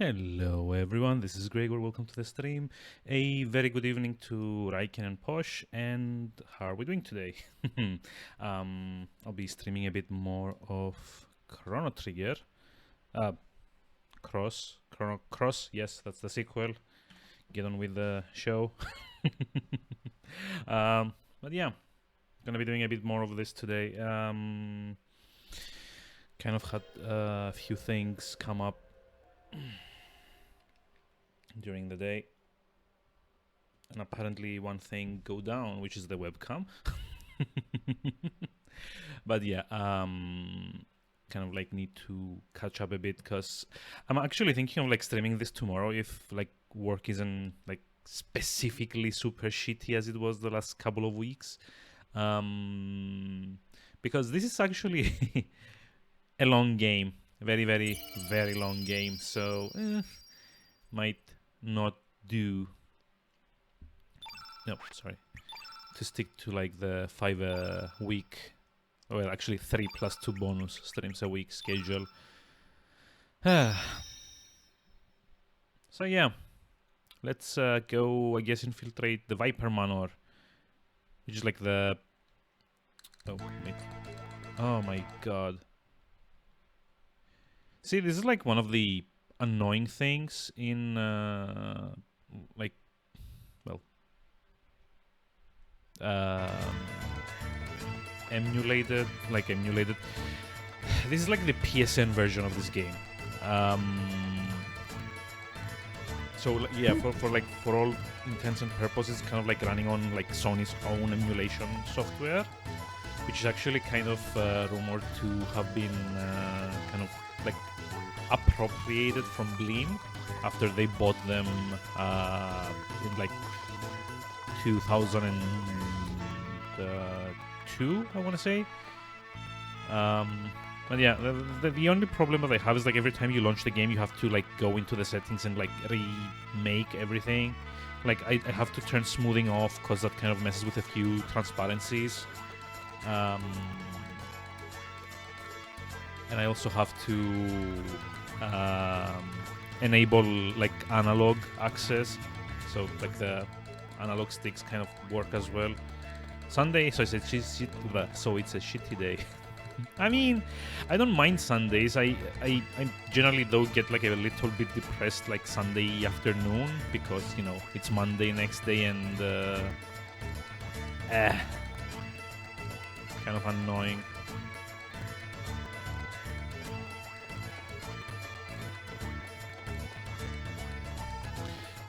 Hello everyone, this is Gregor, welcome to the stream. A very good evening to Raiken and Posh, and how are we doing today? I'll be streaming a bit more of Chrono Trigger. Chrono Cross, yes, that's the sequel. Get on with the show. But yeah, gonna be doing a bit more of this today. Kind of had a few things come up during the day, and apparently one thing go down, which is the webcam. But yeah, kind of like need to catch up a bit because I'm actually thinking of like streaming this tomorrow if like work isn't like specifically super shitty as it was the last couple of weeks, because this is actually a long game, very very very long game, so might not do. No, sorry. To stick to like the 5 week, well, actually 3 plus 2 bonus streams a week schedule. So yeah, let's go, I guess, infiltrate the Viper Manor, which is like the. Oh, wait. Oh my god. See, this is like one of the annoying things in like, well, emulated. This is like the PSN version of this game. So yeah, for all intents and purposes, kind of like running on like Sony's own emulation software, which is actually kind of rumored to have been kind of like appropriated from Bleem after they bought them in like 2002, I want to say. But yeah, the only problem that I have is like every time you launch the game, you have to like go into the settings and like remake everything. Like I have to turn smoothing off because that kind of messes with a few transparencies. And I also have to enable like analog access, so like the analog sticks kind of work as well. Sunday, so it's a shitty day. I mean, I don't mind Sundays. I generally though get like a little bit depressed like Sunday afternoon because, you know, it's Monday next day and kind of annoying.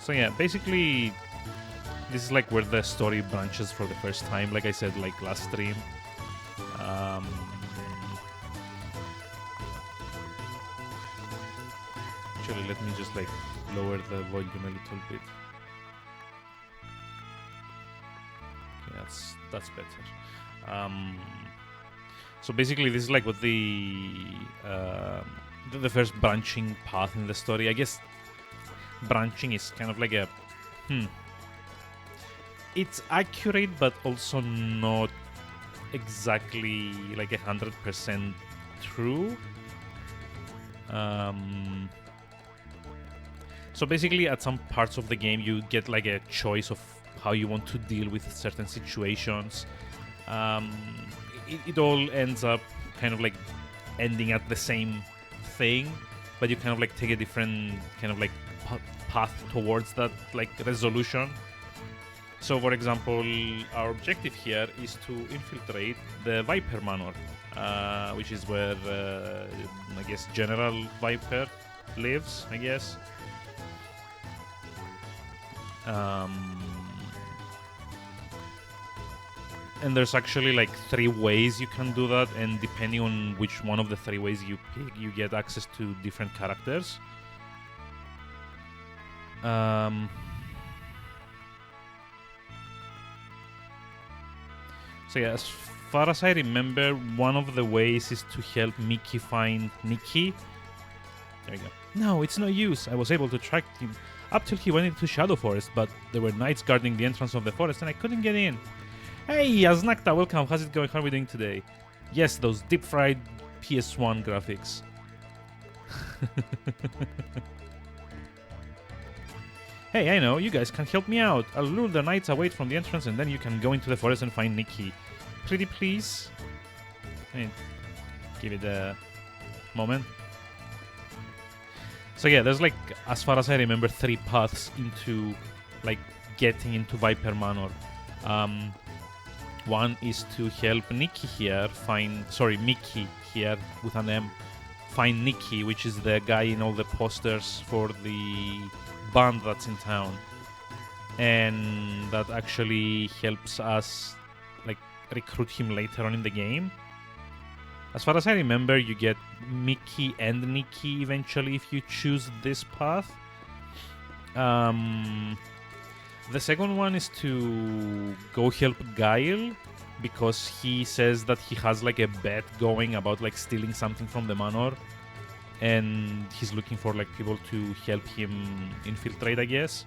So yeah, basically this is like where the story branches for the first time, like I said, like last stream. Actually, let me just like lower the volume a little bit. Okay, that's better. So basically, this is like what the first branching path in the story. I guess branching is kind of like a it's accurate, but also not exactly like 100% true. So basically, at some parts of the game, you get like a choice of how you want to deal with certain situations. It all ends up kind of like ending at the same thing, but you kind of like take a different kind of like path towards that like resolution. So, for example, our objective here is to infiltrate the Viper Manor, which is where I guess General Viper lives, I guess. And there's actually like 3 ways you can do that, and depending on which one of the 3 ways you pick, you get access to different characters. So yeah, as far as I remember, one of the ways is to help Mickey find Nikki. There you go. No, it's no use. I was able to track him up till he went into Shadow Forest, but there were knights guarding the entrance of the forest and I couldn't get in. Hey, Aznakta, welcome. How's it going? How are we doing today? Yes, those deep-fried PS1 graphics. Hey, I know, you guys can help me out. I'll lure the knights away from the entrance and then you can go into the forest and find Nikki. Pretty please? I mean, give it a moment. So yeah, there's like, as far as I remember, 3 paths into like getting into Viper Manor. One is to help Nikki here Mickey here with an M, find Nikki, which is the guy in all the posters for the band that's in town, and that actually helps us like recruit him later on in the game. As far as I remember, you get Mickey and Nikki eventually if you choose this path. The second one is to go help Guile, because he says that he has like a bet going about like stealing something from the manor, and he's looking for like people to help him infiltrate, I guess.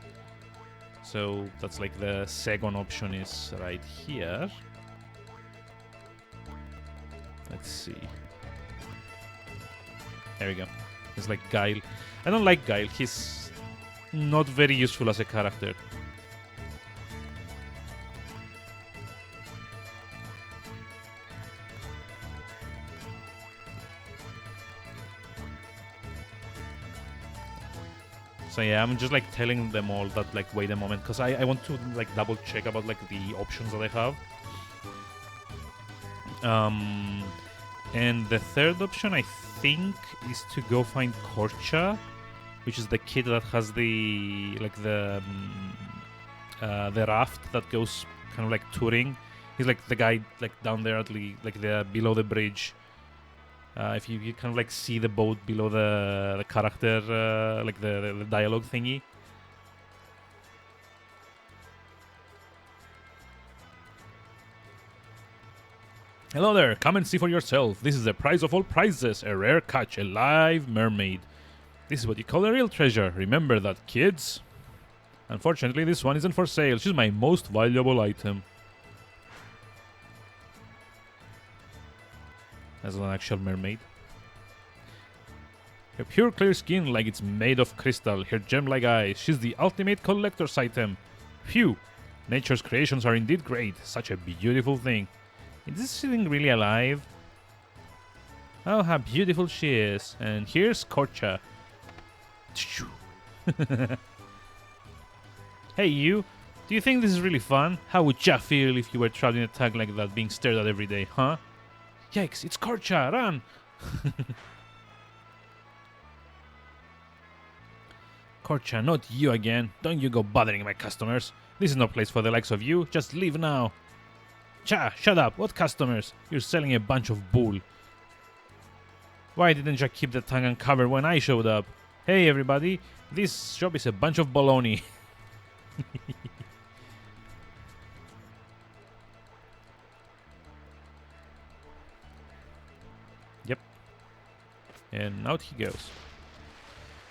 So that's like the second option is right here. Let's see. There we go. It's like Guile. I don't like Guile. He's not very useful as a character. So yeah, I'm just like telling them all that like wait a moment, because I want to like double check about like the options that I have. And the third option I think is to go find Korcha, which is the kid that has the like the raft that goes kind of like touring. He's like the guy like down there at the below the bridge. If you kind of like see the boat below the character, like the dialogue thingy. Hello there, come and see for yourself. This is the prize of all prizes, a rare catch, a live mermaid. This is what you call a real treasure. Remember that, kids? Unfortunately, this one isn't for sale. She's my most valuable item. As an actual mermaid. Her pure clear skin like it's made of crystal, her gem-like eyes. She's the ultimate collector's item. Phew! Nature's creations are indeed great. Such a beautiful thing. Is this thing really alive? Oh, how beautiful she is. And here's Korcha. Hey you, do you think this is really fun? How would ya feel if you were trapped in a tag like that, being stared at every day, huh? Yikes, it's Korcha, run! Korcha, not you again. Don't you go bothering my customers. This is no place for the likes of you. Just leave now. Cha, shut up. What customers? You're selling a bunch of bull. Why didn't you keep the tongue uncovered when I showed up? Hey everybody, this shop is a bunch of baloney. Yep. And out he goes.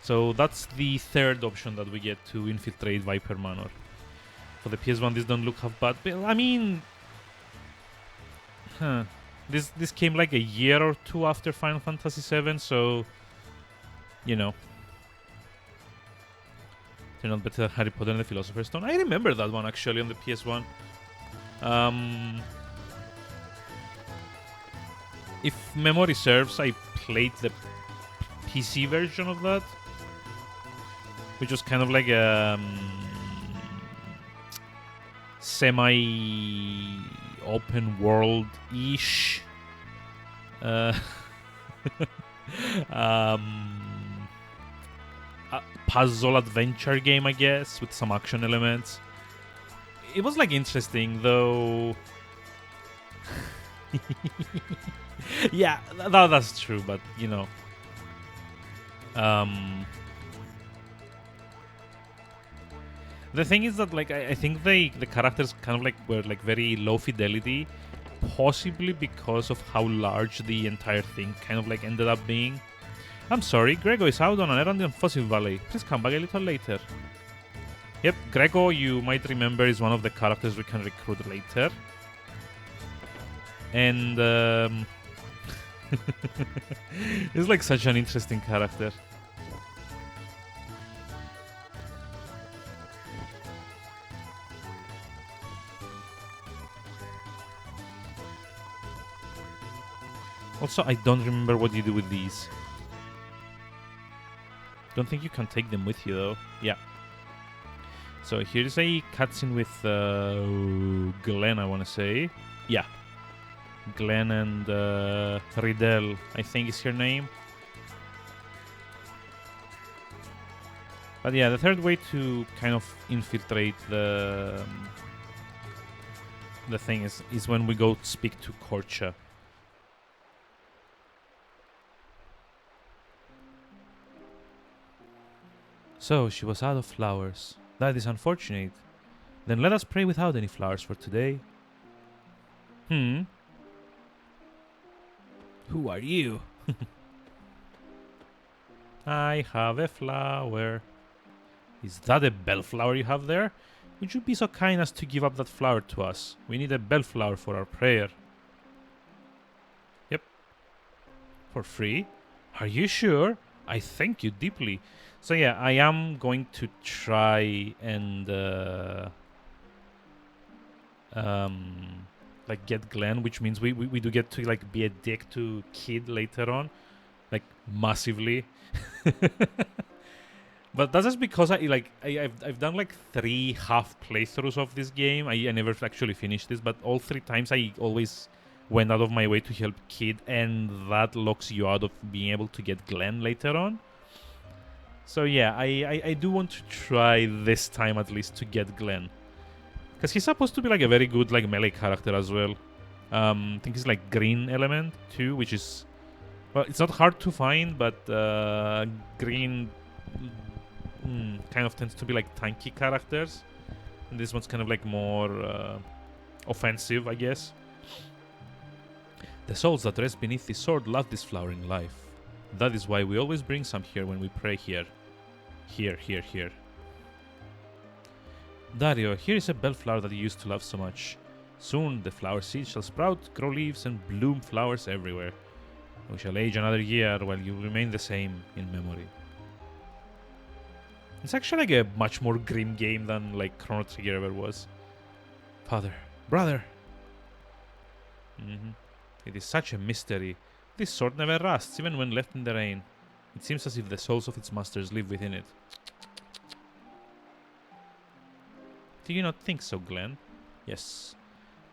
So that's the third option that we get to infiltrate Viper Manor. For the PS1, this don't look half bad. But I mean, this came like a year or two after Final Fantasy VII, so you know, turned out better than Harry Potter and the Philosopher's Stone. I remember that one actually on the PS1. If memory serves, I played the PC version of that, which was kind of like a semi-open world-ish puzzle adventure game, I guess, with some action elements. It was like interesting, though. Yeah, that's true, but you know. The thing is that, like, I think the characters kind of like were like very low fidelity, possibly because of how large the entire thing kind of like ended up being. I'm sorry, Grego is out on an errand in Fossil Valley. Please come back a little later. Yep, Grego, you might remember, is one of the characters we can recruit later. And he's like such an interesting character. Also, I don't remember what you do with these. Don't think you can take them with you, though. Yeah. So here's a cutscene with Glenn, I want to say. Yeah. Glenn and Riddell, I think is her name. But yeah, the third way to kind of infiltrate the thing is when we go speak to Korcha. So, she was out of flowers. That is unfortunate. Then let us pray without any flowers for today. Who are you? I have a flower. Is that a bellflower you have there? Would you be so kind as to give up that flower to us? We need a bellflower for our prayer. Yep. For free? Are you sure? I thank you deeply. So yeah, I am going to try and like get Glenn, which means we do get to like be a dick to Kid later on, like massively. But that's just because I've done like 3 half playthroughs of this game. I never actually finished this, but all 3 times I always went out of my way to help Kid, and that locks you out of being able to get Glenn later on. So yeah, I do want to try this time at least to get Glenn, because he's supposed to be like a very good like melee character as well. I think he's like green element too, which is, well, it's not hard to find, but green kind of tends to be like tanky characters, and this one's kind of like more offensive, I guess. The souls that rest beneath this sword love this flowering life. That is why we always bring some here when we pray here. Here. Dario, here is a bellflower that you used to love so much. Soon the flower seeds shall sprout, grow leaves, and bloom flowers everywhere. We shall age another year while you remain the same in memory. It's actually like a much more grim game than like Chrono Trigger ever was. Father, brother. It is such a mystery. This sword never rusts, even when left in the rain. It seems as if the souls of its masters live within it. Do you not think so, Glenn? Yes.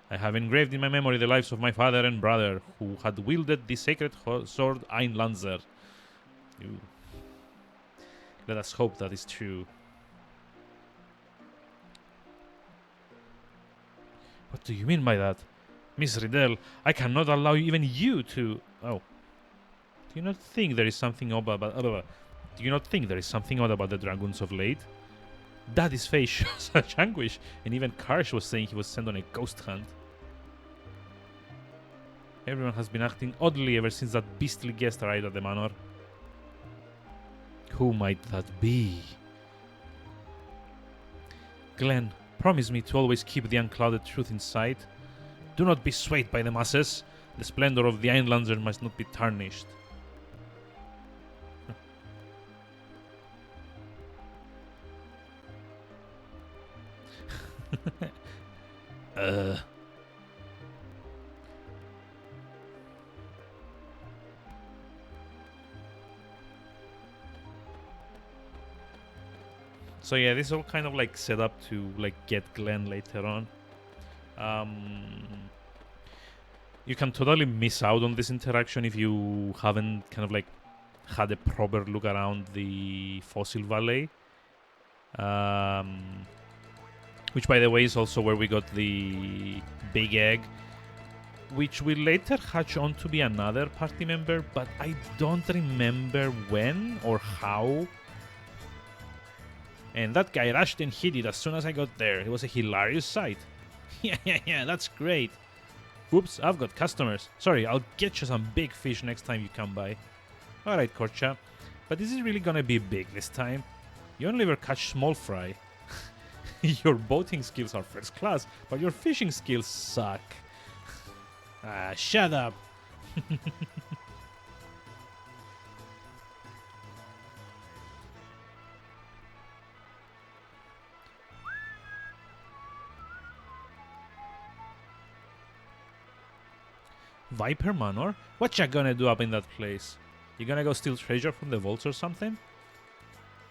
I have engraved in my memory the lives of my father and brother, who had wielded the sacred sword Einlanzer. Ooh. Let us hope that is true. What do you mean by that? Miss Riddell, I cannot allow even you to... Oh. Do you not think there is something odd about... Do you not think there is something odd about the dragoons of late? Daddy's face shows such anguish, and even Karsh was saying he was sent on a ghost hunt. Everyone has been acting oddly ever since that beastly guest arrived at the manor. Who might that be? Glenn, promise me to always keep the unclouded truth in sight. Do not be swayed by the masses. The splendor of the Einlanzer must not be tarnished. So yeah, this is all kind of like set up to like get Glenn later on. You can totally miss out on this interaction if you haven't kind of like had a proper look around the Fossil Valley. Which, by the way, is also where we got the big egg, which will later hatch on to be another party member, but I don't remember when or how. And that guy rushed and hid it as soon as I got there. It was a hilarious sight. Yeah, that's great. Oops, I've got customers. Sorry, I'll get you some big fish next time you come by. Alright, Korcha. But is it really gonna be big this time? You only ever catch small fry. Your boating skills are first class, but your fishing skills suck. Ah, shut up. Viper Manor? What you gonna do up in that place? You gonna go steal treasure from the vaults or something?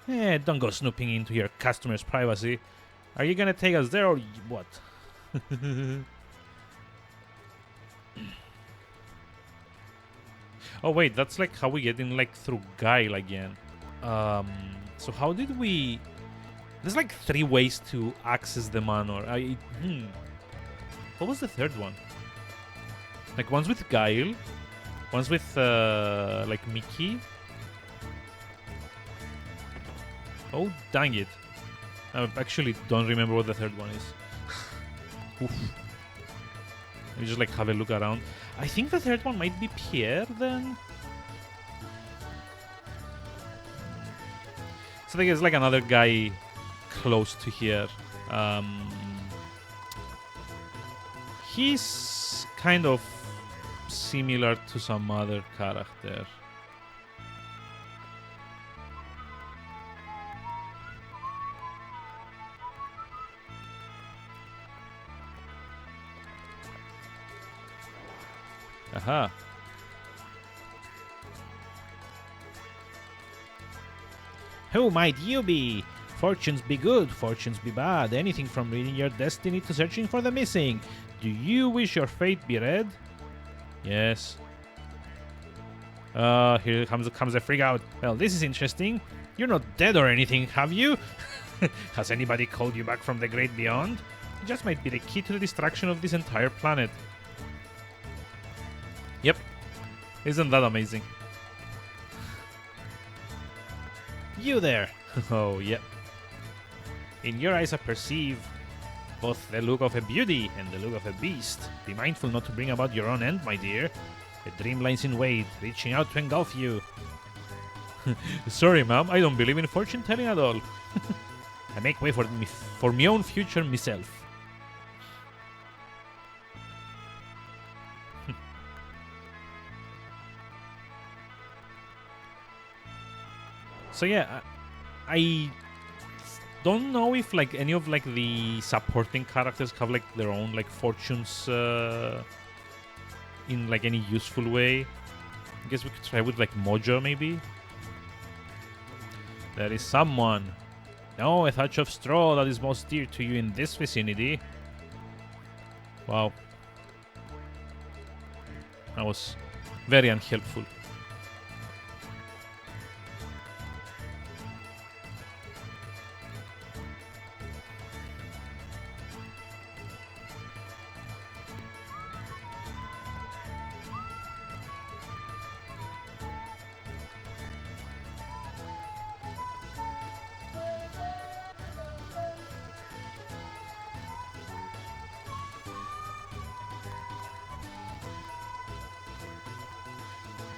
Don't go snooping into your customers' privacy. Are you gonna take us there or what? Oh wait, that's like how we get in like through Guile again. So how did we... There's like 3 ways to access the manor. What was the third one? Like one's with Guile, one's with like Mickey. Oh dang it! I actually don't remember what the third one is. Oof. Let me just like have a look around. I think the third one might be Pierre then. So I think there's like another guy close to here. He's kind of similar to some other character. Aha. Who might you be? Fortunes be good, fortunes be bad. Anything from reading your destiny to searching for the missing. Do you wish your fate be read? Yes. Here comes a freak out. Well, this is interesting. You're not dead or anything, have you? Has anybody called you back from the great beyond? It just might be the key to the destruction of this entire planet. Yep. Isn't that amazing? You there! Oh, yep. In your eyes I perceive both the look of a beauty and the look of a beast. Be mindful not to bring about your own end, my dear. A dream lies in wait, reaching out to engulf you. Sorry, ma'am, I don't believe in fortune telling at all. I make way for my own future myself. So yeah, I don't know if like any of like the supporting characters have like their own like fortunes in like any useful way. I guess we could try with like Mojo maybe. There is someone. No, a thatch of straw that is most dear to you in this vicinity. Wow. That was very unhelpful.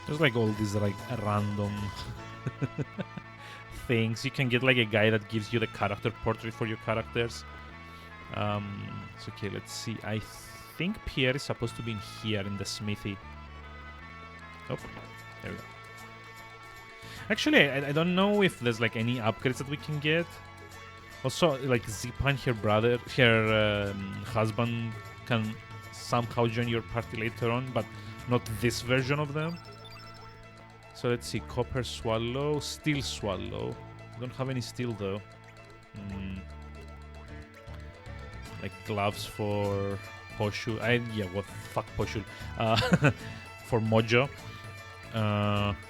There's like all these like random things. You can get like a guy that gives you the character portrait for your characters. So okay, let's see. I think Pierre is supposed to be in here in the smithy. Oh, there we go. Actually, I don't know if there's like any upgrades that we can get. Also, like Zipa and her brother, her husband can somehow join your party later on, but not this version of them. So let's see, Copper Swallow, Steel Swallow. I don't have any steel though. Like gloves for Poshu. Yeah, what fuck Poshu. For Mojo.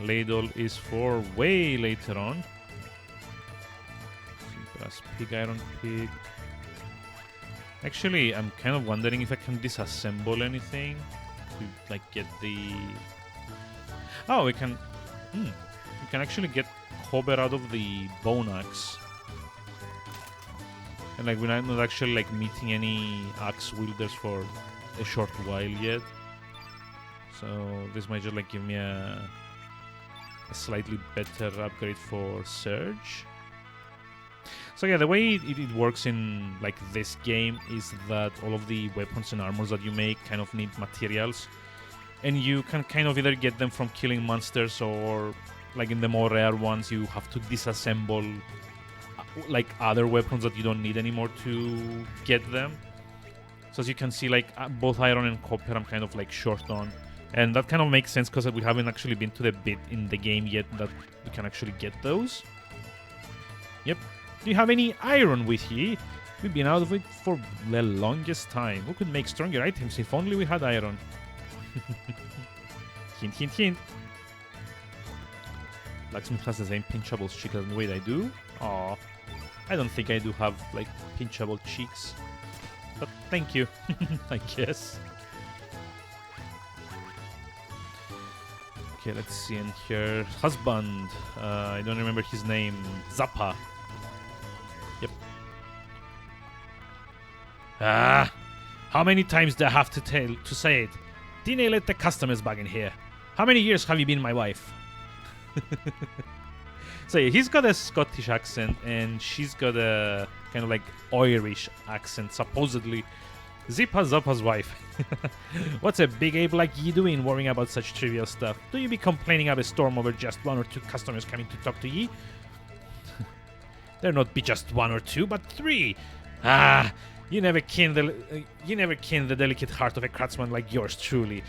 Ladle is for way later on. Plus Pig Iron Pig. Actually, I'm kind of wondering if I can disassemble anything to like get the... Oh, we can... we can actually get copper out of the bone axe. And like we're not actually like meeting any axe wielders for a short while yet. So this might just like give me a slightly better upgrade for Surge. So yeah, the way it works in like this game is that all of the weapons and armors that you make kind of need materials. And you can kind of either get them from killing monsters or like in the more rare ones you have to disassemble like other weapons that you don't need anymore to get them. So as you can see, like both iron and copper I'm kind of like short on. And that kind of makes sense because we haven't actually been to the bit in the game yet that we can actually get those. Yep. Do you have any iron with you? We've been out of it for the longest time. We could make stronger items if only we had iron. Hint, hint, hint. Blacksmith has the same pinchable cheek as the way I do. Aw. I don't think I do have, like, pinchable cheeks. But thank you, I guess. Okay, let's see in here. Husband. I don't remember his name. Zappa. Yep. Ah! How many times do I have to say it? Didn't I let the customers back in here? How many years have you been my wife? So yeah, he's got a Scottish accent and she's got a kind of like Irish accent, supposedly. Zappa's wife. What's a big ape like you doing worrying about such trivial stuff? Do you be complaining up a storm over just 1 or 2 customers coming to talk to ye? There not be just 1 or 2, but 3. Ah, you never ken the delicate heart of a craftsman like yours truly.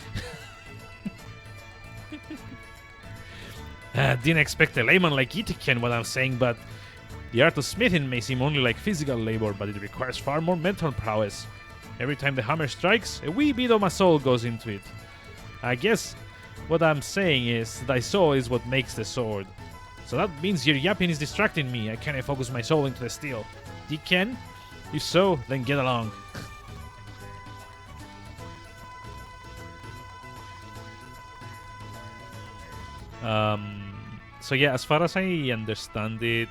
Didn't expect a layman like you to ken what I'm saying, but the art of smithing may seem only like physical labor, but it requires far more mental prowess. Every time the hammer strikes, a wee bit of my soul goes into it. I guess what I'm saying is, thy soul is what makes the sword. So that means your yapping is distracting me. I can't focus my soul into the steel. You can? If so, then get along. So yeah, as far as I understand it,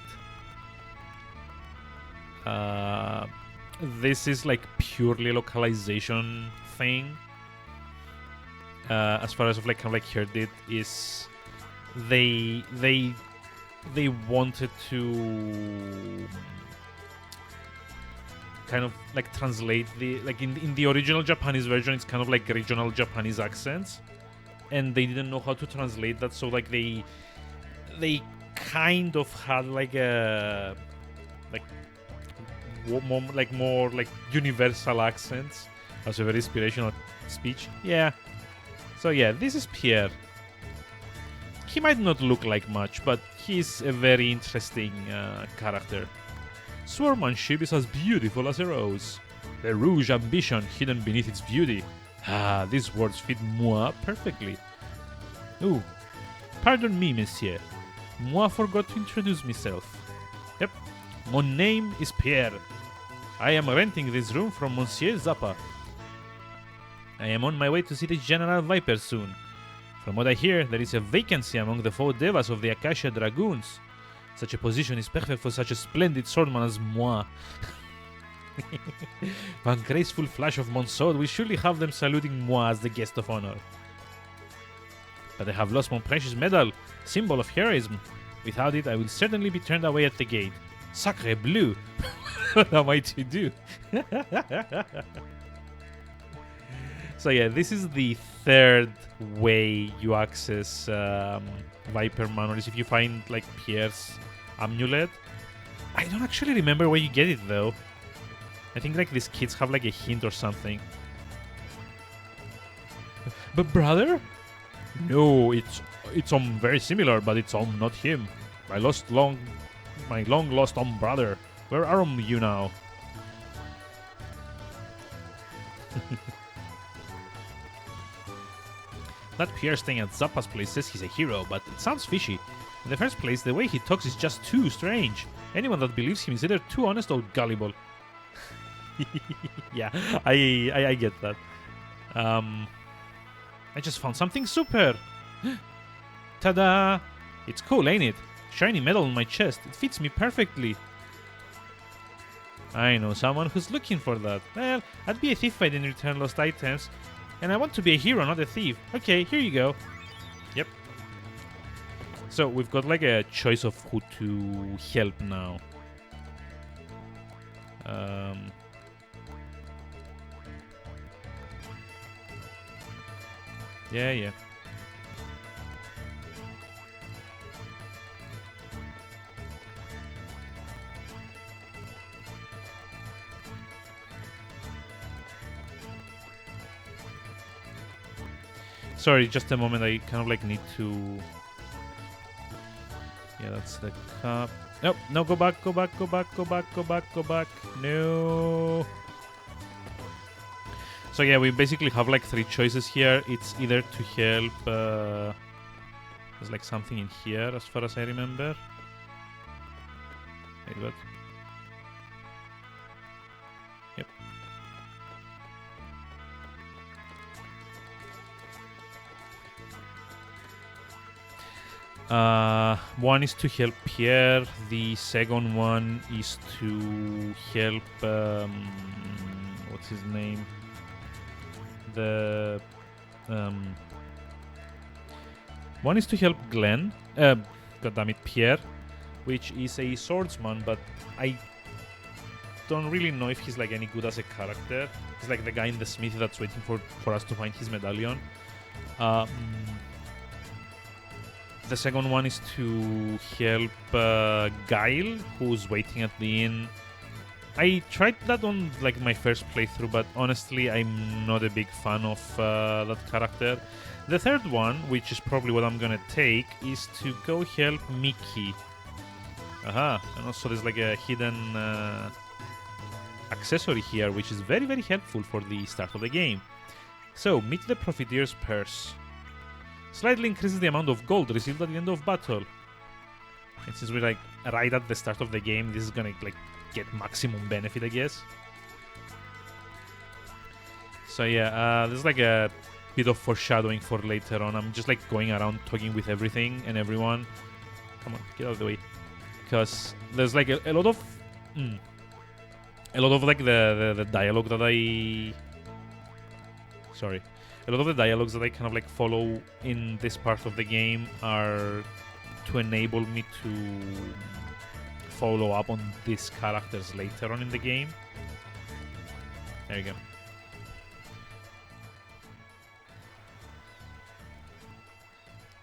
this is like purely localization thing. As far as I've like kind of like heard it, is they wanted to kind of like translate the like in the original Japanese version, it's kind of like regional Japanese accents, and they didn't know how to translate that, so like they kind of had like a more like universal accents as a very inspirational speech. Yeah. So yeah, this is Pierre. He might not look like much, but he's a very interesting character. Swordsmanship is as beautiful as a rose. The rouge ambition hidden beneath its beauty. Ah, these words fit moi perfectly. Ooh, pardon me, monsieur. Moi forgot to introduce myself. Yep, my name is Pierre. I am renting this room from Monsieur Zappa. I am on my way to see the General Viper soon. From what I hear, there is a vacancy among the four devas of the Acacia Dragoons. Such a position is perfect for such a splendid swordman as moi. One graceful flash of mon sword will surely have them saluting moi as the guest of honor. But I have lost my precious medal, symbol of heroism. Without it, I will certainly be turned away at the gate. Sacre bleu! What am I to do? So yeah, this is the third way you access Viper Manor, is if you find like Pierre's amulet. I don't actually remember where you get it though. I think like these kids have like a hint or something. But brother? No, it's very similar, but it's not him. My long lost brother. Where are you now? That Pierre staying at Zappa's place says he's a hero, but it sounds fishy. In the first place, the way he talks is just too strange. Anyone that believes him is either too honest or gullible. Yeah, I get that. I just found something super. Ta-da! It's cool, ain't it? Shiny metal on my chest. It fits me perfectly. I know someone who's looking for that. Well, I'd be a thief if I didn't return lost items. And I want to be a hero, not a thief. Okay, here you go. Yep. So we've got like a choice of who to help now. Yeah. Sorry, just a moment. I kind of like need to. Yeah, that's the cup. Nope, no, go back, go back, go back, go back, go back, go back. No. So yeah, we basically have like 3 choices here. It's either to help. There's like something in here, as far as I remember. Wait, what? Yep. One is to help Pierre. The second one is to help. What's his name? The one is to help Glenn. Goddammit, Pierre, which is a swordsman, but I don't really know if he's like any good as a character. He's like the guy in the smithy that's waiting for us to find his medallion. The second one is to help Guile, who's waiting at the inn. I tried that on like my first playthrough, but honestly, I'm not a big fan of that character. The third one, which is probably what I'm gonna take, is to go help Mickey. Aha, and also there's like a hidden accessory here, which is very, very helpful for the start of the game. So, meet the Profiteer's Purse. Slightly increases the amount of gold received at the end of battle. And since we're like right at the start of the game, this is gonna like get maximum benefit, I guess. So yeah, there's like a bit of foreshadowing for later on. I'm just like going around talking with everything and everyone. Come on, get out of the way. Because there's like a lot of like the dialogue that I a lot of the dialogues that I kind of like follow in this part of the game are to enable me to follow up on these characters later on in the game. There you go.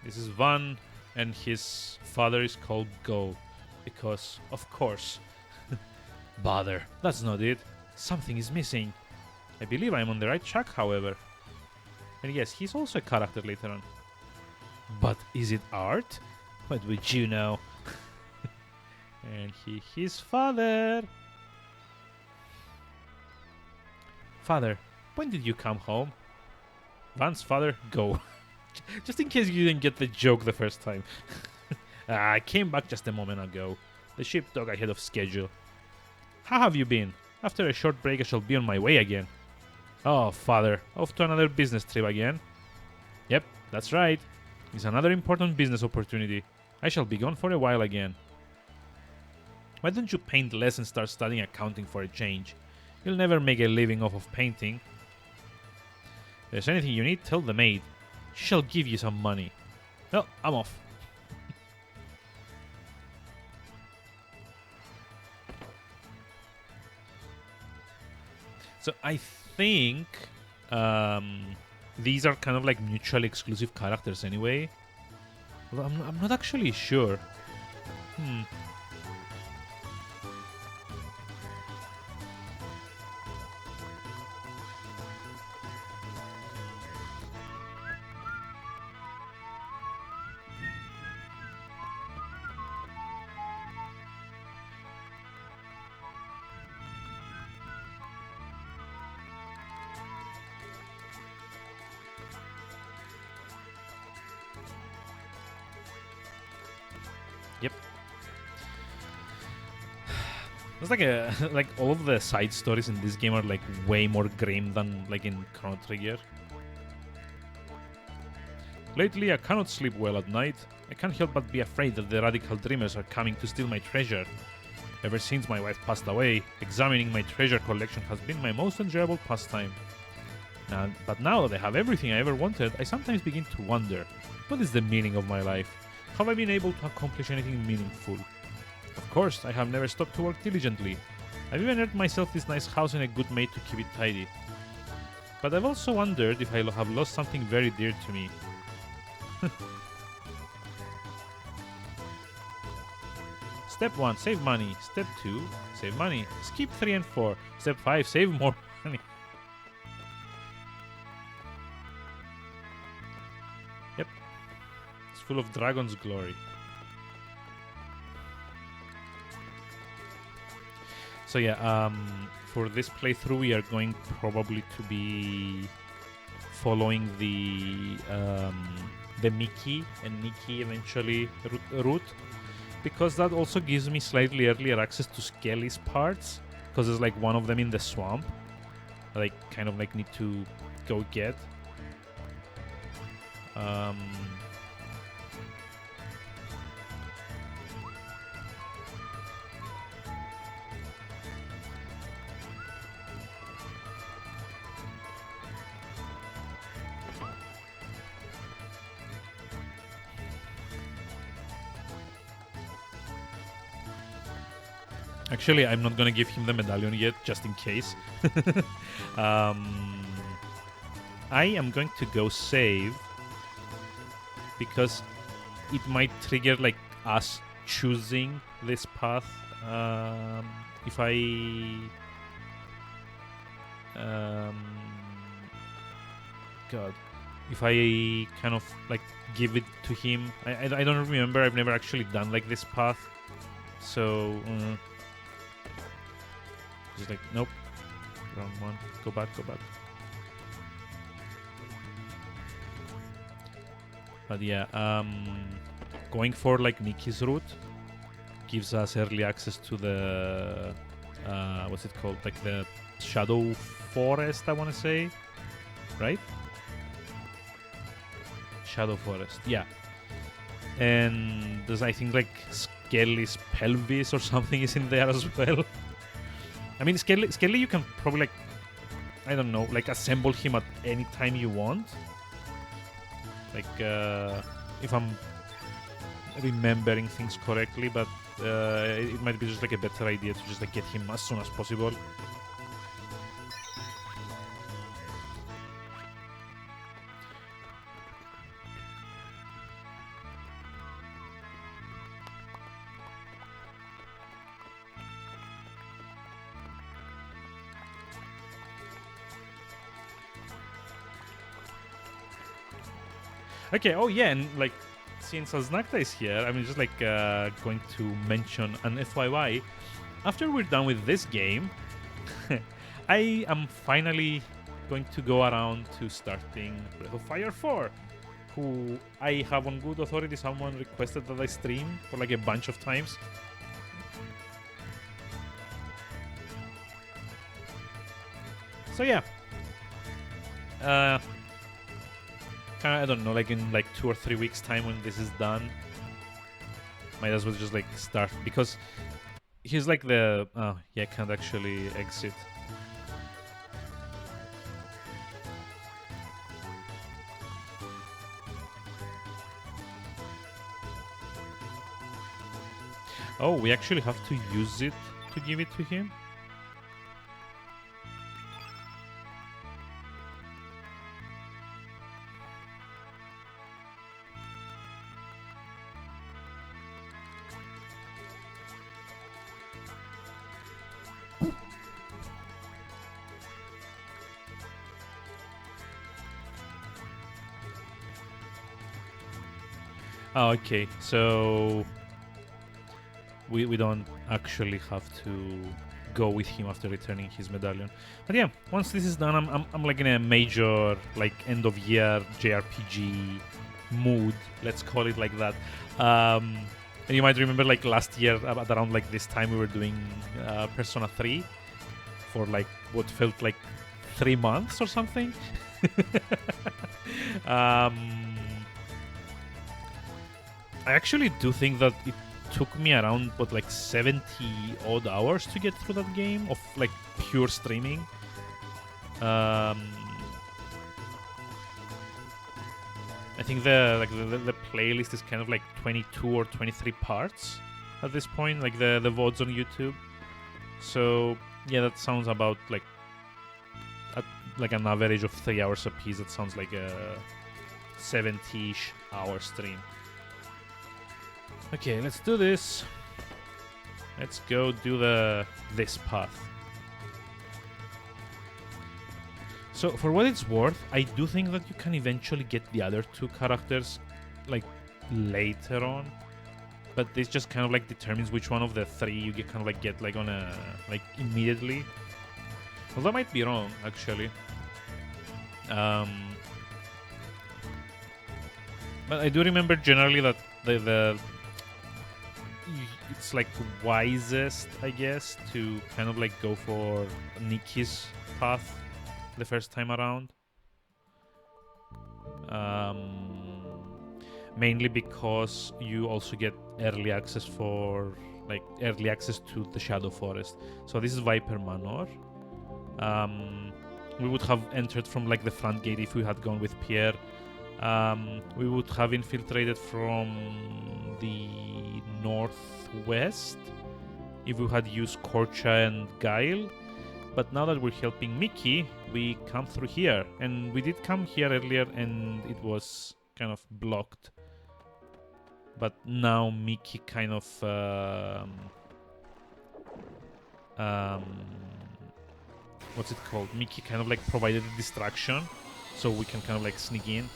This is Van, and his father is called Go, because, of course. Bother, that's not it. Something is missing. I believe I'm on the right track, however. And yes, he's also a character later on. But is it art? What would you know? And his father. Father, when did you come home? Van's father, Go. Just in case you didn't get the joke the first time. I came back just a moment ago. The ship dug ahead of schedule. How have you been? After a short break, I shall be on my way again. Oh, father, off to another business trip again? Yep, that's right. It's another important business opportunity. I shall be gone for a while again. Why don't you paint less and start studying accounting for a change? You'll never make a living off of painting. If there's anything you need, tell the maid. She shall give you some money. Well, I'm off. So I think these are kind of like mutually exclusive characters anyway. Although I'm not actually sure. Yep. It's like like all of the side stories in this game are like way more grim than like in Chrono Trigger. Lately, I cannot sleep well at night. I can't help but be afraid that the radical dreamers are coming to steal my treasure. Ever since my wife passed away, examining my treasure collection has been my most enjoyable pastime. But now that I have everything I ever wanted, I sometimes begin to wonder, what is the meaning of my life? Have I been able to accomplish anything meaningful? Of course, I have never stopped to work diligently. I've even earned myself this nice house and a good maid to keep it tidy. But I've also wondered if I have lost something very dear to me. Step 1, save money. Step 2, save money. Skip 3 and 4. Step 5, save more money. full of dragon's glory. So yeah, for this playthrough, we are going probably to be following the Mickey and Nikki eventually route, because that also gives me slightly earlier access to Skelly's parts, because there's like one of them in the swamp that I kind of like need to go get. Actually, I'm not gonna give him the medallion yet, just in case. I am going to go save, because it might trigger like us choosing this path. If I God, if I kind of like give it to him, I don't remember. I've never actually done like this path, so just like nope, wrong one. Go back. But yeah, going for like Nikki's route gives us early access to the what's it called? Like the Shadow Forest, I want to say, right? Shadow Forest, yeah. And there's, I think, like Skelly's pelvis or something is in there as well. I mean, Skelly, you can probably like, I don't know, like assemble him at any time you want. Like, if I'm remembering things correctly, but it might be just like a better idea to just like get him as soon as possible. Okay, oh yeah, and like, since Aznakta is here, I'm just like going to mention an FYI. After we're done with this game, I am finally going to go around to starting Breath of Fire 4, who I have on good authority. Someone requested that I stream for like a bunch of times. So yeah. I don't know, like in like 2 or 3 weeks time when this is done, might as well just like start, because he's like the yeah, I can't actually exit. Oh, we actually have to use it to give it to him? Oh, okay, so we don't actually have to go with him after returning his medallion. But yeah, once this is done, I'm like in a major like end of year JRPG mood, let's call it like that. And you might remember like last year at around like this time we were doing Persona 3 for like what felt like 3 months or something. I actually do think that it took me around, what, like 70 odd hours to get through that game of like pure streaming. I think the playlist is kind of like 22 or 23 parts at this point, like the VODs on YouTube. So yeah, that sounds about like at like an average of 3 hours a piece. That sounds like a 70-ish hour stream. Okay, let's do this. Let's go do this path. So for what it's worth, I do think that you can eventually get the other 2 characters like later on, but this just kind of like determines which one of the three you get like on a like immediately. Well, that might be wrong actually. But I do remember generally that it's like wisest, I guess, to kind of like go for Nikki's path the first time around. Mainly because you also get early access to the Shadow Forest. So this is Viper Manor. We would have entered from like the front gate if we had gone with Pierre. We would have infiltrated from the northwest if we had used Korcha and Guile. But now that we're helping Mickey, we come through here. And we did come here earlier and it was kind of blocked. But now Mickey kind of... what's it called? Mickey kind of like provided a distraction. So we can kind of like sneak in.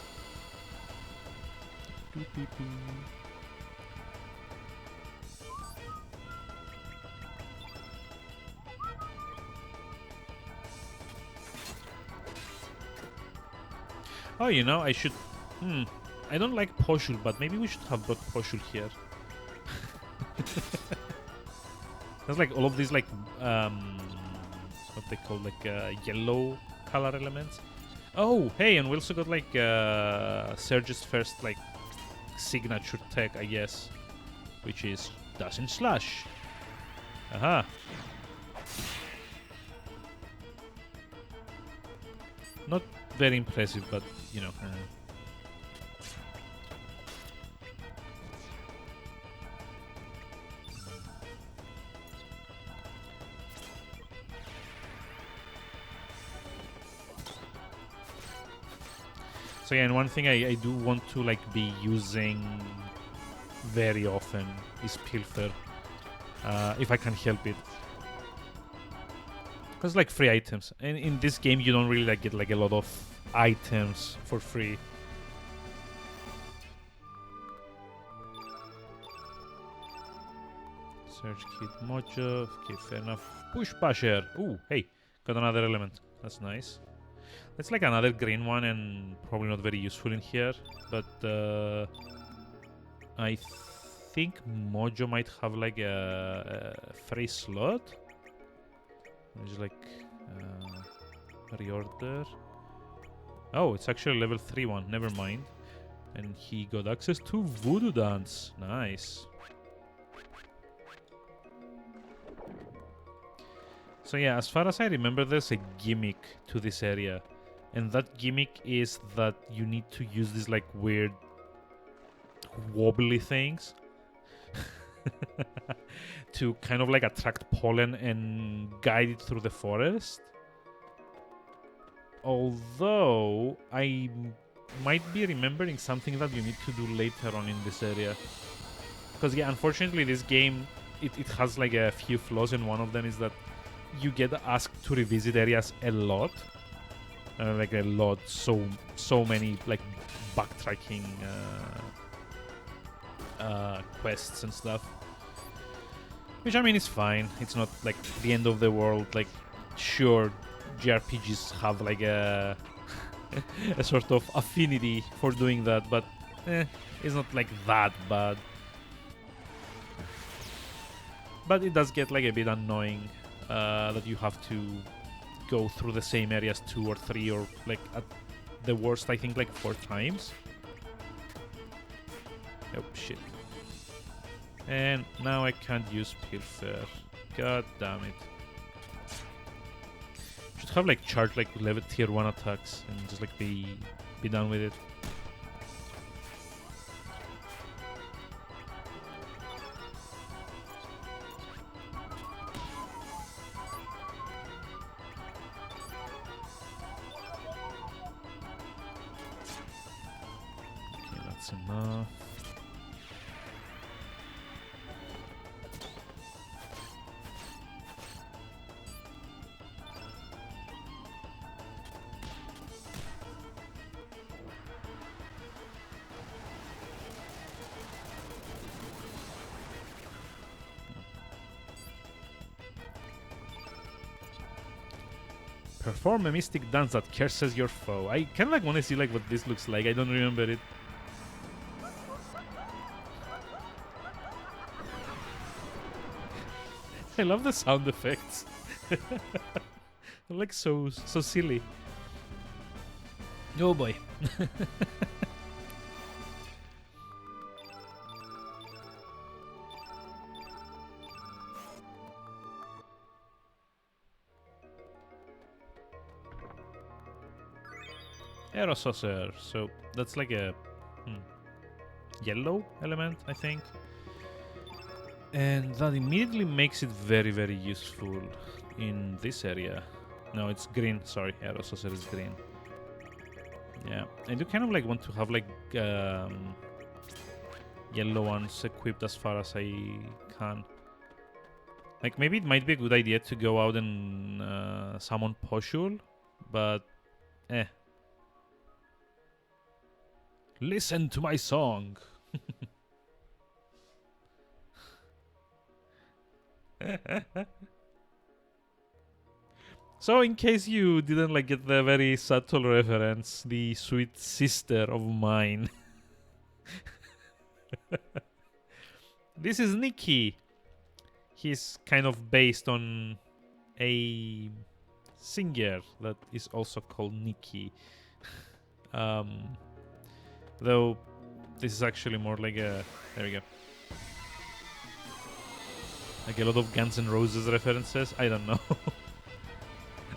Oh, you know, I should... I don't like Poshul, but maybe we should have brought Poshul here. There's like all of these like... what they call like yellow color elements. Oh, hey, and we also got like Serge's first like signature tech, I guess, which is Dash and Slash. Aha. Not very impressive, but you know. So yeah, and one thing I do want to like be using very often is Pilfer, if I can help it. Because like free items, and in this game you don't really like get like a lot of items for free. Search kit mojo. Okay, fair enough. Push pusher. Ooh, hey, got another element. That's nice. It's like another green one and probably not very useful in here, but I think Mojo might have like a free slot. There's like reorder. Oh, it's actually a level 3 one, never mind. And he got access to Voodoo Dance. Nice. So yeah, as far as I remember, there's a gimmick to this area. And that gimmick is that you need to use these like weird wobbly things to kind of like attract pollen and guide it through the forest. Although I might be remembering something that you need to do later on in this area. Because yeah, unfortunately this game, it has like a few flaws, and one of them is that you get asked to revisit areas a lot. Like a lot, so many like backtracking quests and stuff. Which I mean is fine. It's not like the end of the world. Like, sure, JRPGs have like a a sort of affinity for doing that, but it's not like that bad. But it does get like a bit annoying that you have to go through the same areas 2 or 3 or like at the worst I think like 4 times. Oh shit. And now I can't use Pilfer. God damn it. Should have like charged like level tier 1 attacks and just like be done with it. Enough. Perform a mystic dance that curses your foe. I kind of like want to see like what this looks like. I don't remember it. I love the sound effects. They're like so silly. Oh boy. Aero saucer. So that's like a yellow element, I think. And that immediately makes it very, very useful in this area. No, it's green. Sorry, aero saucer is green. Yeah, I do kind of like want to have like yellow ones equipped as far as I can. Like maybe it might be a good idea to go out and summon Poshul, but Listen to my song. So, in case you didn't like get the very subtle reference, the sweet sister of mine. This is Nikki. He's kind of based on a singer that is also called Nikki. Though this is actually more like a... There we go. Like a lot of Guns N' Roses references. I don't know.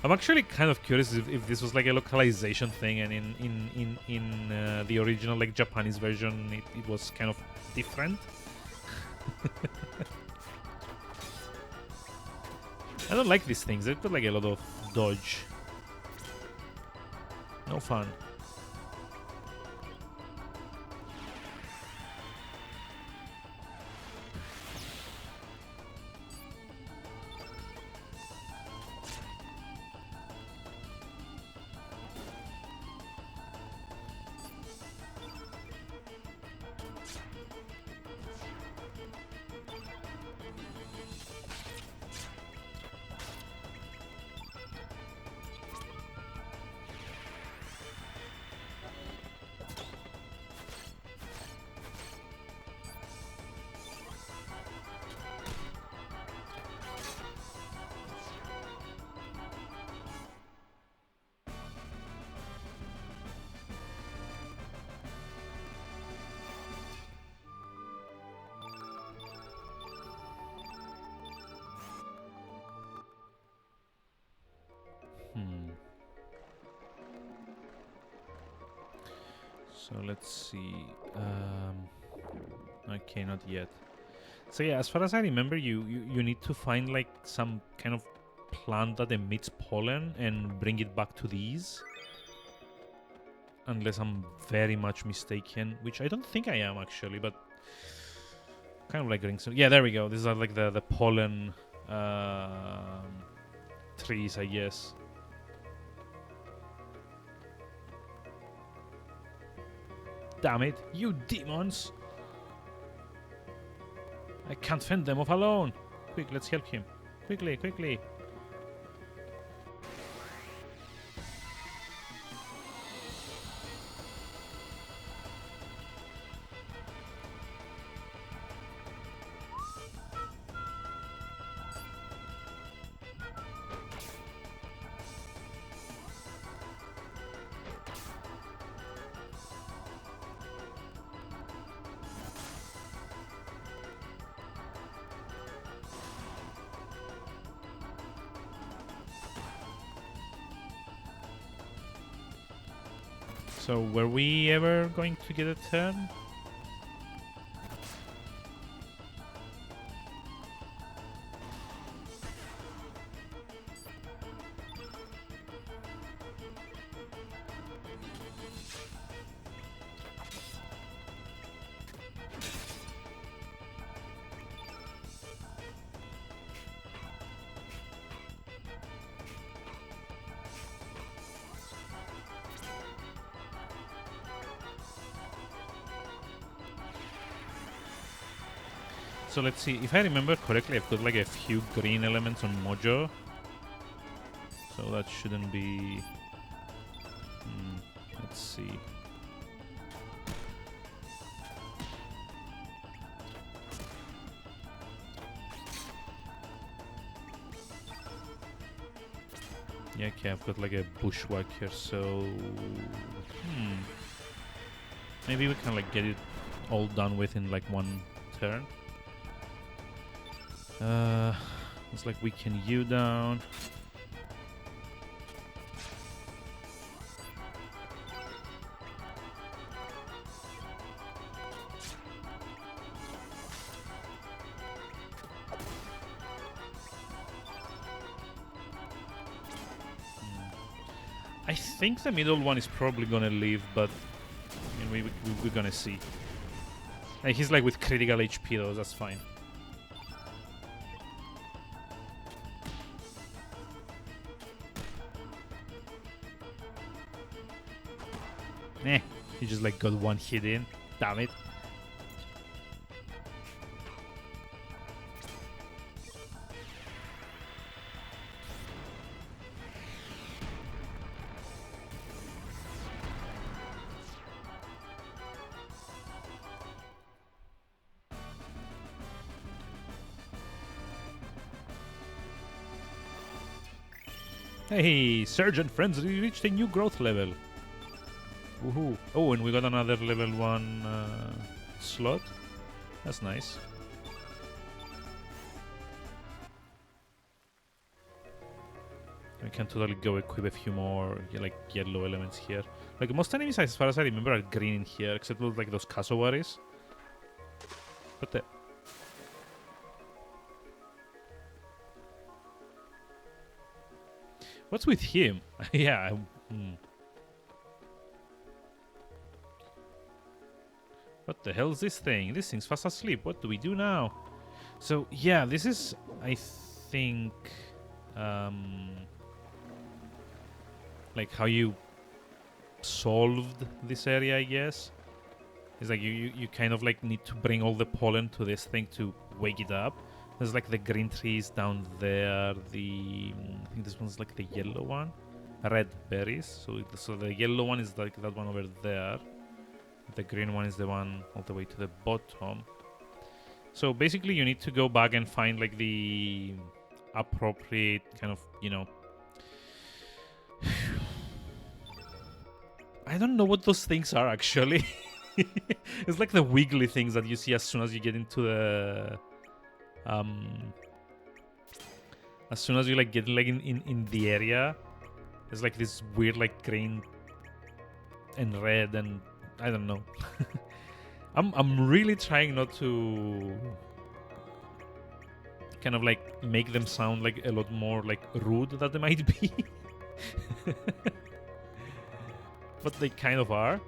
I'm actually kind of curious if this was like a localization thing, and in the original like Japanese version it was kind of different. I don't like these things. They've got like a lot of dodge. No fun. So let's see. Okay, not yet. So yeah, as far as I remember, you need to find like some kind of plant that emits pollen and bring it back to these. Unless I'm very much mistaken, which I don't think I am actually, but kind of like getting some. Yeah, there we go. These are like the pollen trees, I guess. Damn it, you demons! I can't fend them off alone! Quick, let's help him. Quickly, quickly! So, were we ever going to get a turn? So let's see, if I remember correctly, I've got like a few green elements on Mojo. So that shouldn't be... let's see. Yeah, okay, I've got like a bushwhacker, so... Maybe we can like get it all done with in like one turn. It's like we can you down. I think the middle one is probably gonna leave, but I mean, we're gonna see. Like, he's like with critical HP though, that's fine. He just like got one hit in. Damn it. Hey, Sergeant friends, we reached a new growth level. Woohoo. Oh, and we got another level 1 slot. That's nice. We can totally go equip a few more like yellow elements here. Like most enemies, as far as I remember, are green in here, except for like those cassowaries. What the... What's with him? Yeah. What the hell is this thing? This thing's fast asleep. What do we do now? So, yeah, this is, I think, like how you solved this area, I guess. It's like you kind of like need to bring all the pollen to this thing to wake it up. There's like the green trees down there. I think this one's like the yellow one. Red berries. So the yellow one is like that one over there. The green one is the one all the way to the bottom. So basically you need to go back and find like the appropriate kind of, you know... I don't know what those things are actually. It's like the wiggly things that you see as soon as you get into the... as soon as you like get like in the area, there's like this weird like green and red and I don't know. I'm really trying not to kind of like make them sound like a lot more like rude than they might be. But they kind of are.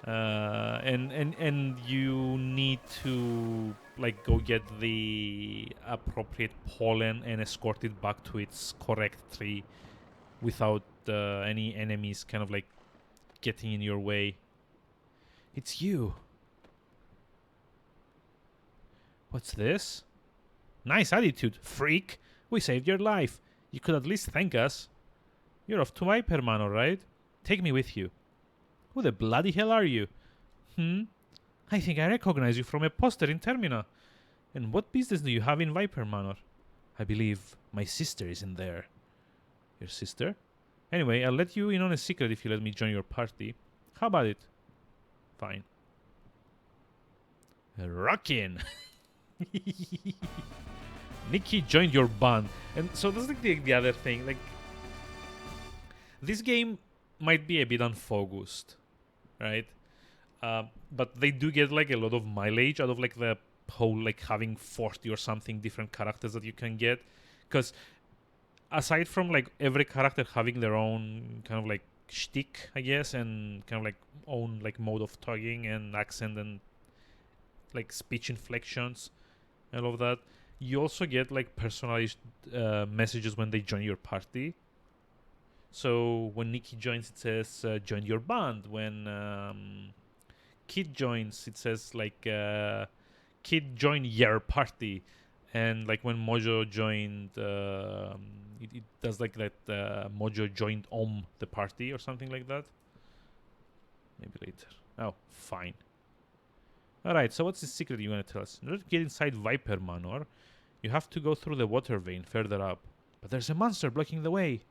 And you need to like go get the appropriate pollen and escort it back to its correct tree without any enemies kind of like getting in your way. It's you. What's this? Nice attitude, freak. We saved your life. You could at least thank us. You're off to Viper Manor, right? Take me with you. Who the bloody hell are you? I think I recognize you from a poster in Termina. And what business do you have in Viper Manor? I believe my sister is in there. Your sister? Anyway, I'll let you in on a secret if you let me join your party. How about it? Fine. Rockin'! Nikki joined your band. And so that's like the other thing. Like, this game might be a bit unfocused, right? But they do get like a lot of mileage out of like the whole like having 40 or something different characters that you can get. Because aside from like every character having their own kind of like shtick, I guess, and kind of like own like mode of talking and accent and like speech inflections and all of that, you also get like personalized messages when they join your party. So when Nikki joins, it says join your band. When Kid joins, it says like Kid join your party. And like when Mojo joined, it does like that. Mojo joined the party or something like that. Maybe later. Oh, fine. Alright, so what's the secret you want to tell us? In order to get inside Viper Manor, you have to go through the water vein further up. But there's a monster blocking the way.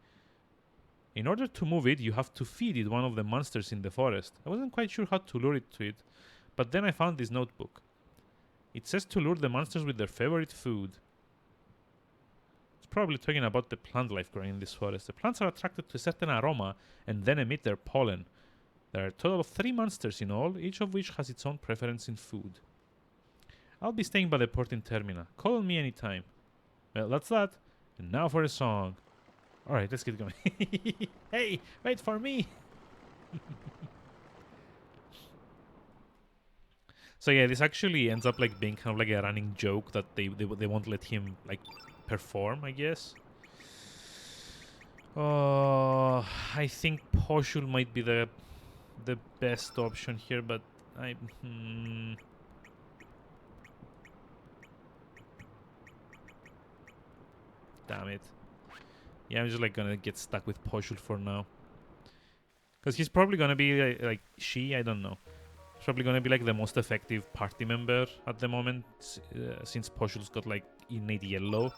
In order to move it, you have to feed it one of the monsters in the forest. I wasn't quite sure how to lure it to it, but then I found this notebook. It says to lure the monsters with their favorite food. It's probably talking about the plant life growing in this forest. The plants are attracted to a certain aroma and then emit their pollen. There are a total of 3 monsters in all, each of which has its own preference in food. I'll be staying by the port in Termina. Call on me anytime. Well, that's that. And now for a song. Alright, let's get going. Hey, wait for me! So yeah, this actually ends up like being kind of like a running joke that they won't let him like perform, I guess. Oh, I think Poshul might be the best option here, but damn it. Yeah, I'm just like gonna get stuck with Poshul for now. Because he's probably gonna be like I don't know. He's probably gonna be like the most effective party member at the moment, since Poshul's got like innate yellow.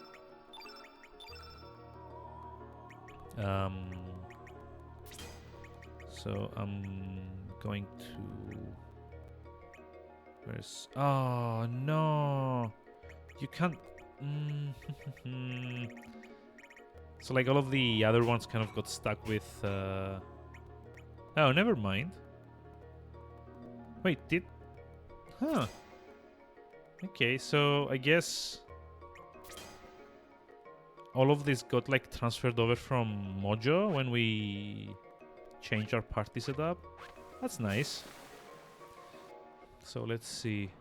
So I'm going to... Where's... Oh, no! You can't... So like all of the other ones kind of got stuck with... Oh, never mind. Wait, did... Huh. Okay, so I guess... all of this got like transferred over from Mojo when we changed our party setup. That's nice. So let's see.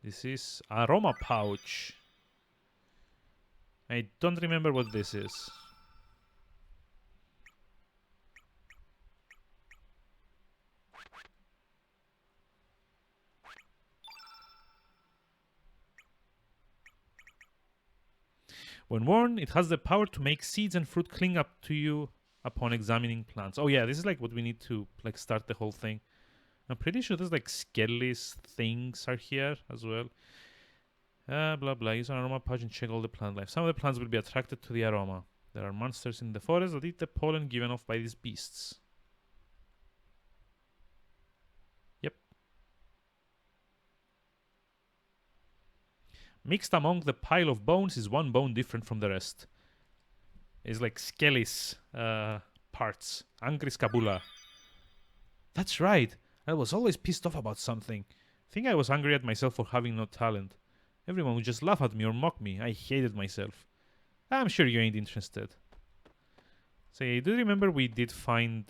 This is aroma pouch. I don't remember what this is. When worn, it has the power to make seeds and fruit cling up to you upon examining plants. Oh yeah, this is like what we need to like start the whole thing. I'm pretty sure there's like Skelly's things are here as well. Blah blah. Use an aroma pouch and check all the plant life. Some of the plants will be attracted to the aroma. There are monsters in the forest that eat the pollen given off by these beasts. Yep. Mixed among the pile of bones is one bone different from the rest. It's like Skelly's parts. Angry Scabula. That's right. I was always pissed off about something. I think I was angry at myself for having no talent. Everyone would just laugh at me or mock me. I hated myself. I'm sure you ain't interested. So yeah, do you remember we did find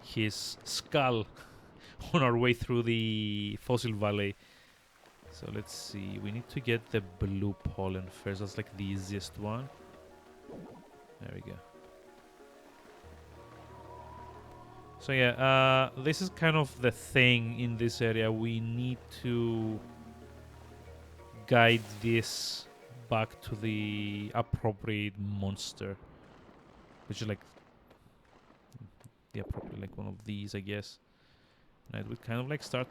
his skull on our way through the fossil valley? So let's see. We need to get the blue pollen first. That's like the easiest one. There we go. So yeah, this is kind of the thing in this area. We need to guide this back to the appropriate monster, which is like the appropriate, like one of these, I guess. And it would kind of like start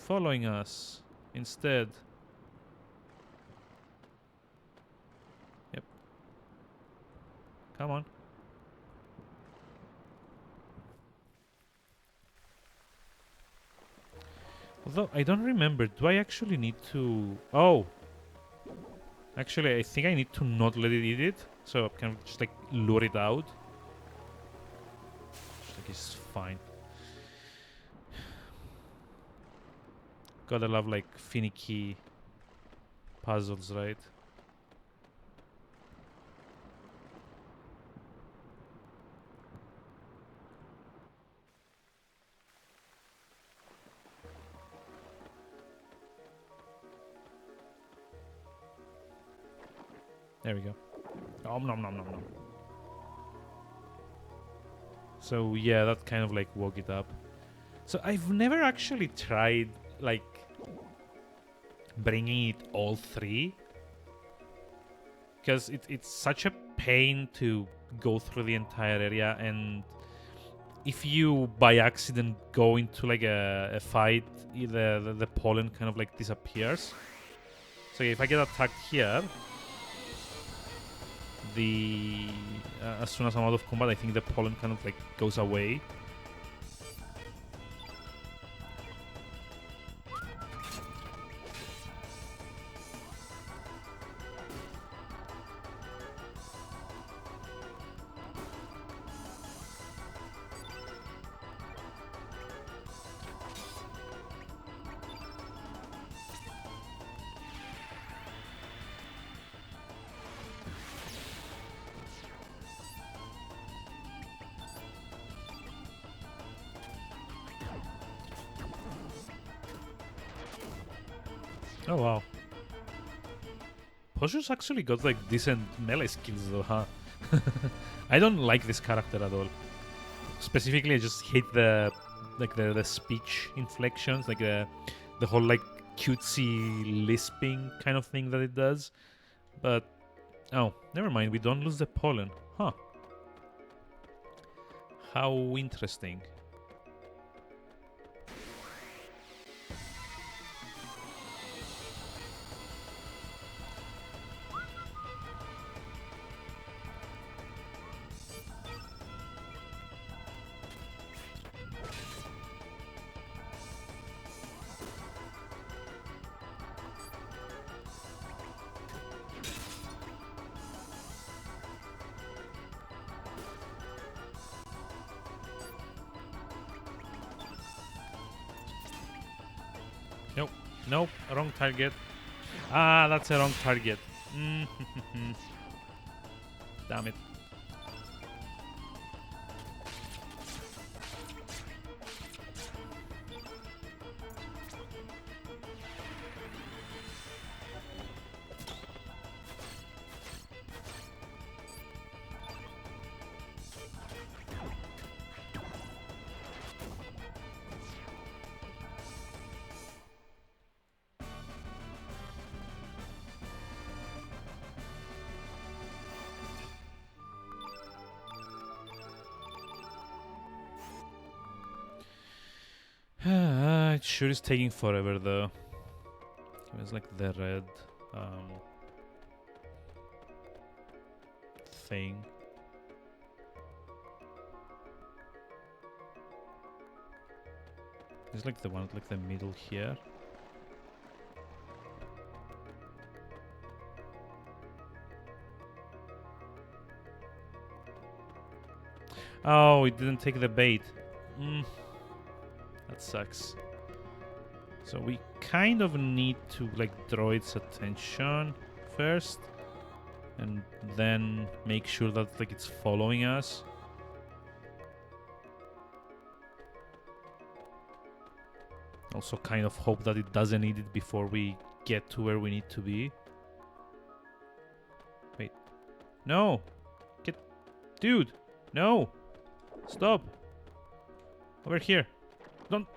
following us instead. Yep. Come on. Although, I don't remember. Do I actually need to... Oh! Actually, I think I need to not let it eat it. So I can just, like, lure it out. Just, like, it's fine. Gotta love, like, finicky puzzles, right? There we go. Nom nom nom nom nom. So yeah, that kind of like woke it up. So I've never actually tried like bringing it all three, because it's such a pain to go through the entire area, and if you by accident go into like a fight, the pollen kind of like disappears. So if I get attacked here, the as soon as I'm out of combat, I think the pollen kind of like goes away. Oh wow. Poshu's actually got like decent melee skills though, huh? I don't like this character at all. Specifically, I just hate the the speech inflections, like the whole like cutesy lisping kind of thing that it does. But oh, never mind. We don't lose the pollen, huh? How interesting. Nope, nope, wrong target. Ah, that's a wrong target. Damn it. It sure is taking forever though. It's like the red thing. It's like the one at like the middle here. Oh, it didn't take the bait. That sucks. So we kind of need to like draw its attention first, and then make sure that like it's following us. Also kind of hope that it doesn't need it before we get to where we need to be. Wait. No! Get... Dude! No! Stop! Over here. Don't...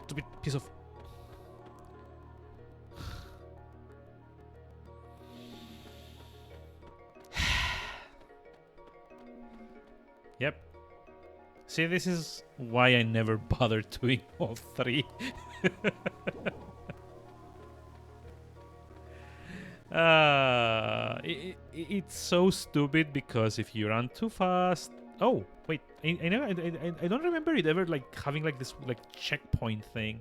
Stupid piece of... Yep. See, this is why I never bothered doing all three. It's so stupid because if you run too fast... Oh, wait. I don't remember it ever like having like this like checkpoint thing.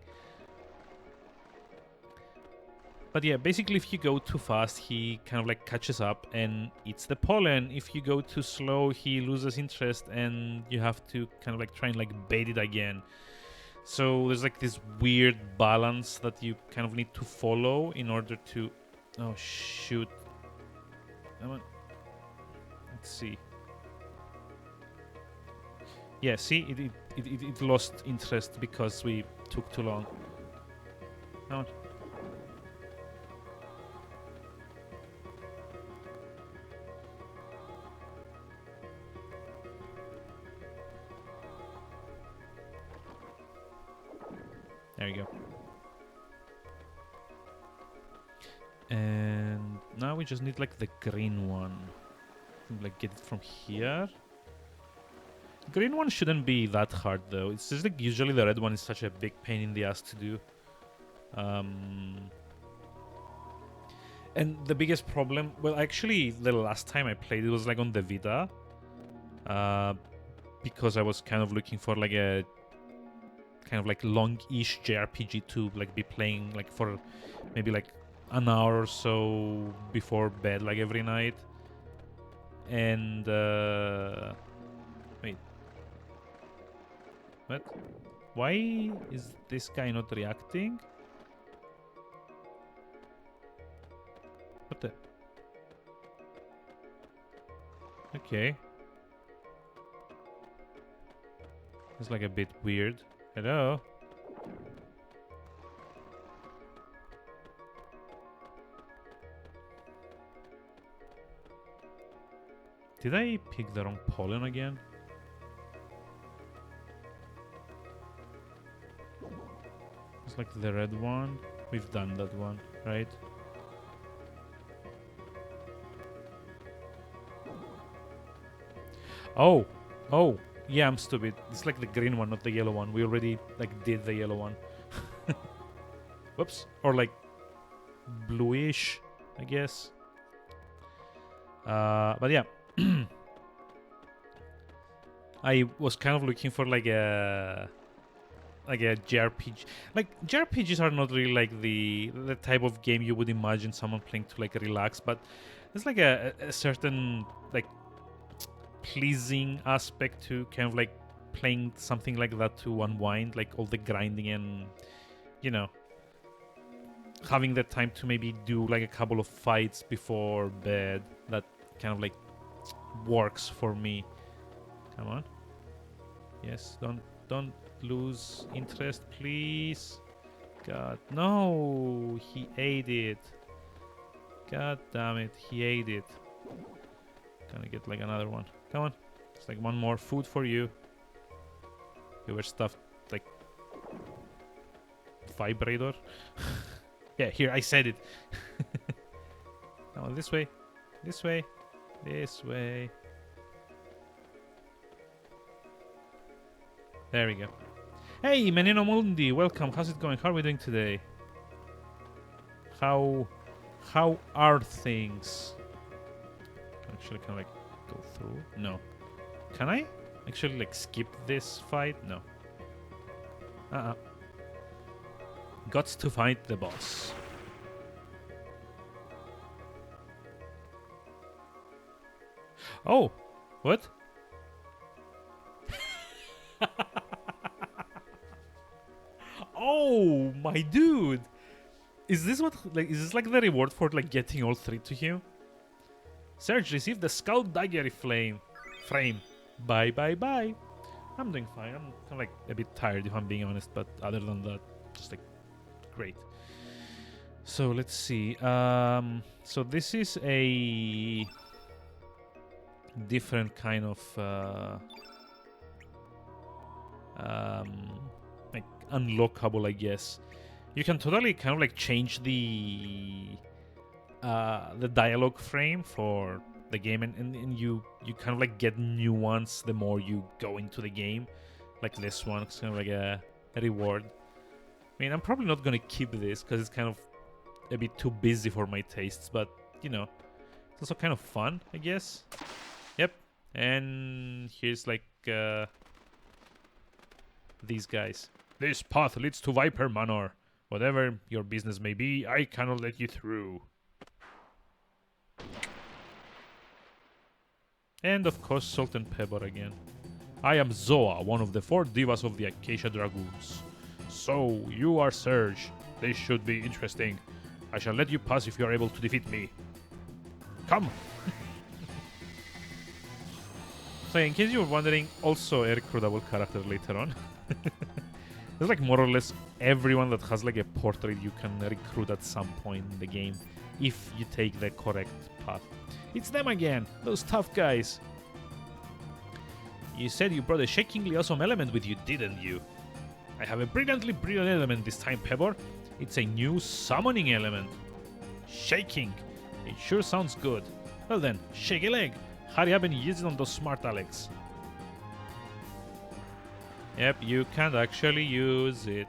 But yeah, basically if you go too fast, he kind of like catches up and eats the pollen. If you go too slow, he loses interest and you have to kind of like try and like bait it again. So there's like this weird balance that you kind of need to follow in order to... Oh, shoot. Come on. Let's see. Yeah, see, it lost interest because we took too long. No. There you go. And now we just need like the green one. Like get it from here. Green one shouldn't be that hard though. It's just like usually the red one is such a big pain in the ass to do. And the biggest problem, well, actually, the last time I played it was like on the Vita, because I was kind of looking for like a kind of like long-ish JRPG to like be playing like for maybe like an hour or so before bed, like every night. And wait, what? Why is this guy not reacting? What the? Okay. It's like a bit weird. Hello? Did I pick the wrong pollen again? It's like the red one. We've done that one, right? Oh, yeah, I'm stupid. It's like the green one, not the yellow one. We already like did the yellow one. Whoops. Or like bluish, I guess. But yeah. I was kind of looking for like a JRPG. Like JRPGs are not really like the type of game you would imagine someone playing to like relax, but there's like a certain like pleasing aspect to kind of like playing something like that to unwind, like all the grinding and, you know, having the time to maybe do like a couple of fights before bed. That kind of like works for me. Come on. Yes, don't lose interest, please. God, no, he ate it. God damn it, he ate it. Gonna get like another one. Come on, it's like one more food for you. You were stuffed like vibrator. Yeah, here, I said it. Now this way, this way, this way. There we go. Hey, Menino Mundi, welcome. How's it going? How are we doing today? How are things? Actually, can I like go through? No. Can I actually like skip this fight? No. Got to fight the boss. Oh, what? Oh, my dude! Is this what like? Is this like the reward for like getting all three to him? Serge received the Skull Dagger frame. Bye. I'm doing fine. I'm kind of like a bit tired if I'm being honest, but other than that, just like great. So let's see. So this is a different kind of like unlockable, I guess. You can totally kind of like change the dialogue frame for the game, and you kind of like get new ones the more you go into the game. Like this one, it's kind of like a reward. I mean, I'm probably not gonna keep this because it's kind of a bit too busy for my tastes, but you know, it's also kind of fun, I guess. Yep. And here's like these guys. This path leads to Viper Manor. Whatever your business may be, I cannot let you through. And of course, Salt and Pepper again. I am Zoa, one of the 4 divas of the Acacia Dragoons. So, you are Serge. This should be interesting. I shall let you pass if you are able to defeat me. Come! So in case you were wondering, also a recruitable character later on. There's like more or less everyone that has like a portrait you can recruit at some point in the game if you take the correct path. It's them again, those tough guys. You said you brought a shakingly awesome element with you, didn't you? I have a brilliantly brilliant element this time, Pebor. It's a new summoning element. Shaking. It sure sounds good. Well then, shake a leg. Hurry up and use it on those smart Alex. Yep, you can't actually use it.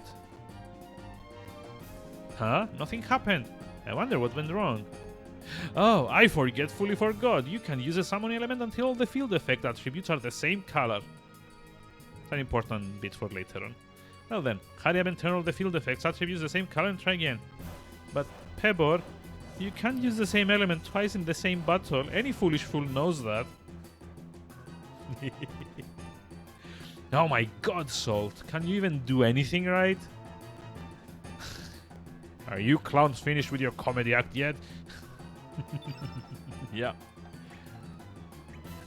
Huh? Nothing happened. I wonder what went wrong. Oh, I forgetfully forgot. You can use a summoning element until all the field effect attributes are the same color. It's an important bit for later on. Well then, hurry up and turn all the field effects attributes the same color and try again. But, Pebor, you can't use the same element twice in the same battle. Any foolish fool knows that. Oh my god, Salt. Can you even do anything right? Are you clowns finished with your comedy act yet? Yeah.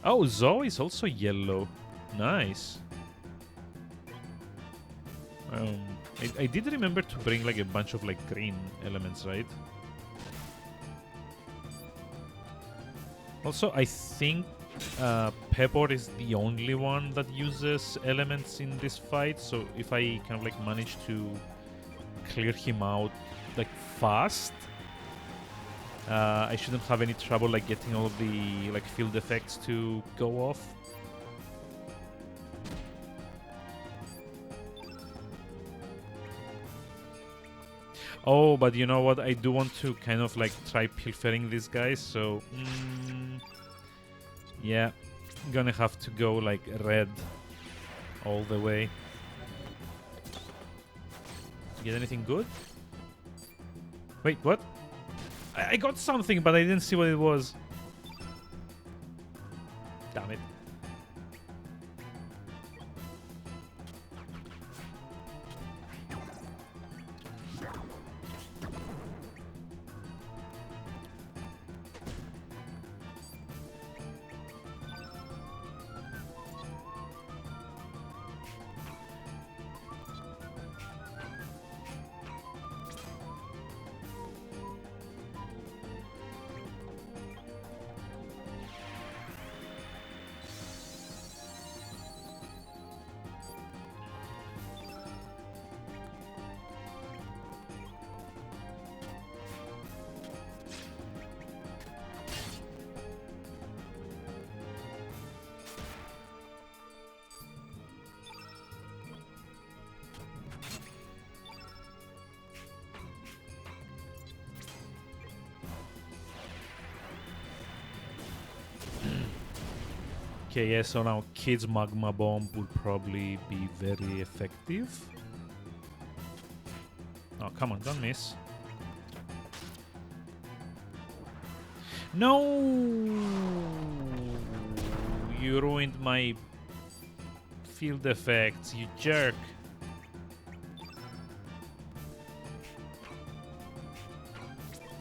Oh, Zoe is also yellow. Nice. I did remember to bring like a bunch of like green elements, right? Also, I think Pebor is the only one that uses elements in this fight, so if I kind of like manage to clear him out like fast, I shouldn't have any trouble like getting all of the like field effects to go off. Oh, but you know what? I do want to kind of like try pilfering these guys, so yeah, gonna have to go like red all the way. Get anything good? Wait, what? I got something, but I didn't see what it was. Damn it. Okay, yeah, so now Kid's Magma Bomb would probably be very effective. Oh, come on, don't miss. No! You ruined my field effects, you jerk.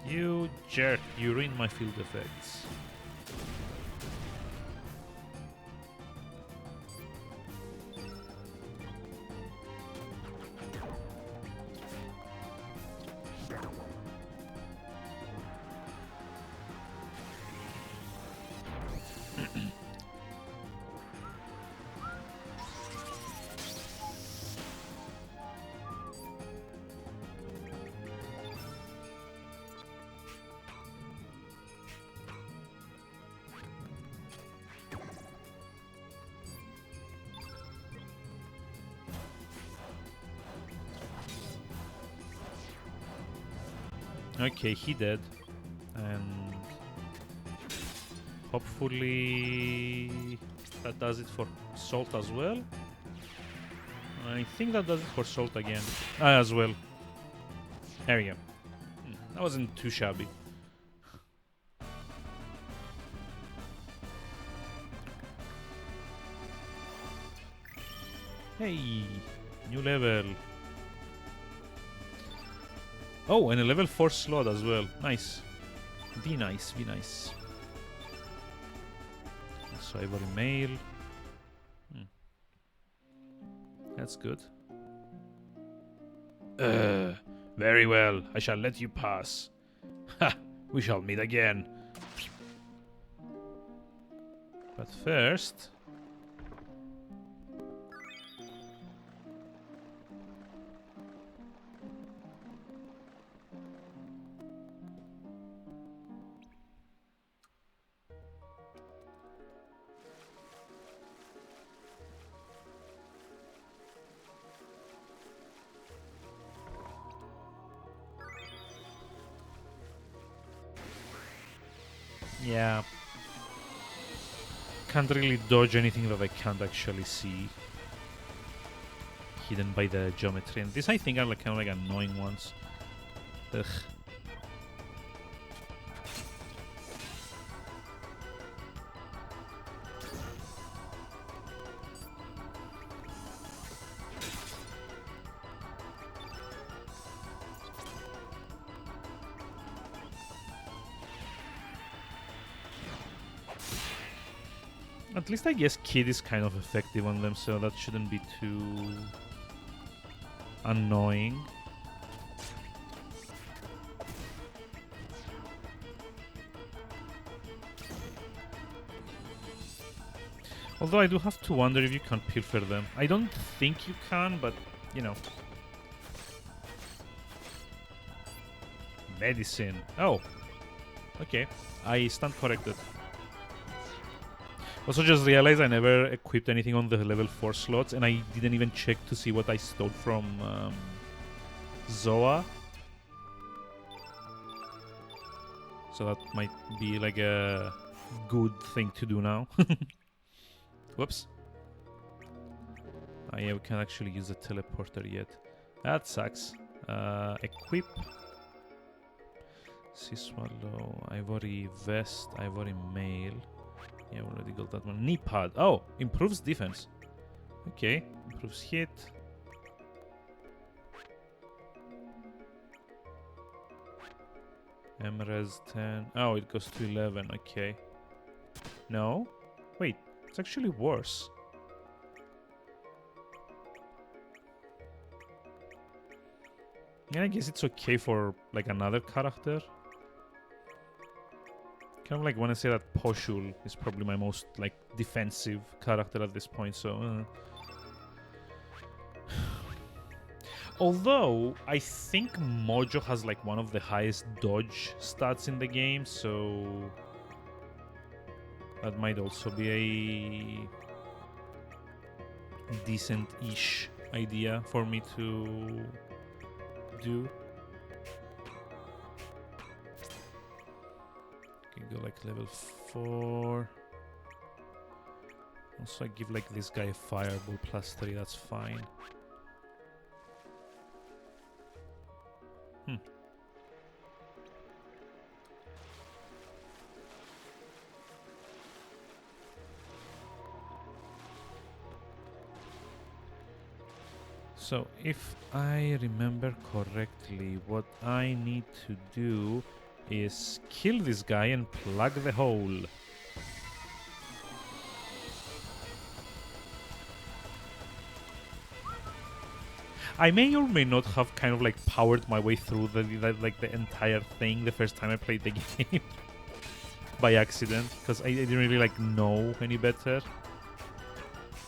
You jerk, you ruined my field effects. Okay, he did. And hopefully that does it for Salt as well. I think that does it for Salt again. As well. There we go. That wasn't too shabby. Hey, new level. Oh, and a level 4 slot as well. Nice. Be nice, be nice. So Ivory Mail. That's good. Very well. I shall let you pass. Ha! We shall meet again. But first... Yeah. Can't really dodge anything that I can't actually see. Hidden by the geometry. And these, I think, are like kind of like annoying ones. Ugh. At least I guess Kid is kind of effective on them, so that shouldn't be too annoying. Although I do have to wonder if you can pilfer them. I don't think you can, but, you know. Medicine. Oh. Okay. I stand corrected. Also just realized I never equipped anything on the level 4 slots, and I didn't even check to see what I stole from Zoa. So that might be like a good thing to do now. Whoops. Oh yeah, we can't actually use the teleporter yet. That sucks. Equip. Sea Swallow, Ivory Vest, Ivory Mail. Yeah, we already got that one. Knee pad. Oh, improves defense. Okay, improves hit. MRes 10. Oh, it goes to 11. Okay. No? Wait, it's actually worse. Yeah, I guess it's okay for like another character. Kind of like when I say that Poshul is probably my most like defensive character at this point, so although I think Mojo has like one of the highest dodge stats in the game, so that might also be a decent-ish idea for me to do. Go like level 4. Also I give like this guy a fireball +3, that's fine. So if I remember correctly, what I need to do is kill this guy and plug the hole. I may or may not have kind of like powered my way through the entire thing the first time I played the game by accident, because I didn't really like know any better.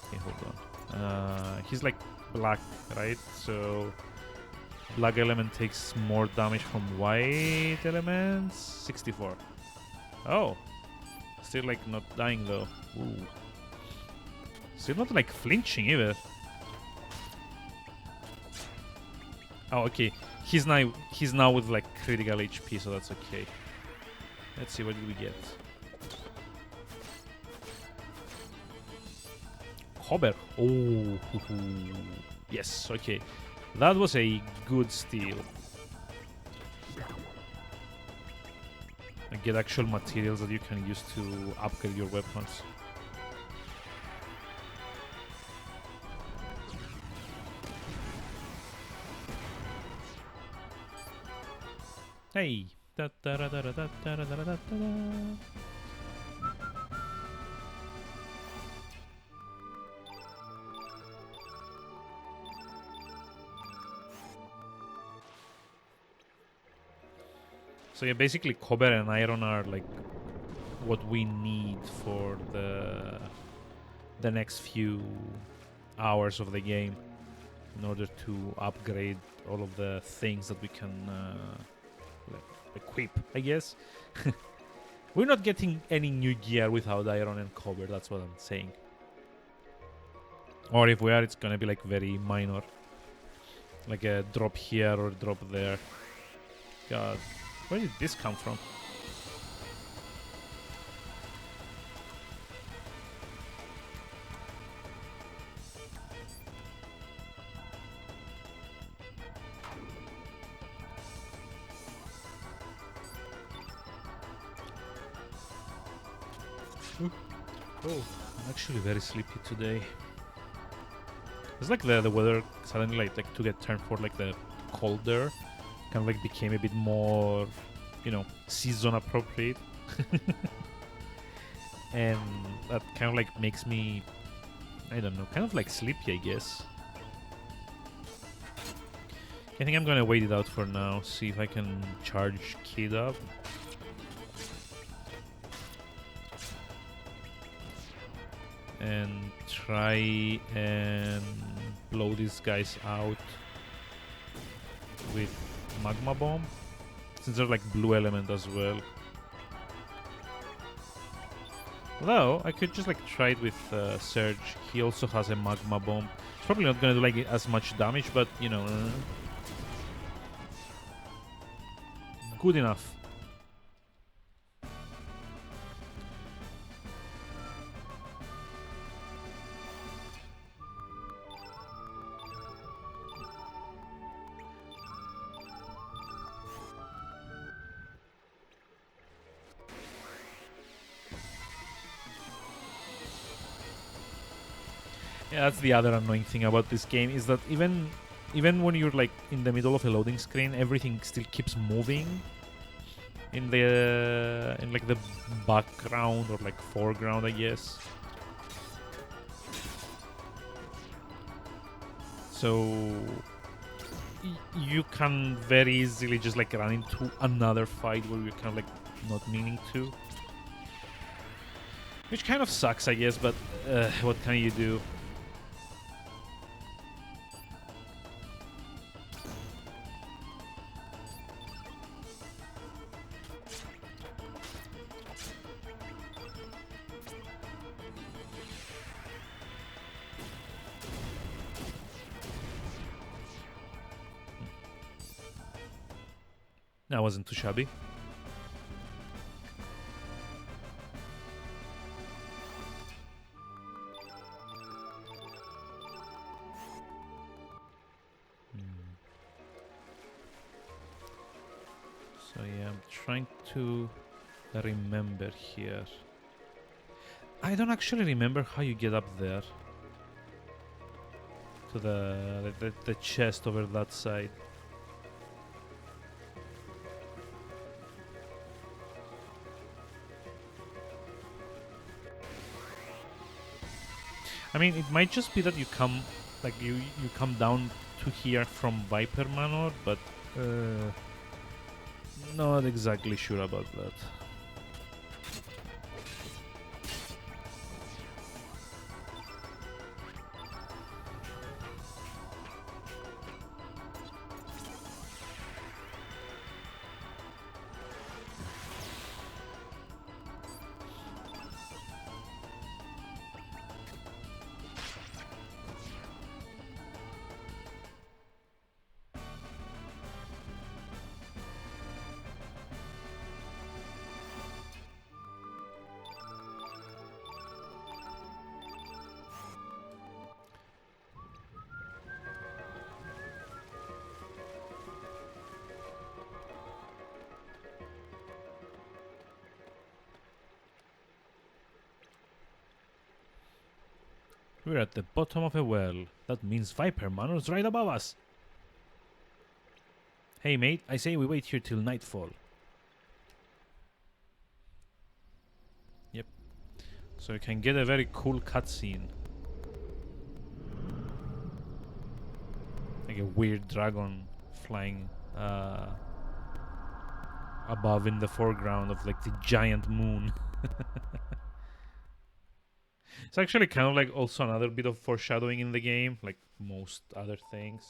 Okay, hold on. He's like black, right? So black element takes more damage from white elements. 64. Oh, still like not dying though. Ooh. Still not like flinching either. Oh, okay. He's now with like critical HP, so that's okay. Let's see, what did we get? Hober. Oh, yes. Okay, that was a good steal. And get actual materials that you can use to upgrade your weapons. Hey. Da, da, da, da, da, da, da, da, da, da, da. So yeah, basically copper and iron are like what we need for the next few hours of the game in order to upgrade all of the things that we can like equip, I guess. We're not getting any new gear without iron and copper, that's what I'm saying. Or if we are, it's gonna be like very minor. Like a drop here or a drop there. God. Where did this come from? Oh, I'm actually very sleepy today. It's like the weather suddenly like to get turned for like the colder, kind of like became a bit more, you know, season appropriate, and that kind of like makes me, I don't know, kind of like sleepy, I guess. I think I'm gonna wait it out for now, see if I can charge Kid up. And try and blow these guys out with Magma Bomb, since they're like blue element as well. Although, I could just like try it with Surge. He also has a Magma Bomb. It's probably not gonna do like as much damage, but you know, good enough. Yeah, that's the other annoying thing about this game, is that even when you're like in the middle of a loading screen, everything still keeps moving in like the background or like foreground, I guess. So you can very easily just like run into another fight where you're kind of like not meaning to, which kind of sucks, I guess, but what can you do? That wasn't too shabby. So yeah, I'm trying to remember here. I don't actually remember how you get up there to the chest over that side. I mean, it might just be that you come, like you come down to here from Viper Manor, but not exactly sure about that. We're at the bottom of a well. That means Viper Manor's right above us. Hey mate, I say we wait here till nightfall. Yep. So you can get a very cool cutscene. Like a weird dragon flying above in the foreground of like the giant moon. It's actually kind of like also another bit of foreshadowing in the game, like most other things.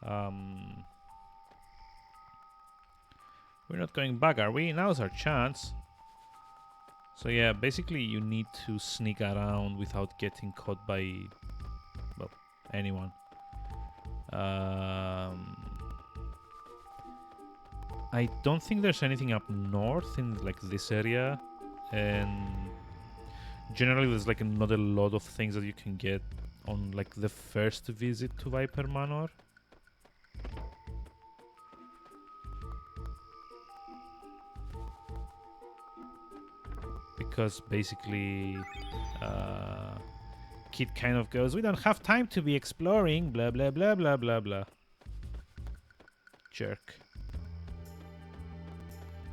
We're not going back, are we? Now's our chance. So yeah, basically you need to sneak around without getting caught by, well, anyone. I don't think there's anything up north in like this area, and generally there's like not a lot of things that you can get on like the first visit to Viper Manor. because basically Kid kind of goes, "We don't have time to be exploring, blah blah blah blah blah blah." Jerk.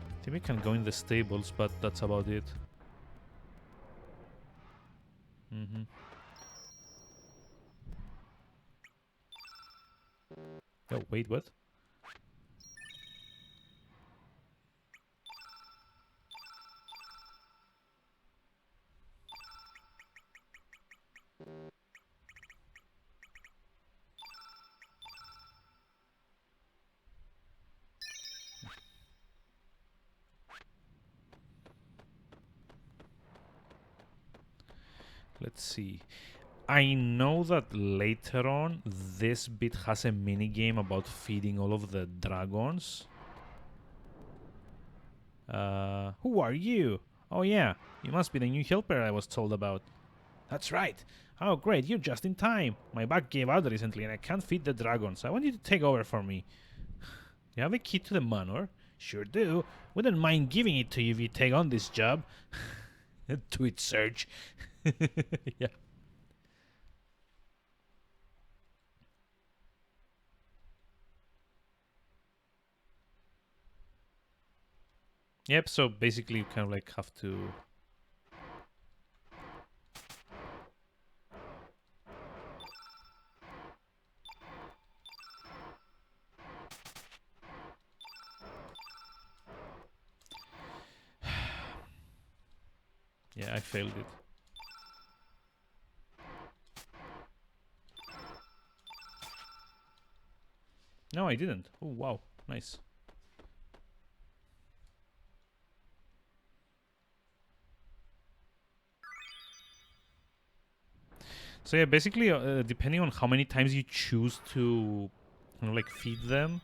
I think we can go in the stables, but that's about it. Mm-hmm. Oh, wait, what? Let's see. I know that later on, this bit has a mini game about feeding all of the dragons. Who are you? Oh yeah, you must be the new helper I was told about. That's right. Oh great, you're just in time. My back gave out recently and I can't feed the dragons. I want you to take over for me. You have a key to the manor? Sure do. Wouldn't mind giving it to you if you take on this job. Tweet search. Yeah. Yep, so basically you kind of like have to... Yeah, I failed it. No, I didn't. Oh, wow. Nice. So yeah, basically, depending on how many times you choose to like feed them,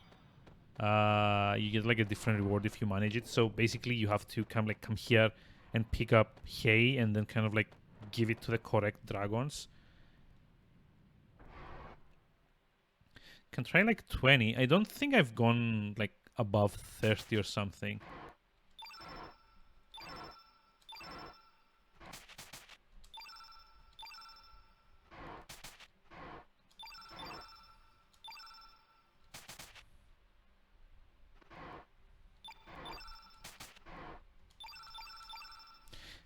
you get like a different reward if you manage it. So basically, you have to kind of like come here and pick up hay and then kind of like give it to the correct dragons. Can try like 20. I don't think I've gone like above 30 or something.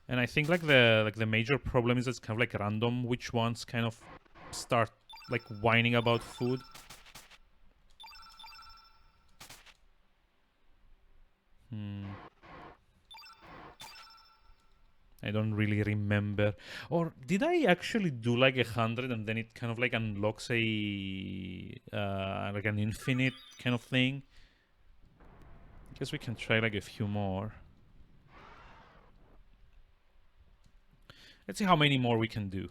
And I think like the major problem is it's kind of like random which ones kind of start like whining about food. I don't really remember. Or did I actually do like 100 and then it kind of like unlocks a like an infinite kind of thing? I guess we can try like a few more. Let's see how many more we can do.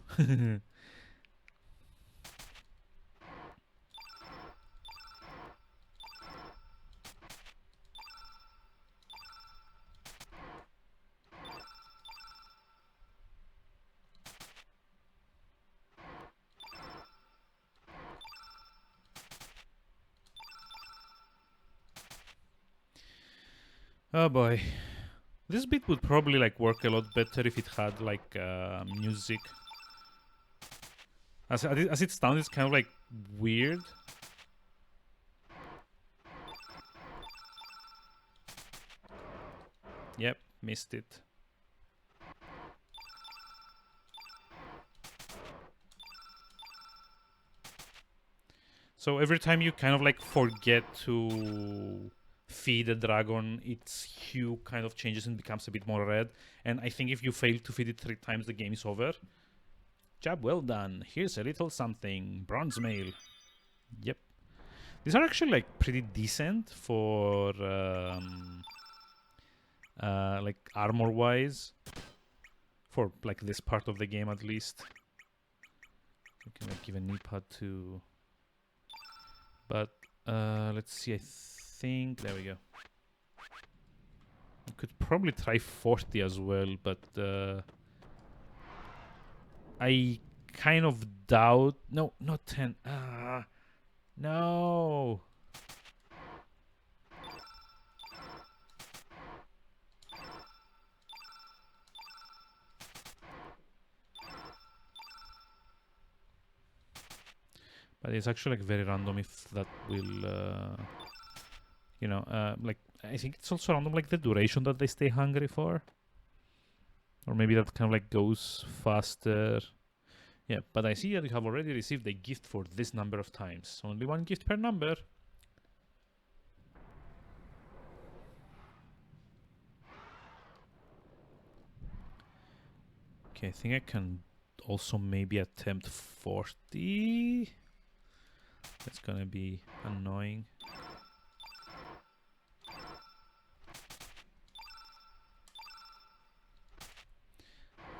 Oh boy. This bit would probably like work a lot better if it had like music. As it sounds, it's kind of like weird. Yep, missed it. So every time you kind of like forget to feed a dragon, its hue kind of changes and becomes a bit more red. And I think if you fail to feed it 3 times, the game is over. Job well done. Here's a little something. Bronze mail. Yep. These are actually like pretty decent for like armor wise. For like this part of the game at least. You can like give a knee pad to... But let's see, I think... There we go. You could probably try 40 as well, but I kind of doubt... No, not 10. No! But it's actually like very random if that will, you know, like I think it's also random like the duration that they stay hungry for, or maybe that kind of like goes faster. Yeah, but I see that you have already received a gift for this number of times. Only one gift per number. Okay, I think I can also maybe attempt 40. That's gonna be annoying.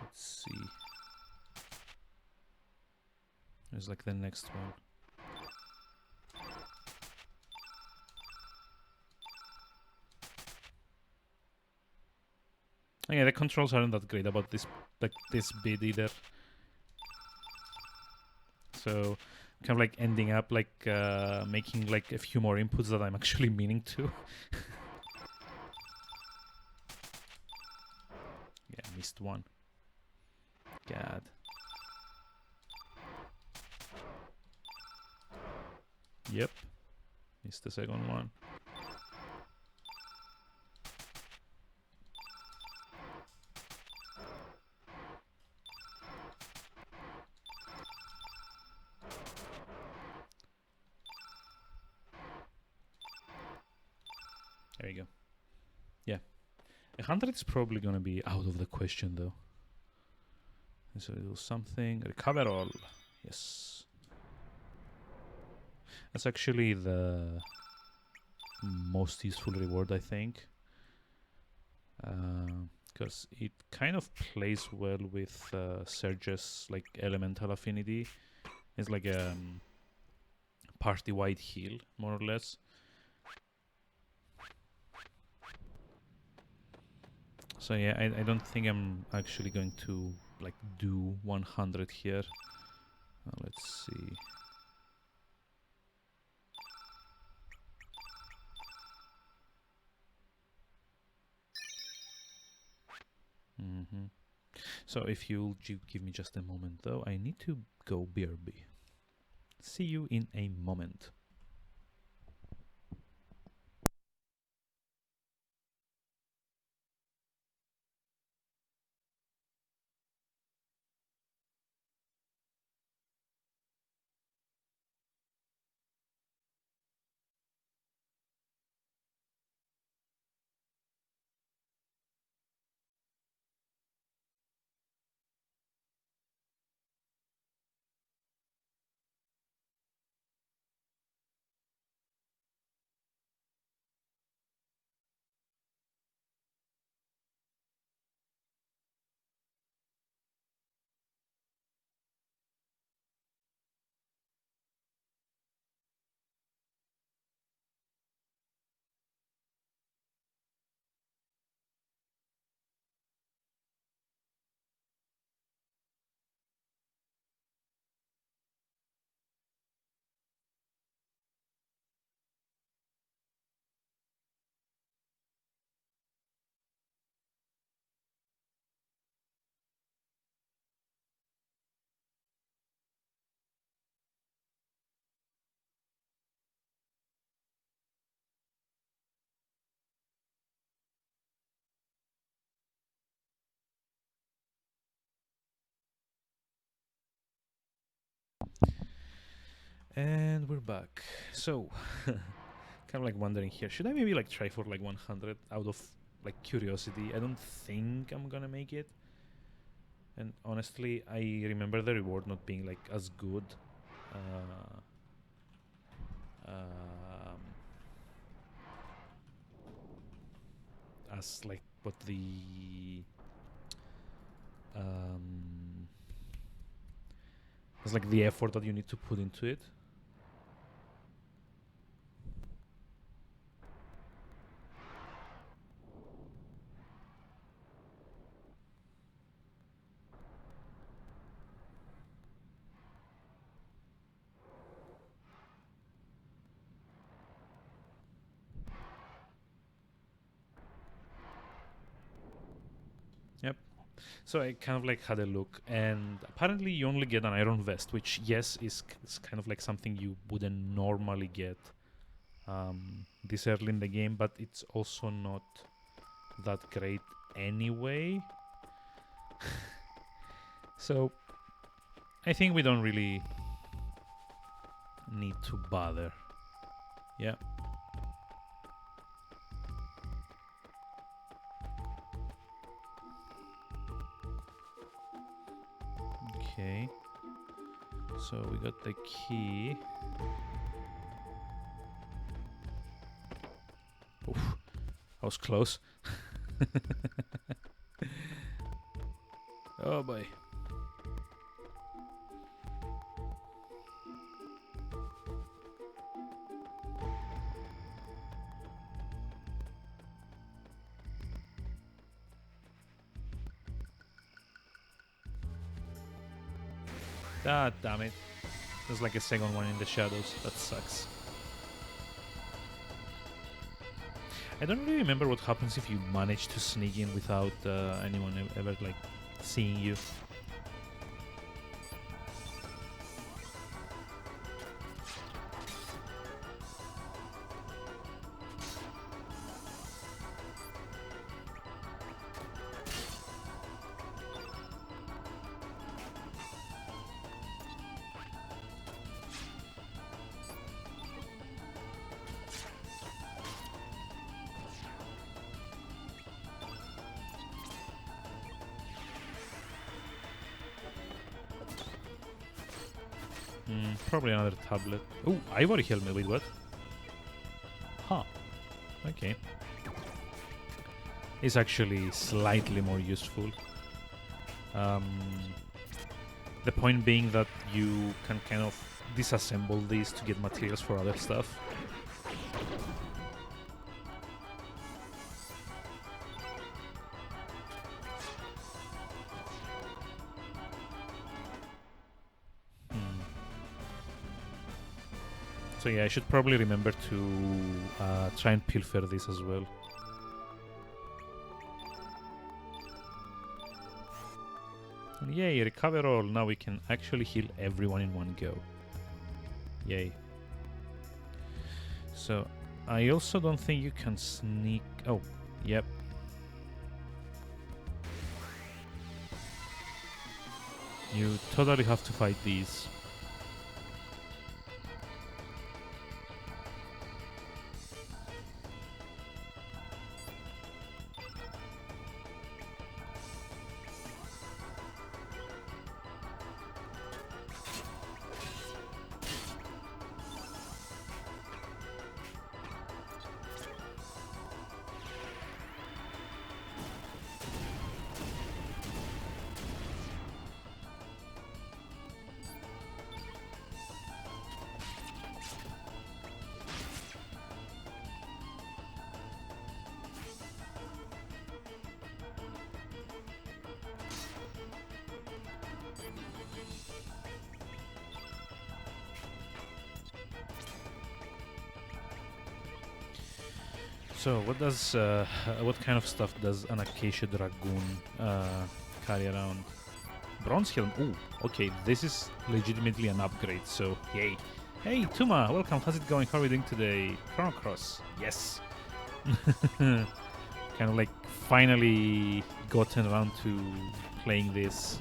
Let's see. There's like the next one. Yeah, the controls aren't that great about this, like this bit either. So, kind of like ending up like making like a few more inputs that I'm actually meaning to. Yeah, missed one. God. Yep, missed the second one. There you go. Yeah. 100 is probably gonna be out of the question though. So do something. Recover all. Yes. That's actually the most useful reward, I think. Because it kind of plays well with Serge's like elemental affinity. It's like a party-wide heal, more or less. So yeah, I don't think I'm actually going to like do 100 here. Let's see. So if you'll give me just a moment though, I need to go BRB. See you in a moment. And we're back. So, kind of like wondering here, should I maybe like try for like 100 out of like curiosity? I don't think I'm gonna make it. And honestly, I remember the reward not being like as good. Um, as like what the as like the effort that you need to put into it. Yep. So I kind of like had a look, and apparently you only get an iron vest, which yes is kind of like something you wouldn't normally get this early in the game, but it's also not that great anyway. So I think we don't really need to bother. Yeah. Okay. So we got the key. Oof, that was close. Oh boy. Ah, damn it. There's like a second one in the shadows. That sucks. I don't really remember what happens if you manage to sneak in without anyone ever like seeing you. Probably another tablet. Oh, ivory helmet. Wait, what? Huh. Okay. It's actually slightly more useful. The point being that you can kind of disassemble these to get materials for other stuff. So yeah, I should probably remember to try and pilfer this as well. And yay, recover all. Now we can actually heal everyone in one go. Yay. So I also don't think you can sneak... Oh, yep. You totally have to fight these. So what kind of stuff does an Acacia Dragoon carry around? Bronze helm. Ooh, okay, this is legitimately an upgrade. So yay! Hey, Tuma, welcome. How's it going? How are we doing today? Chrono Cross. Yes. Kind of like finally gotten around to playing this.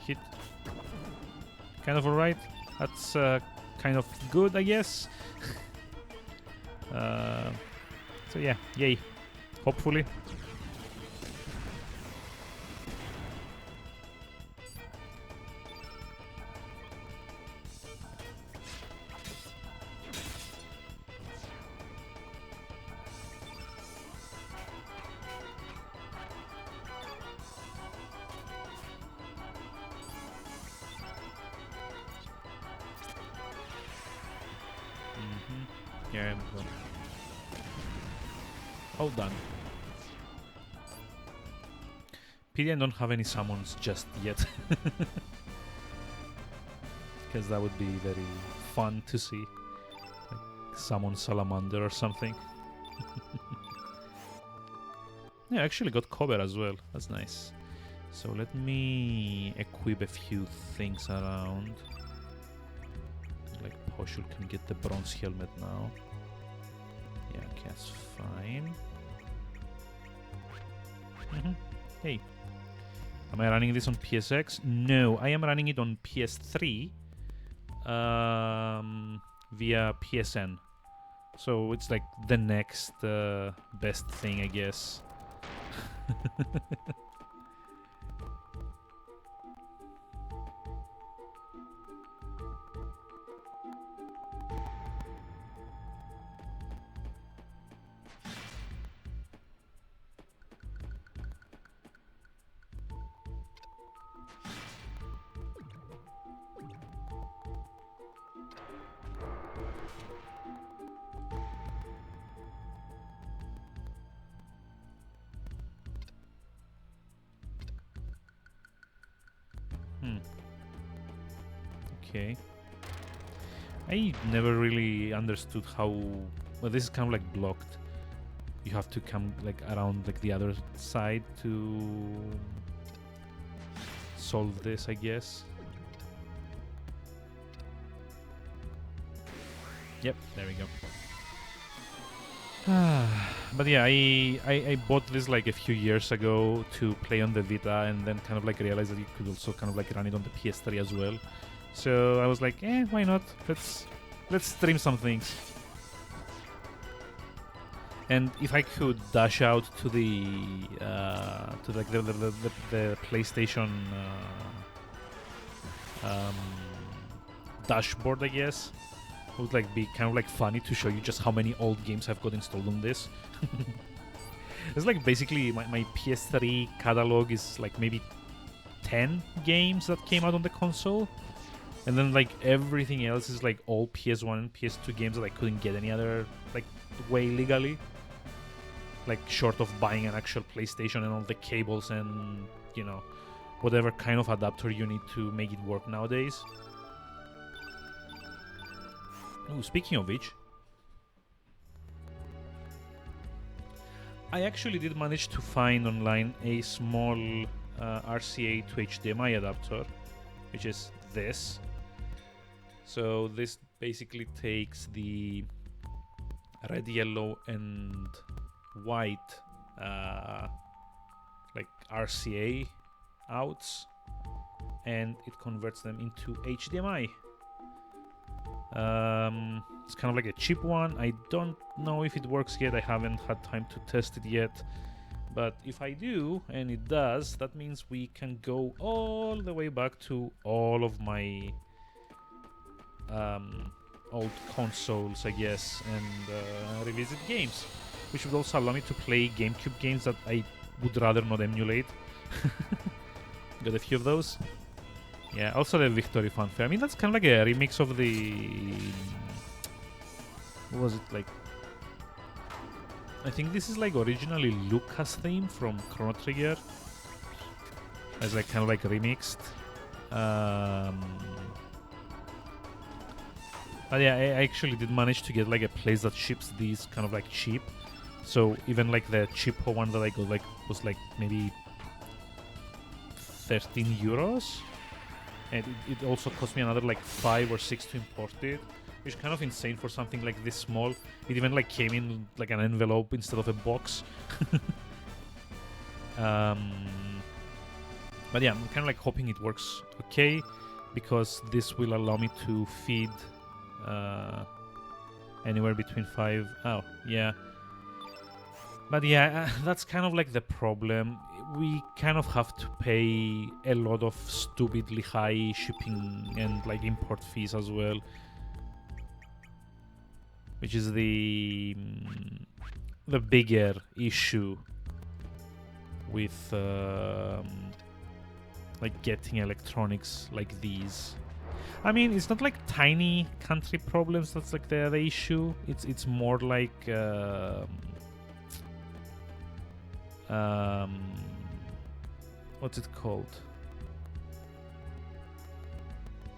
Hit. Kind of alright. That's kind of good, I guess. So yeah, yay. Hopefully. Yeah, all done. Pity I don't have any summons just yet. Because that would be very fun to see. Like summon Salamander or something. Yeah, I actually got cover as well. That's nice. So let me equip a few things around. Like Poshul can get the bronze helmet now. Yeah, okay, that's fine. Hey. Am I running this on PSX? No, I am running it on PS3 via PSN. So it's like the next best thing, I guess. Okay. I never really understood how... Well, this is kind of like blocked. You have to come like around like the other side to solve this, I guess. Yep, there we go. But yeah, I bought this like a few years ago to play on the Vita, and then kind of like realized that you could also kind of like run it on the PS3 as well. So I was like, why not? Let's stream some things. And if I could dash out to the PlayStation dashboard, I guess, it would like be kind of like funny to show you just how many old games I've got installed on this. It's like basically my PS3 catalog is like maybe 10 games that came out on the console. And then like everything else is like all PS1 and PS2 games that I couldn't get any other like way legally. Like short of buying an actual PlayStation and all the cables and, you know, whatever kind of adapter you need to make it work nowadays. Oh, speaking of which, I actually did manage to find online a small RCA to HDMI adapter, which is this. So this basically takes the red, yellow, and white like RCA outs, and it converts them into HDMI. It's kind of like a cheap one. I don't know if it works yet. I haven't had time to test it yet. But if I do, and it does, that means we can go all the way back to all of my old consoles, I guess, and revisit games. Which would also allow me to play GameCube games that I would rather not emulate. Got a few of those. Yeah, also the Victory Fanfare. I mean, that's kind of like a remix of the... What was it, like... I think this is like originally Lucas theme from Chrono Trigger. It's like kind of like remixed. But yeah, I actually did manage to get like a place that ships these kind of like cheap. So even like the cheaper one that I got like was like maybe 13 euros. And it also cost me another like 5 or 6 to import it, which is kind of insane for something like this small. It even like came in like an envelope instead of a box. But yeah, I'm kind of like hoping it works okay, because this will allow me to feed anywhere between 5... Oh, yeah. But yeah, that's kind of like the problem. We kind of have to pay a lot of stupidly high shipping and like import fees as well, which is the bigger issue with like getting electronics like these. I mean, it's not like tiny country problems that's like the issue. It's more like what's it called?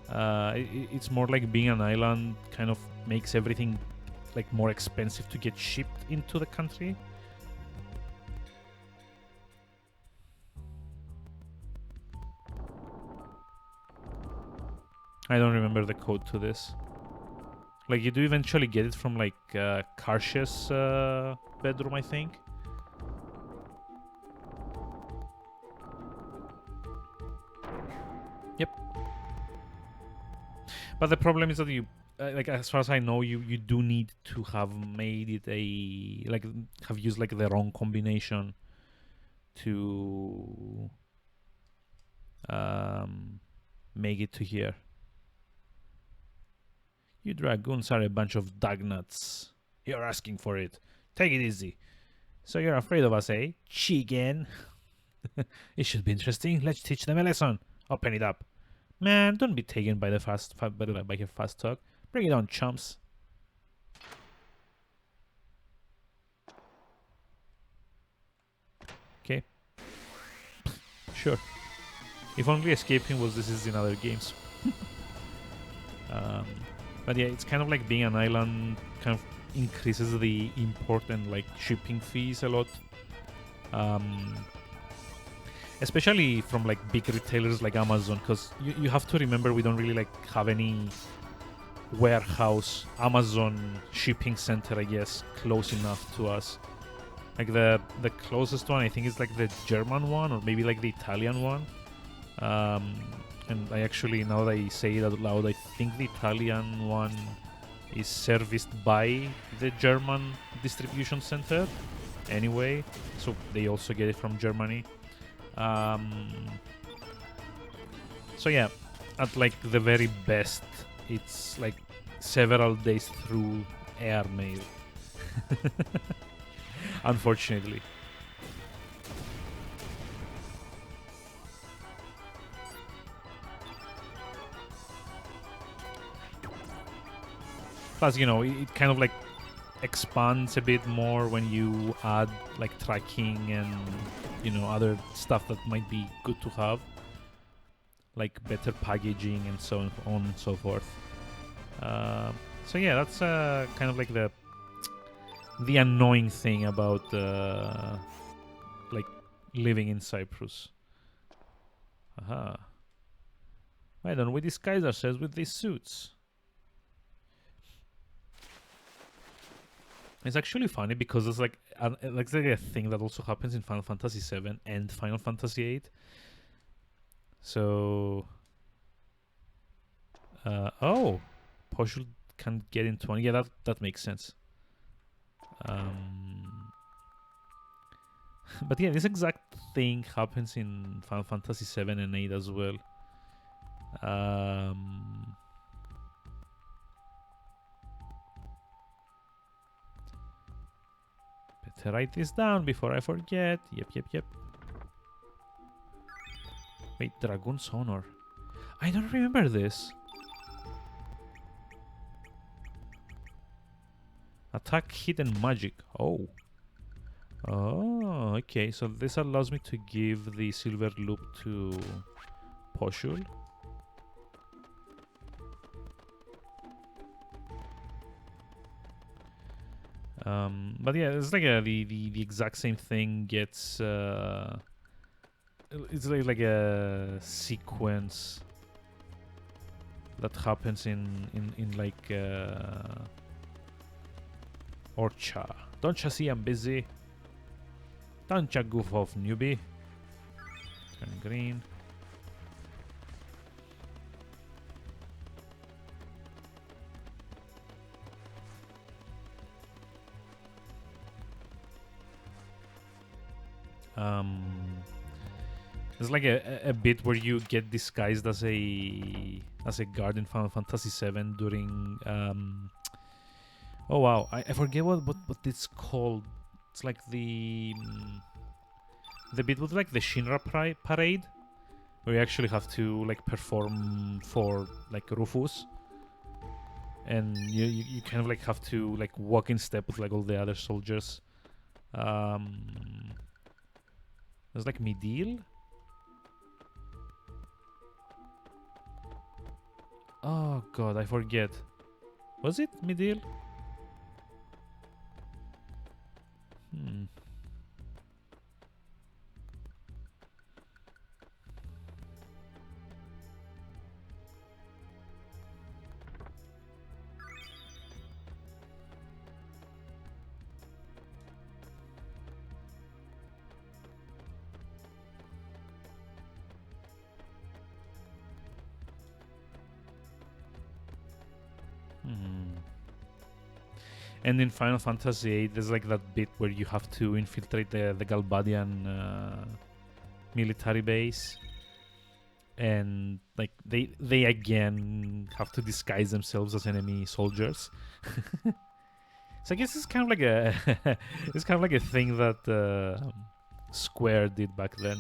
It's more like being an island kind of makes everything like more expensive to get shipped into the country. I don't remember the code to this. Like, you do eventually get it from, like, Karsh's bedroom, I think. Yep. But the problem is that you, like, as far as I know, you do need to have made it a, like, have used, like, the wrong combination to make it to here. You dragoons are a bunch of dugnuts. You're asking for it. Take it easy. So you're afraid of us, eh? Chicken. It should be interesting. Let's teach them a lesson. Open it up. Man, don't be taken by the by your fast talk. Bring it on, chumps. Okay. Sure. If only escaping was this is in other games. But yeah, it's kind of like being an island kind of increases the import and like shipping fees a lot. Especially from like big retailers like Amazon, because you have to remember we don't really like have any warehouse Amazon shipping center, I guess, close enough to us. Like the closest one I think is like the German one or maybe like the Italian one. And I actually, now that I say it out loud, I think the Italian one is serviced by the German distribution center anyway, so they also get it from Germany. So yeah, at like the very best, it's like several days through airmail. Unfortunately. Plus, you know, it kind of like expands a bit more when you add like tracking and, you know, other stuff that might be good to have, like better packaging and so on and so forth. So yeah, that's kind of like the annoying thing about like living in Cyprus. Aha. Why don't we disguise ourselves with these suits? It's actually funny because it's like a thing that also happens in Final Fantasy VII and Final Fantasy VIII. So, oh, Poshul can get into one. Yeah, that makes sense. But yeah, this exact thing happens in Final Fantasy VII and VIII as well. Better write this down before I forget. Yep. Wait, Dragoon's Honor. I don't remember this. Attack, hit, and magic. Oh. Oh, okay. So this allows me to give the silver loop to Poshul. But yeah, it's like the exact same thing gets. It's like a sequence that happens in like Orcha. Don't ya see I'm busy? Don't ya goof off, newbie? Turn green. There's like a bit where you get disguised as a guard in Final Fantasy VII during oh wow, I forget what it's called. It's like the bit with like the Shinra parade, where you actually have to like perform for like Rufus, and you kind of like have to like walk in step with like all the other soldiers. There's like Midil. Oh god, I forget. Was it Midil? And in Final Fantasy VIII, there's like that bit where you have to infiltrate the Galbadian military base, and like they again have to disguise themselves as enemy soldiers. So I guess it's kind of like a it's kind of like a thing that Square did back then.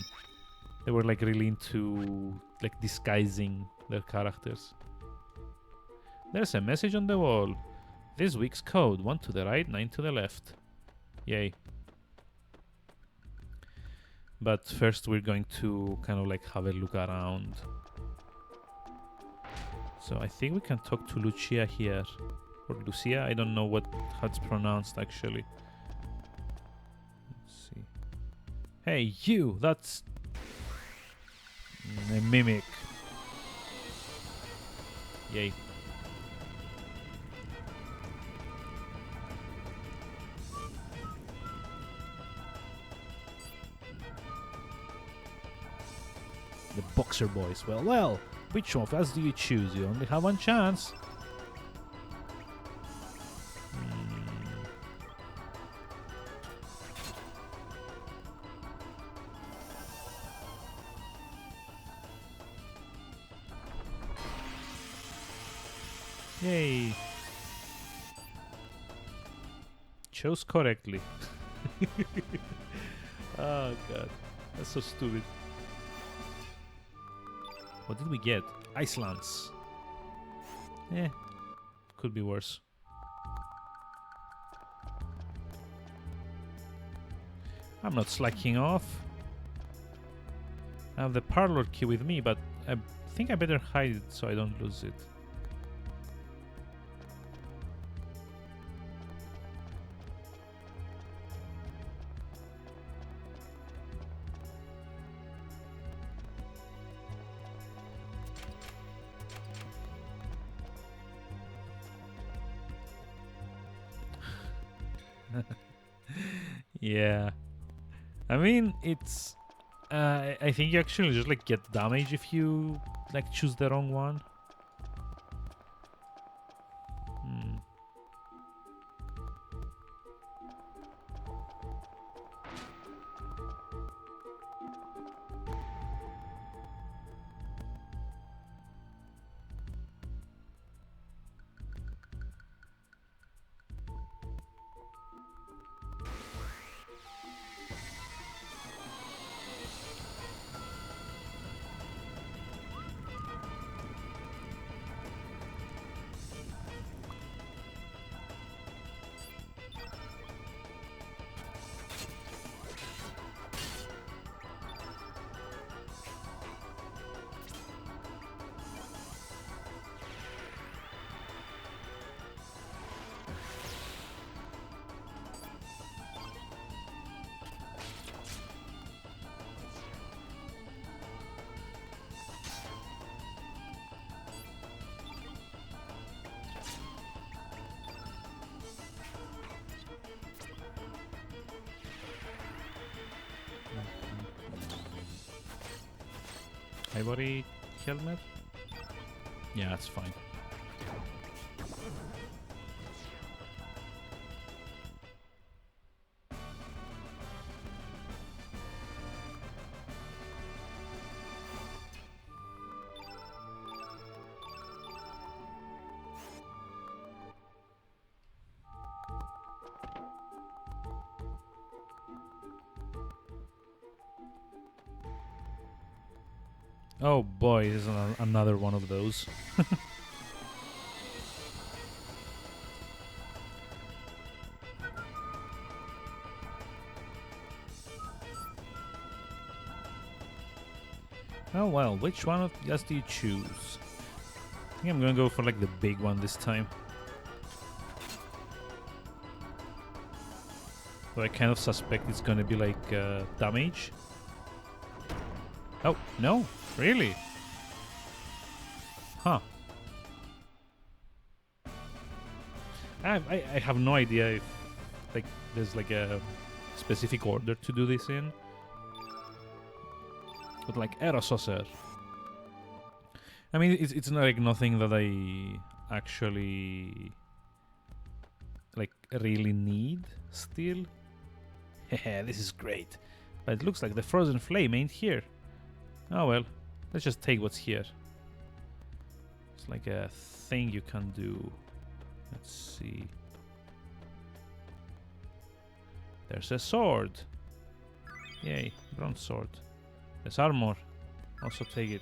They were like really into like disguising their characters. There's a message on the wall. This week's code: 1 to the right, 9 to the left. Yay. But first we're going to kind of like have a look around. So I think we can talk to Lucia here. Or Lucia, I don't know how it's pronounced actually. Let's see. Hey, you! That's a mimic. Yay. The Boxer Boys. Well, which one of us do you choose? You only have one chance. Yay. Chose correctly. Oh god. That's so stupid. What did we get? Icelands. Could be worse. I'm not slacking off. I have the parlor key with me, but I think I better hide it so I don't lose it. Yeah, I mean it's I think you actually just like get damage if you like choose the wrong one. Ivory helmet? Yeah, that's fine. Oh boy, this is another one of those. Oh well, which one of us do you choose? I think I'm gonna go for like the big one this time. But I kind of suspect it's gonna be like damage. Oh, no? Really? Huh. I have no idea if like there's like a specific order to do this in. But like Aerosaucer. I mean, it's not like nothing that actually like really need still. Hehe, this is great. But it looks like the frozen flame ain't here. Oh well, let's just take what's here. It's like a thing you can do. Let's see. There's a sword. Yay, bronze sword. There's armor. Also take it.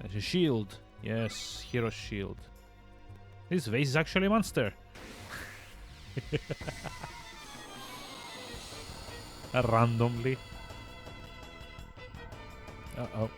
There's a shield. Yes, hero shield. This vase is actually a monster. Randomly. Uh-oh.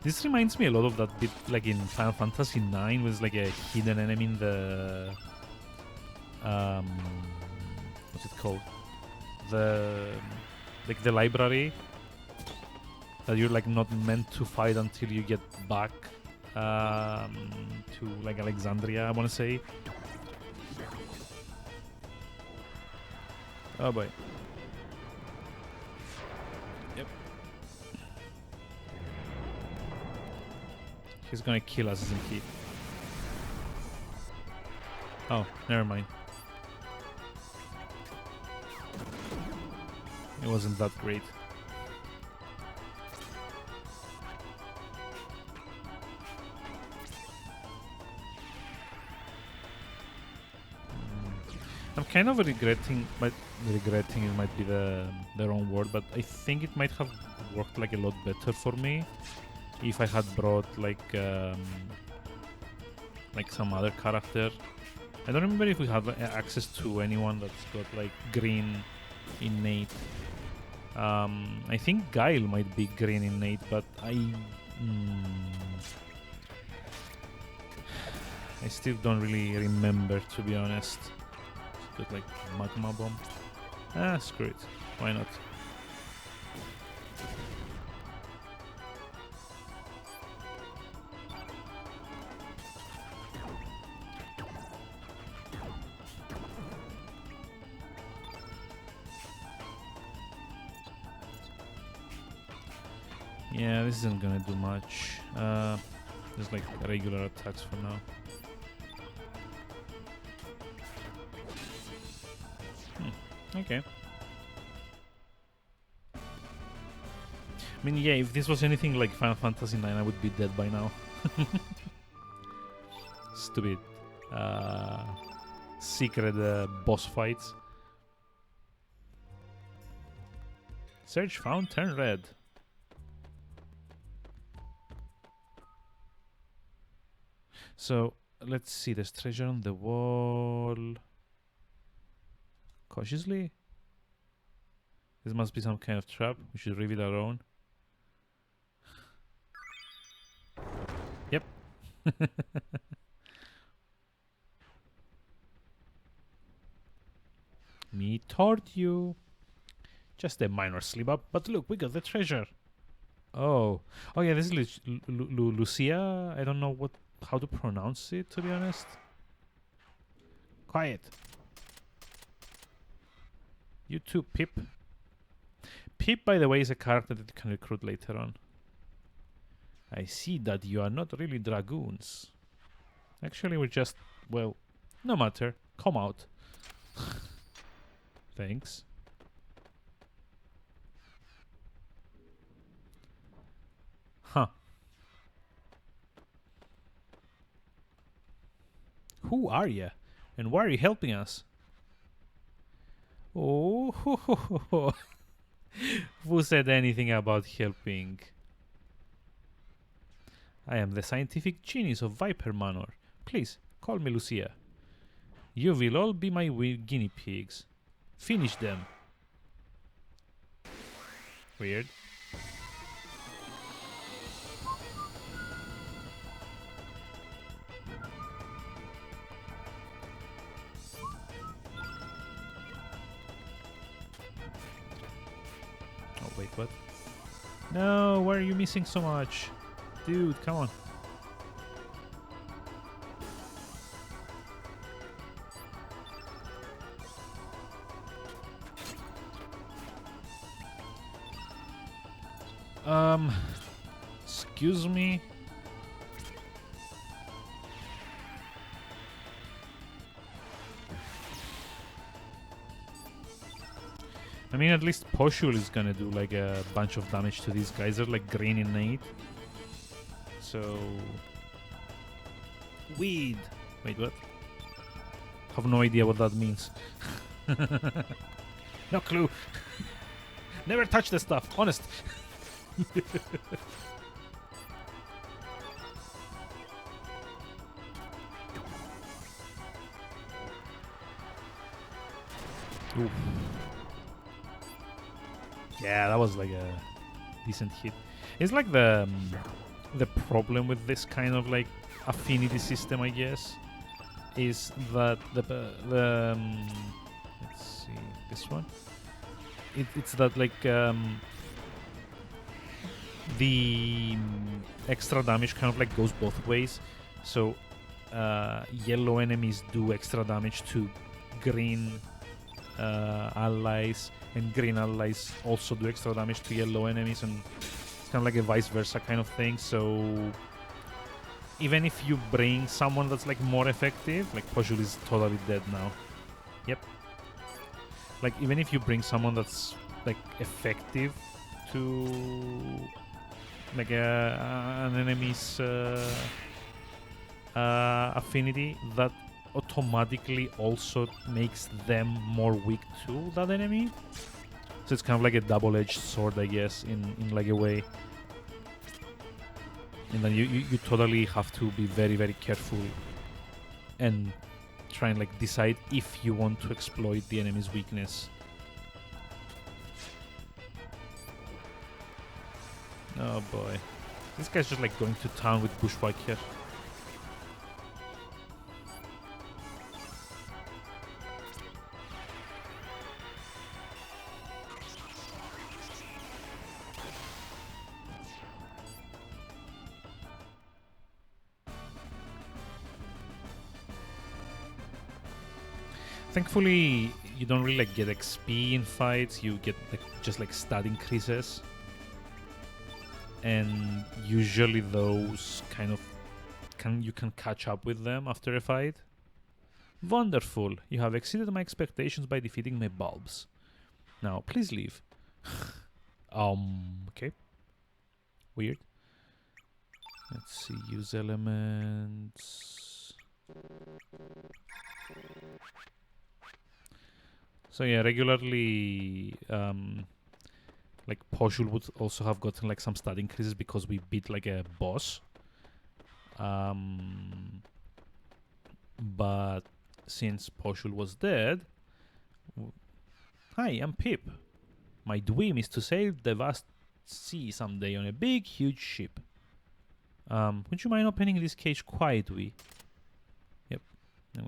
This reminds me a lot of that bit, like in Final Fantasy IX, with like a hidden enemy in the what's it called? The library that you're like not meant to fight until you get back to like Alexandria, I want to say. Oh boy. Yep. He's gonna kill us, isn't he? Oh, never mind. It wasn't that great. I'm kind of regretting, but regretting it might be the wrong word, but I think it might have worked like a lot better for me if I had brought like some other character. I don't remember if we had access to anyone that's got like green innate. I think Guile might be green innate, but I still don't really remember, to be honest. Got like magma bomb. Ah, screw it. Why not? Yeah, this isn't gonna do much. Just like regular attacks for now. Okay. I mean, yeah, if this was anything like Final Fantasy IX, I would be dead by now. Stupid secret boss fights. Search found, turn red. So, let's see, there's treasure on the wall. Cautiously? This must be some kind of trap. We should reveal our own. Yep. Me taught you. Just a minor slip up, but look, we got the treasure. Oh. Oh yeah, this is Lucia. I don't know how to pronounce it, to be honest. Quiet. You too, Pip. Pip, by the way, is a character that you can recruit later on. I see that you are not really dragoons. Actually, we're just, well, no matter. Come out. Thanks. Huh. Who are you? And why are you helping us? Oh, who said anything about helping? I am the scientific genius of Viper Manor. Please, call me Lucia. You will all be my guinea pigs. Finish them. Weird. Oh, wait, what? No, why are you missing so much? Dude, come on. Excuse me. I mean, at least Poshul is gonna do like a bunch of damage to these guys. They're like green innate. So... Weed! Wait, what? Have no idea what that means. No clue. Never touch the stuff, honest. Ooh. Yeah, that was like a decent hit. It's like the problem with this kind of like affinity system, I guess, is that the let's see, this one. It's that like the extra damage kind of like goes both ways. So yellow enemies do extra damage to green allies, and green allies also do extra damage to yellow enemies, and it's kind of like a vice versa kind of thing. So even if you bring someone that's like more effective, like Poshul is totally dead now. Yep. Like even if you bring someone that's like effective to like an enemy's affinity, that automatically also makes them more weak to that enemy. So it's kind of like a double-edged sword, I guess, in like a way. And then you totally have to be very, very careful and try and like decide if you want to exploit the enemy's weakness. Oh boy. This guy's just like going to town with Bushwhack here. Thankfully, you don't really like get XP in fights. You get like just like stat increases, and usually those kind of you can catch up with them after a fight. Wonderful! You have exceeded my expectations by defeating my bulbs. Now, please leave. Okay. Weird. Let's see. Use elements. So yeah, regularly, like Poshul would also have gotten like some stat increases because we beat like a boss. But since Poshul was dead, hi, I'm Pip. My dream is to sail the vast sea someday on a big, huge ship. Would you mind opening this cage quietly? Yep.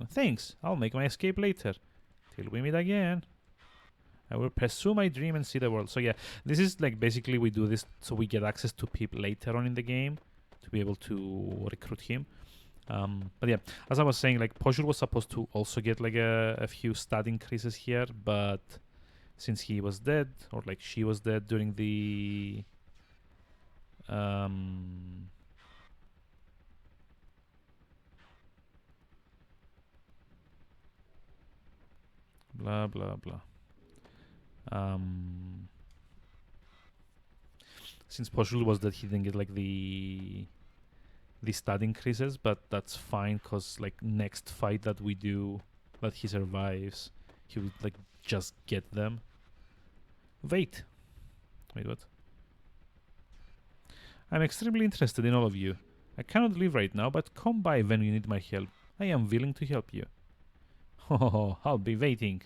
Thanks. I'll make my escape later. Till we meet again. I will pursue my dream and see the world. So yeah, this is like basically we do this so we get access to Pip later on in the game to be able to recruit him. But yeah, as I was saying, like Poshul was supposed to also get like a few stat increases here, but since he was dead, or like she was dead during the blah blah blah. Since Poshul was dead, he didn't get like the stat increases, but that's fine because like next fight that we do that he survives, he would like just get them. Wait, what? I'm extremely interested in all of you. I cannot leave right now, but come by when you need my help. I am willing to help you. Oh, I'll be waiting.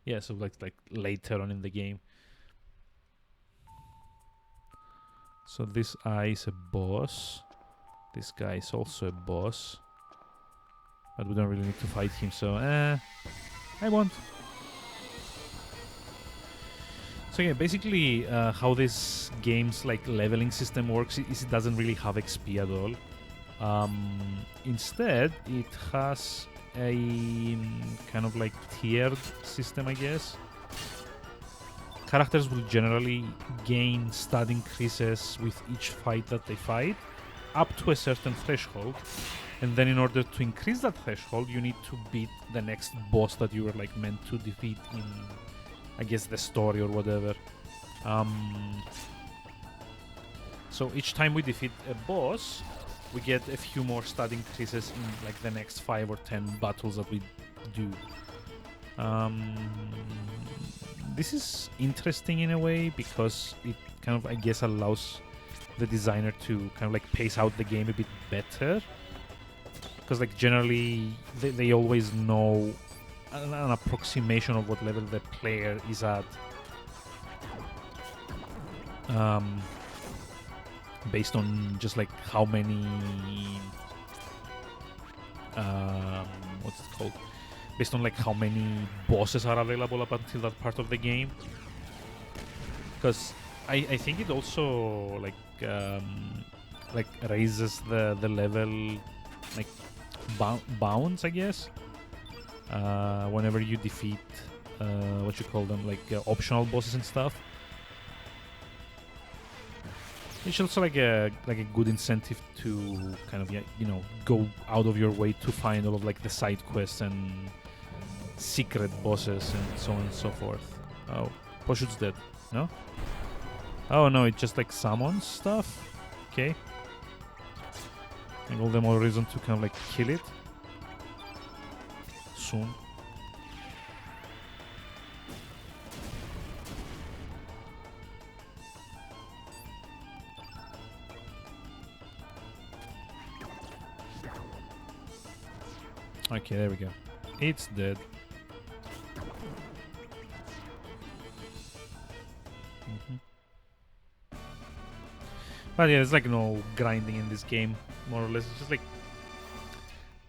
Yeah, so like later on in the game. So this eye is a boss. This guy is also a boss. But we don't really need to fight him, so I won't. So So yeah, basically how this game's like leveling system works is it doesn't really have XP at all. Instead, it has a kind of like tiered system, I guess. Characters will generally gain stat increases with each fight that they fight, up to a certain threshold. And then in order to increase that threshold, you need to beat the next boss that you were like meant to defeat in, I guess, the story or whatever. So each time we defeat a boss, we get a few more stat increases in like the next 5 or 10 battles that we do. This is interesting in a way because it kind of, I guess, allows the designer to kind of like pace out the game a bit better. Because like generally they always know an approximation of what level the player is at. Based on just like how many what's it called? Based on like how many bosses are available up until that part of the game. Because I think it also like raises the level like bounds, I guess. Whenever you defeat what you call them, like optional bosses and stuff. It's also like a good incentive to kind of, you know, go out of your way to find all of like the side quests and secret bosses and so on and so forth. Oh, Poshut's dead. No? Oh no, it just like summons stuff. Okay. And all the more reason to kind of like kill it soon. Okay, there we go. It's dead. But yeah, there's like no grinding in this game, more or less. It's just like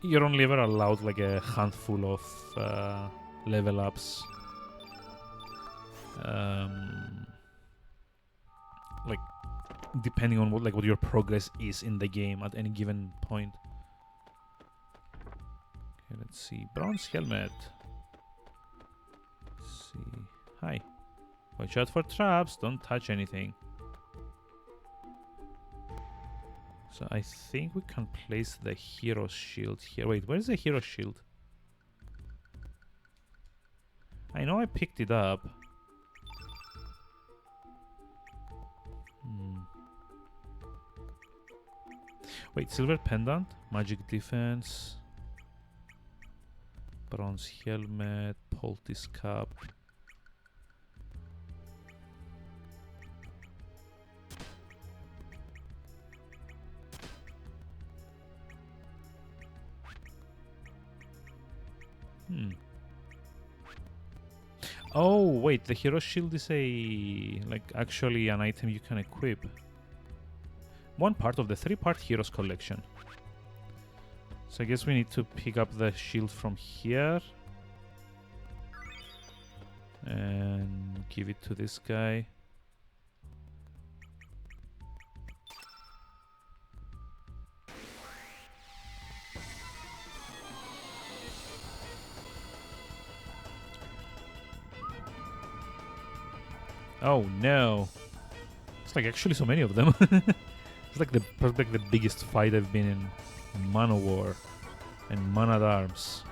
you're only ever allowed like a handful of level ups. Like depending on what your progress is in the game at any given point. Okay, let's see. Bronze helmet. Let's see. Hi. Watch out for traps. Don't touch anything. So I think we can place the hero's shield here. Wait, where's the hero's shield? I know I picked it up. Wait, silver pendant, magic defense, bronze helmet, poultice cap. Oh, wait, the hero shield is actually an item you can equip. One part of the 3-part heroes collection. So I guess we need to pick up the shield from here. And give it to this guy. Oh no! It's like actually so many of them. It's like the biggest fight I've been in Man of War and Man at Arms.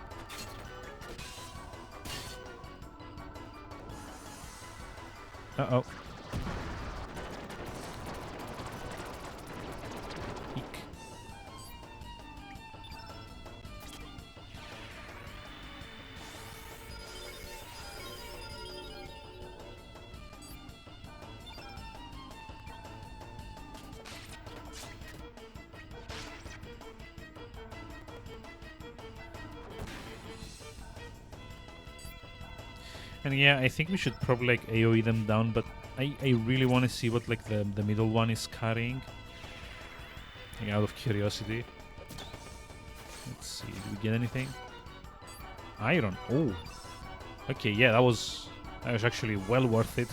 Uh-oh. Eek. And yeah, I think we should probably like AoE them down, but I really want to see what like the middle one is carrying. Like, out of curiosity. Let's see, did we get anything? Iron. Oh. Okay, yeah, that was actually well worth it.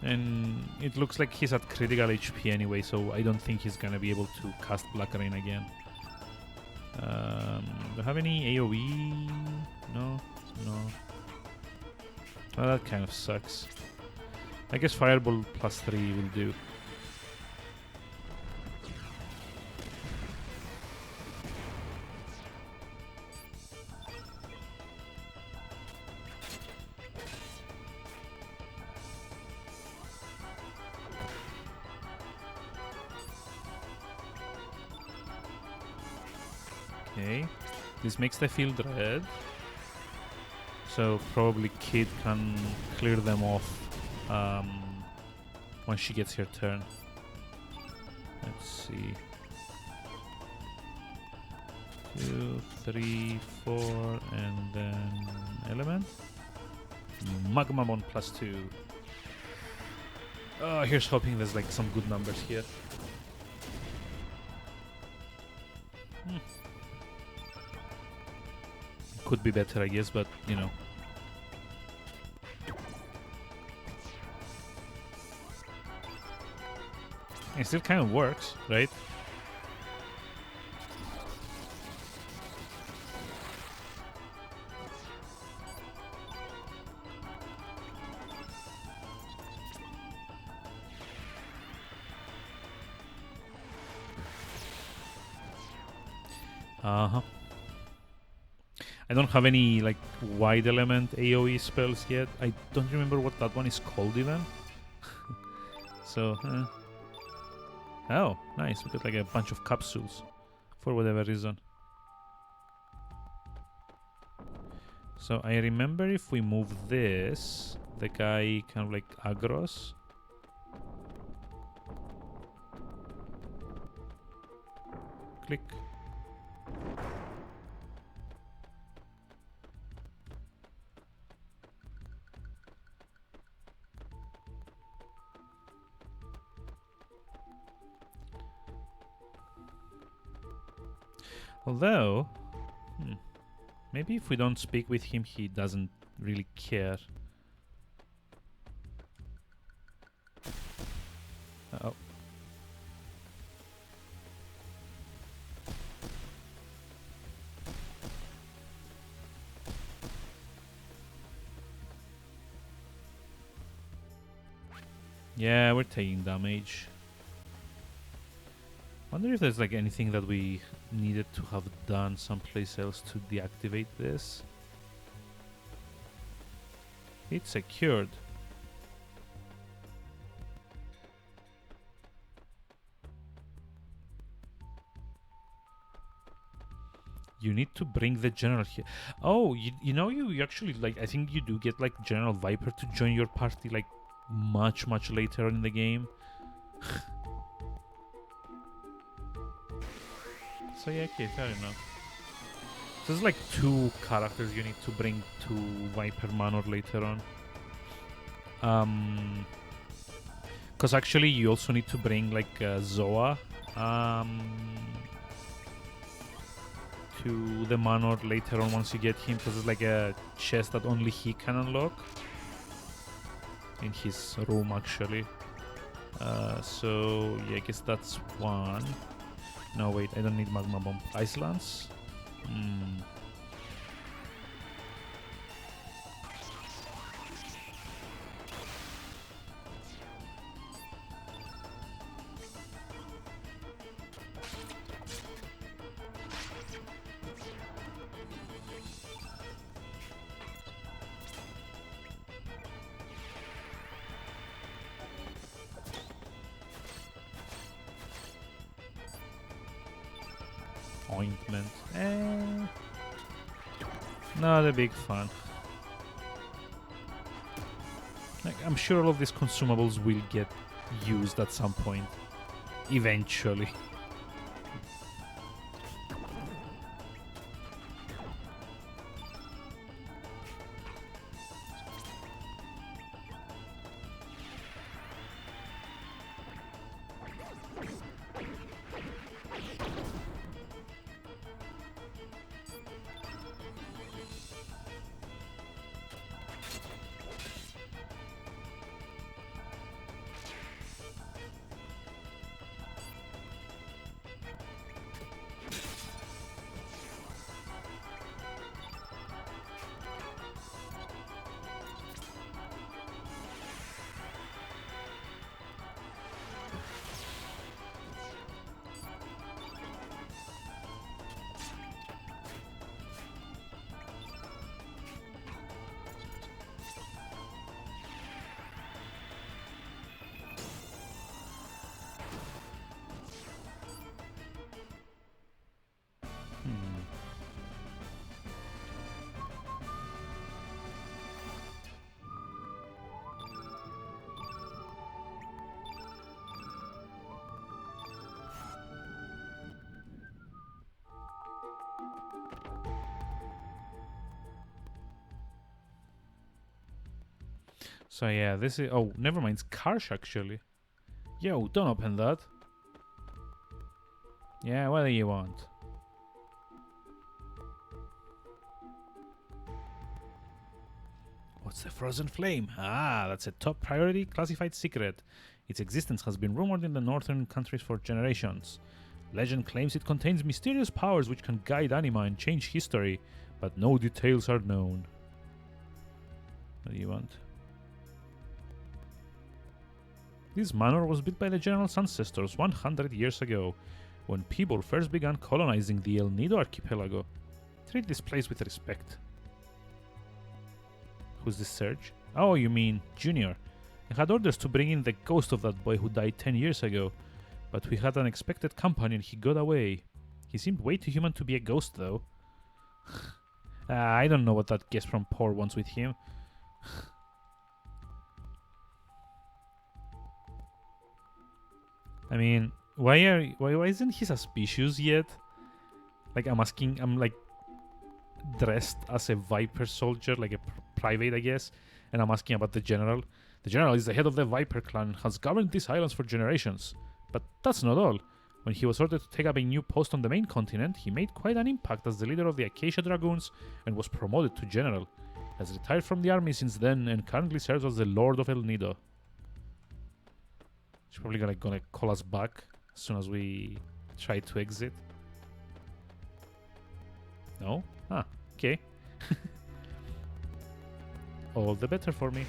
And it looks like he's at critical HP anyway, so I don't think he's gonna be able to cast Black Rain again. Do I have any AoE? No? No. Well, that kind of sucks. I guess Fireball +3 will do. Okay, this makes the field red, so probably Kid can clear them off when she gets her turn. Let's see. 2, 3, 4, and then element. Magma Bomb +2. Oh, here's hoping there's like some good numbers here. Could be better, I guess, but you know. It still kind of works, right? Uh-huh. I don't have any like wide element AoE spells yet. I don't remember what that one is called even. So, oh, nice. We got like a bunch of capsules for whatever reason. So I remember if we move this, the guy kind of like aggros. Click. Although, maybe if we don't speak with him, he doesn't really care. Uh-oh. Yeah, we're taking damage. Wonder if there's like anything that we needed to have done someplace else to deactivate this. It's secured. You need to bring the general here. Oh, you know, you actually like, I think you do get like General Viper to join your party like much later on in the game. So yeah, okay, fair enough. So there's like 2 characters you need to bring to Viper Manor later on. Because actually you also need to bring like Zoa to the Manor later on once you get him, because it's like a chest that only he can unlock in his room actually. So yeah, I guess that's one. No, wait, I don't need Magma Bomb. Ice Lance? Ointment. Not a big fan. Like, I'm sure all of these consumables will get used at some point. Eventually. So yeah, this is... Oh, never mind. It's Karsh, actually. Yo, don't open that. Yeah, what do you want? What's the frozen flame? Ah, that's a top priority classified secret. Its existence has been rumored in the northern countries for generations. Legend claims it contains mysterious powers which can guide anima and change history, but no details are known. What do you want? This manor was built by the general's ancestors 100 years ago, when people first began colonizing the El Nido archipelago. Treat this place with respect. Who's this Serge? Oh, you mean Junior. I had orders to bring in the ghost of that boy who died 10 years ago, but we had an unexpected companion, he got away. He seemed way too human to be a ghost, though. I don't know what that guest from Poor wants with him. I mean, why isn't he suspicious yet? Like, I'm like dressed as a Viper soldier, like a private, I guess, and I'm asking about the general. The general is the head of the Viper clan and has governed these islands for generations. But that's not all. When he was ordered to take up a new post on the main continent, he made quite an impact as the leader of the Acacia Dragoons and was promoted to general. He has retired from the army since then and currently serves as the Lord of El Nido. He's probably gonna call us back as soon as we try to exit. No? Ah, okay. All the better for me.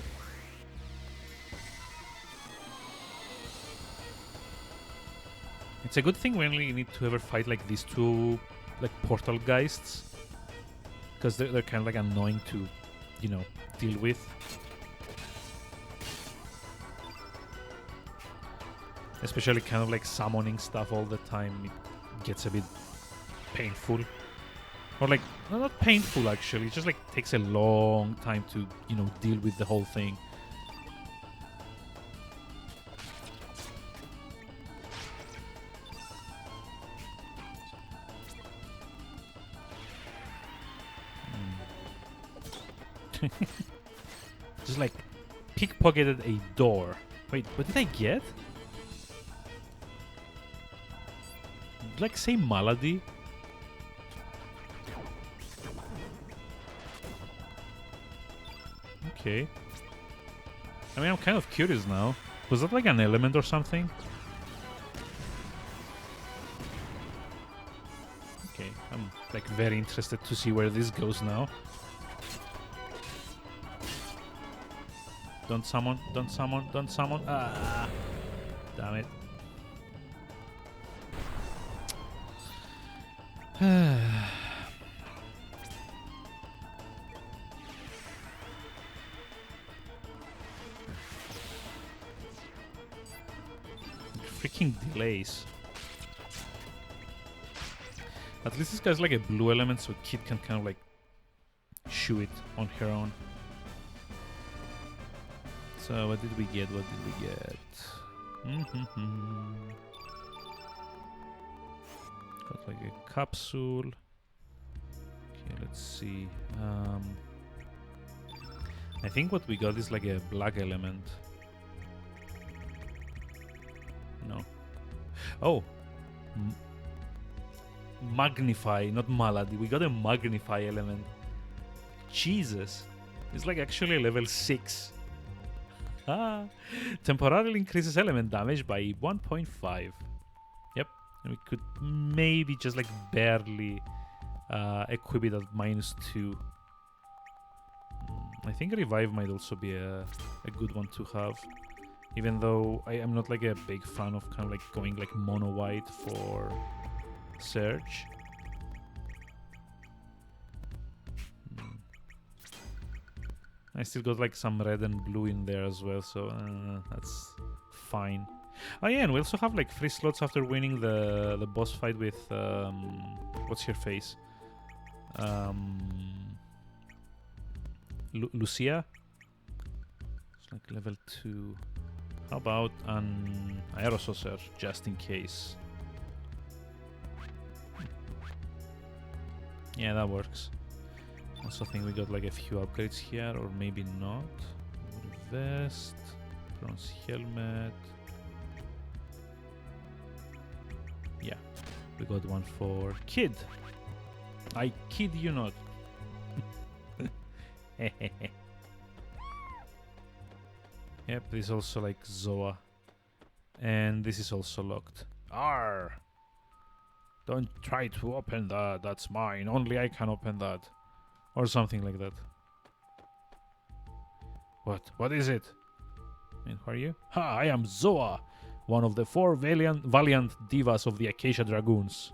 It's a good thing we only need to ever fight like these two like portal geists, because they're kind of like annoying to, you know, deal with. Especially kind of like summoning stuff all the time, it gets a bit painful. Or like, no, not painful actually, it just like takes a long time to, you know, deal with the whole thing. Just like pickpocketed a door. Wait, what did I get? Did like say malady? Okay. I mean, I'm kind of curious now. Was that like an element or something? Okay, I'm like very interested to see where this goes now. Don't summon, don't summon, don't summon. Ah, damn it. Freaking delays. At least this guy's like a blue element, so Kid can kind of like shoo it on her own. So what did we get? What did we get? Got like a capsule. Okay, let's see. I think what we got is like a black element. No. Oh. Magnify, not malady. We got a magnify element. Jesus. It's like actually level 6. Temporarily increases element damage by 1.5. Yep. And we could maybe just like barely equip it at -2. I think revive might also be a good one to have. Even though I am not like a big fan of kind of like going like mono white for Surge. I still got like some red and blue in there as well, so that's fine. Oh yeah, and we also have like 3 slots after winning the boss fight with what's her face? Lucia. It's like level 2. How about an aerosaucer just in case? Yeah, that works. Also think we got like a few upgrades here, or maybe not. vest, bronze helmet. Yeah, we got one for kid. I kid you not. Yep, this is also like Zoa. And this is also locked. Arr! Don't try to open that, that's mine. Only I can open that. Or something like that. What? What is it? And who are you? Ha! I am Zoa! One of the 4 valiant divas of the Acacia Dragoons.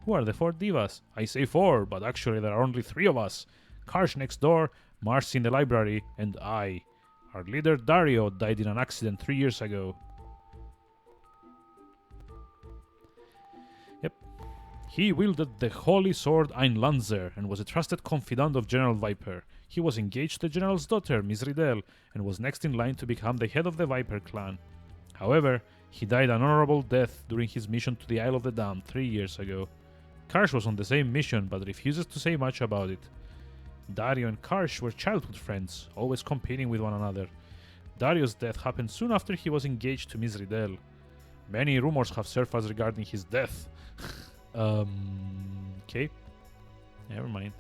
Who are the 4 divas? I say 4, but actually there are only 3 of us. Karsh next door, Marcy in the library, and I. Our leader Dario died in an accident 3 years ago. Yep. He wielded the holy sword Einlanzer and was a trusted confidant of General Viper. He was engaged to the general's daughter, Miss Riddell, and was next in line to become the head of the Viper clan. However, he died an honorable death during his mission to the Isle of the Damned 3 years ago. Karsh was on the same mission, but refuses to say much about it. Dario and Karsh were childhood friends, always competing with one another. Dario's death happened soon after he was engaged to Miss Riddell. Many rumors have surfaced regarding his death. Okay. Never mind.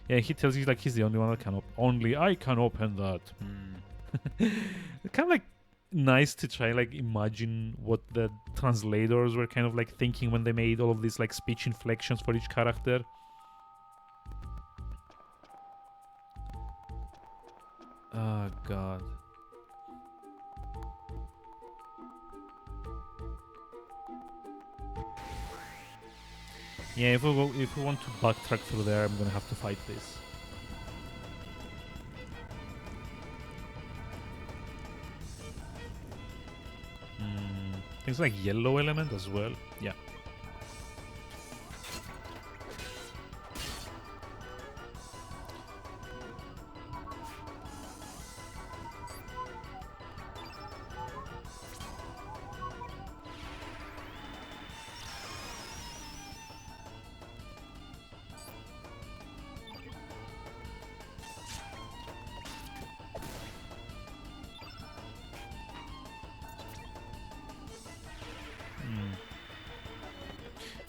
Yeah, he tells you like he's the only one that can open. Only I can open that. Kind of like nice to try like imagine what the translators were kind of like thinking when they made all of these like speech inflections for each character. Oh god. Yeah, if we want to backtrack through there, I'm gonna have to fight this. Things like yellow element as well. Yeah.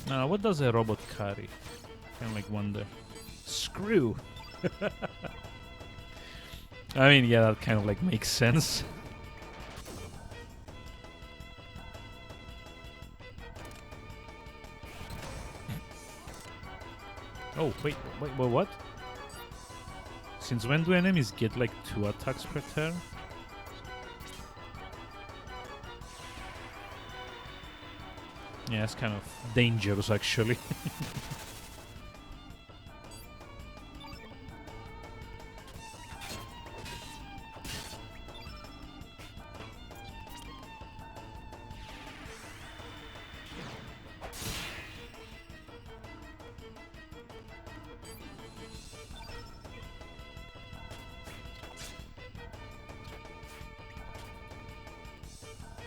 Now, what does a robot carry? Kind of like wonder. Screw. I mean, yeah, that kind of like makes sense. Oh, wait, what? Since when do enemies get like 2 attacks per turn? Yeah, it's kind of dangerous, actually.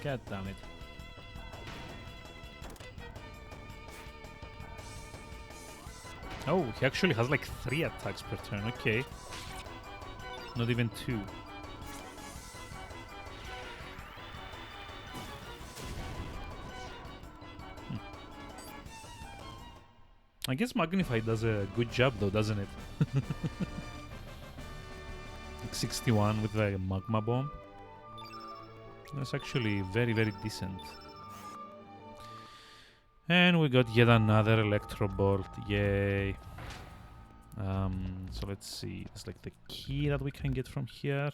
God damn it. Oh, he actually has like 3 attacks per turn, okay. Not even 2. I guess Magnify does a good job though, doesn't it? Like 61 with the Magma Bomb. That's actually very, very decent. And we got yet another Electro Bolt, yay. So let's see, it's like the key that we can get from here.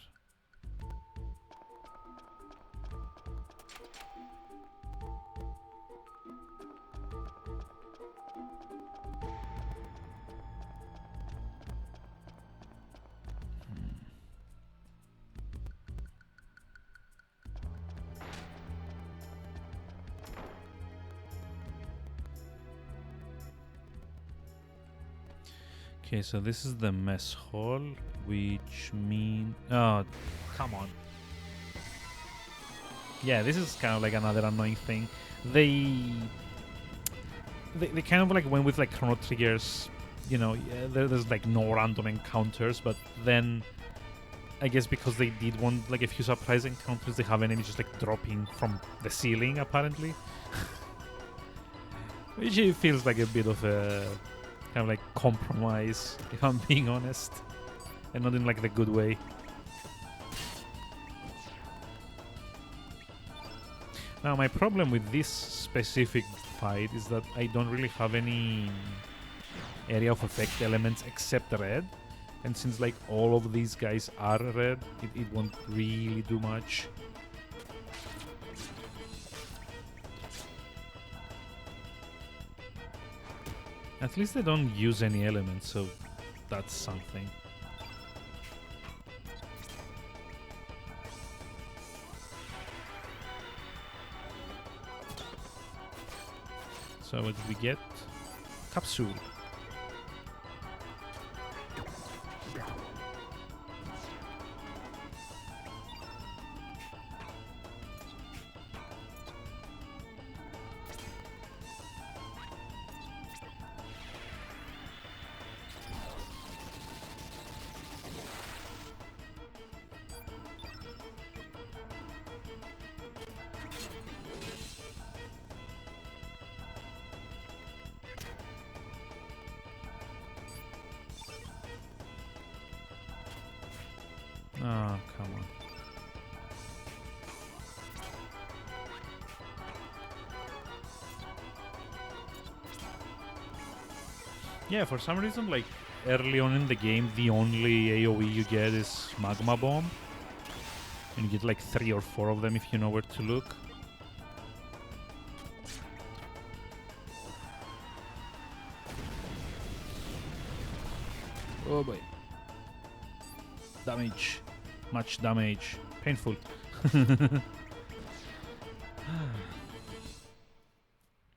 Okay, so this is the mess hall, which means... Oh, come on. Yeah, this is kind of like another annoying thing. They kind of like went with like chrono triggers, you know, there's like no random encounters, but then I guess because they did want like a few surprise encounters, they have enemies just like dropping from the ceiling apparently. Which it feels like a bit of a kind of like compromise, if I'm being honest. And not in like the good way. Now my problem with this specific fight is that I don't really have any area of effect elements except red. And since like all of these guys are red, it won't really do much. At least they don't use any elements, so that's something. So what did we get? Capsule. Oh, come on. Yeah, for some reason, like, early on in the game, the only AoE you get is Magma Bomb. And you get like 3 or 4 of them if you know where to look. Oh boy. Damage. Much damage. Painful.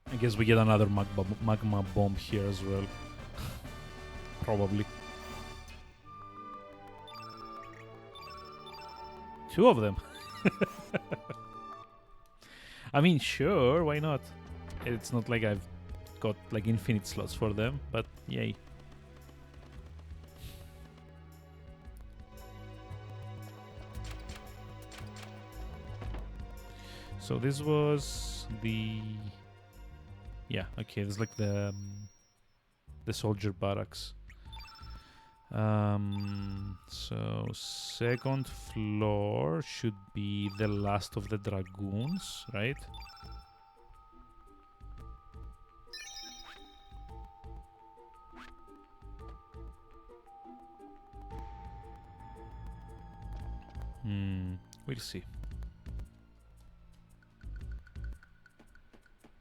I guess we get another magma bomb here as well. Probably. 2 of them. I mean, sure, why not? It's not like I've got like infinite slots for them, but yay. So this was the... Yeah, okay, this is like the soldier barracks. So second floor should be the last of the dragoons, right? We'll see.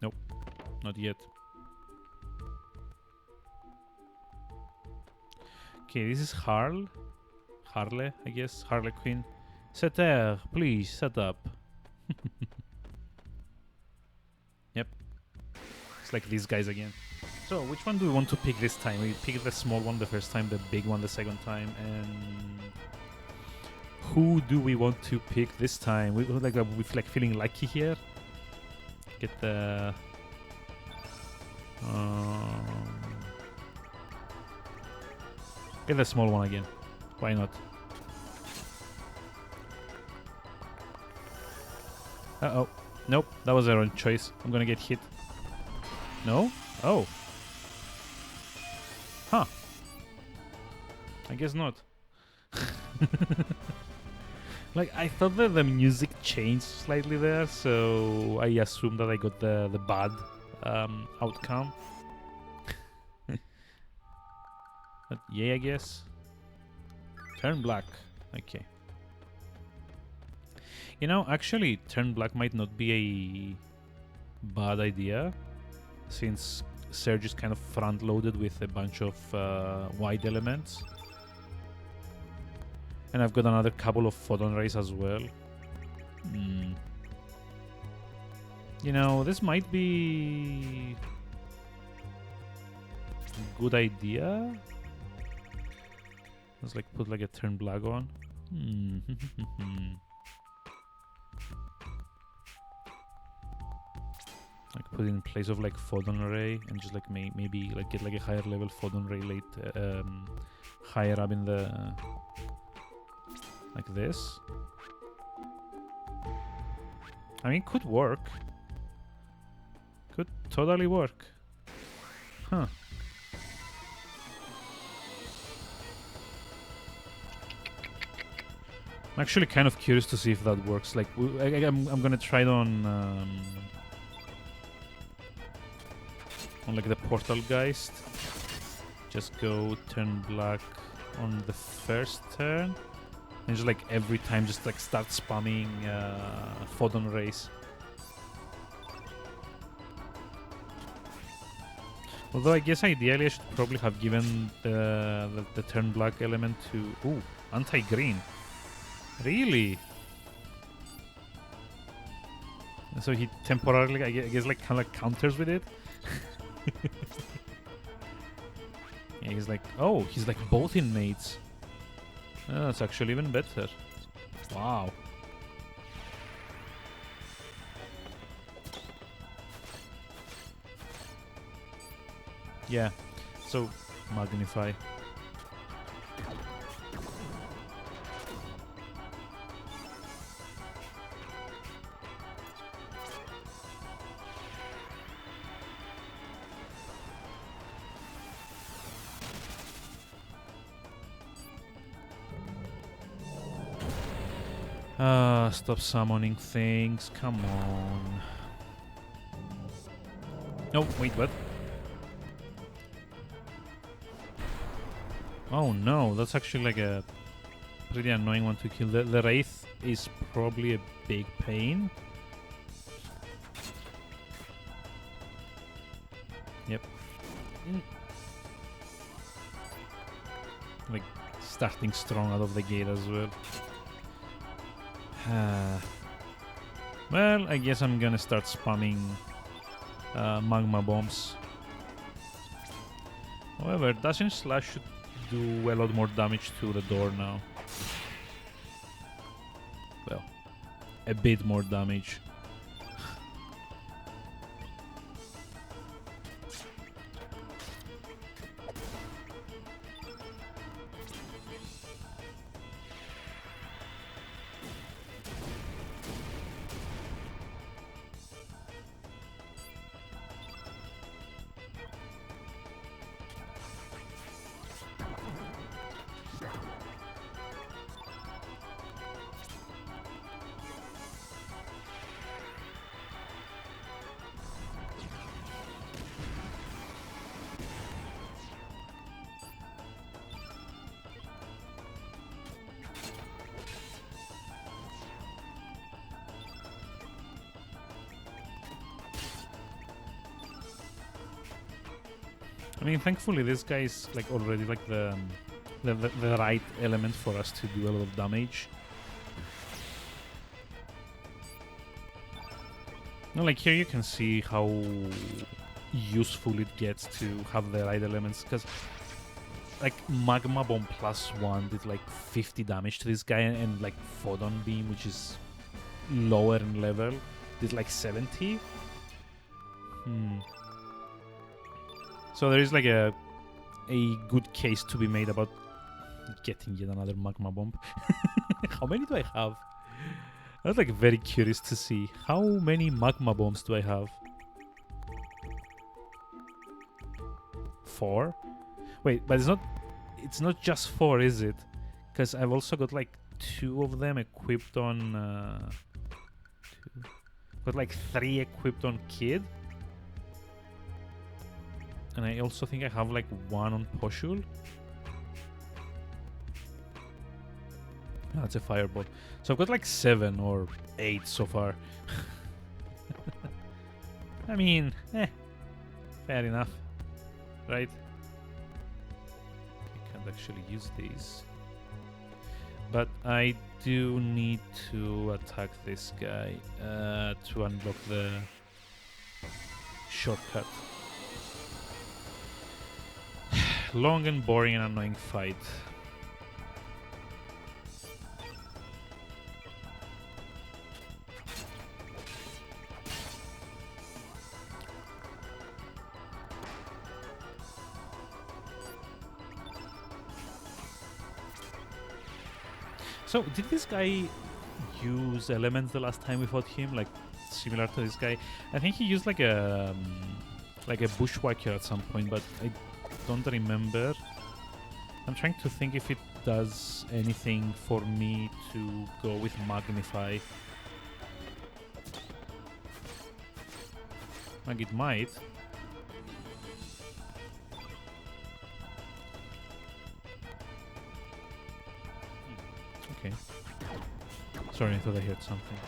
Nope, not yet. Okay, this is Harley, I guess. Harley Quinn. Setter, please, set up. Yep. It's like these guys again. So, which one do we want to pick this time? We picked the small one the first time, the big one the second time, and... Who do we want to pick this time? We're like feeling lucky here. Get the... Get the small one again. Why not? Uh-oh. Nope, that was our own choice. I'm gonna get hit. No? Oh. Huh. I guess not. Like, I thought that the music changed slightly there, so I assumed that I got the bad outcome. But yeah, I guess. Turn black. Okay. You know, actually, turn black might not be a bad idea, since Surge is kind of front-loaded with a bunch of wide elements. And I've got another couple of photon rays as well. You know, this might be a good idea. Let's like put like a turn black on. Like put it in place of like photon ray and just like maybe like get like a higher level photon ray higher up in the Like this. I mean, could work. Could totally work. Huh. I'm actually kind of curious to see if that works. Like, I'm gonna try it on like the Portal Geist. Just go turn black on the first turn, and just like every time, just like start spamming photon rays. Although I guess ideally I should probably have given the turn black element to... Ooh, anti-green. Really? And so he temporarily, I guess, like kind of like counters with it? Yeah, he's like... Oh, he's like both inmates. Oh, that's actually even better. Wow. Yeah, so magnify. Stop summoning things, come on. Oh, wait, what? Oh no, that's actually like a pretty annoying one to kill. The Wraith is probably a big pain. Yep. Like, starting strong out of the gate as well. Well, I guess I'm gonna start spamming magma bombs. However, Dashing Slash should do a lot more damage to the door now. Well, a bit more damage. I mean, thankfully this guy is like already like the right element for us to do a lot of damage. No, like here you can see how useful it gets to have the right elements, because like Magma Bomb +1 did like 50 damage to this guy, and like Photon Beam, which is lower in level, did like 70. So there is like a good case to be made about getting yet another Magma Bomb. How many do I have? I was like very curious to see how many Magma Bombs do I have. 4? Wait, but it's not just 4, is it? Because I've also got like 2 of them equipped on got like 3 equipped on Kid. And I also think I have like 1 on Poshul. That's a fireball. So I've got like 7 or 8 so far. I mean, fair enough, right? I can't actually use these. But I do need to attack this guy to unlock the shortcut. Long and boring and annoying fight. So, did this guy use elements the last time we fought him? Like, similar to this guy? I think he used like a bushwhacker at some point, but I don't remember. I'm trying to think if it does anything for me to go with Magnify. Like, it might. Okay. Sorry, I thought I heard something.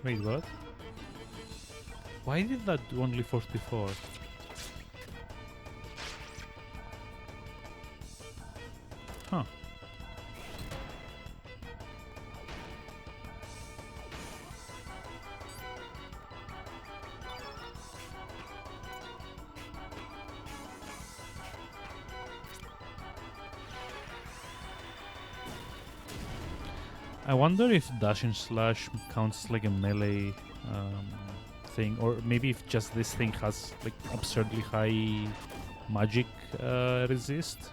Wait, what? Why did that do only 44? Huh. I wonder if dash and slash counts like a melee thing, or maybe if just this thing has like absurdly high magic resist.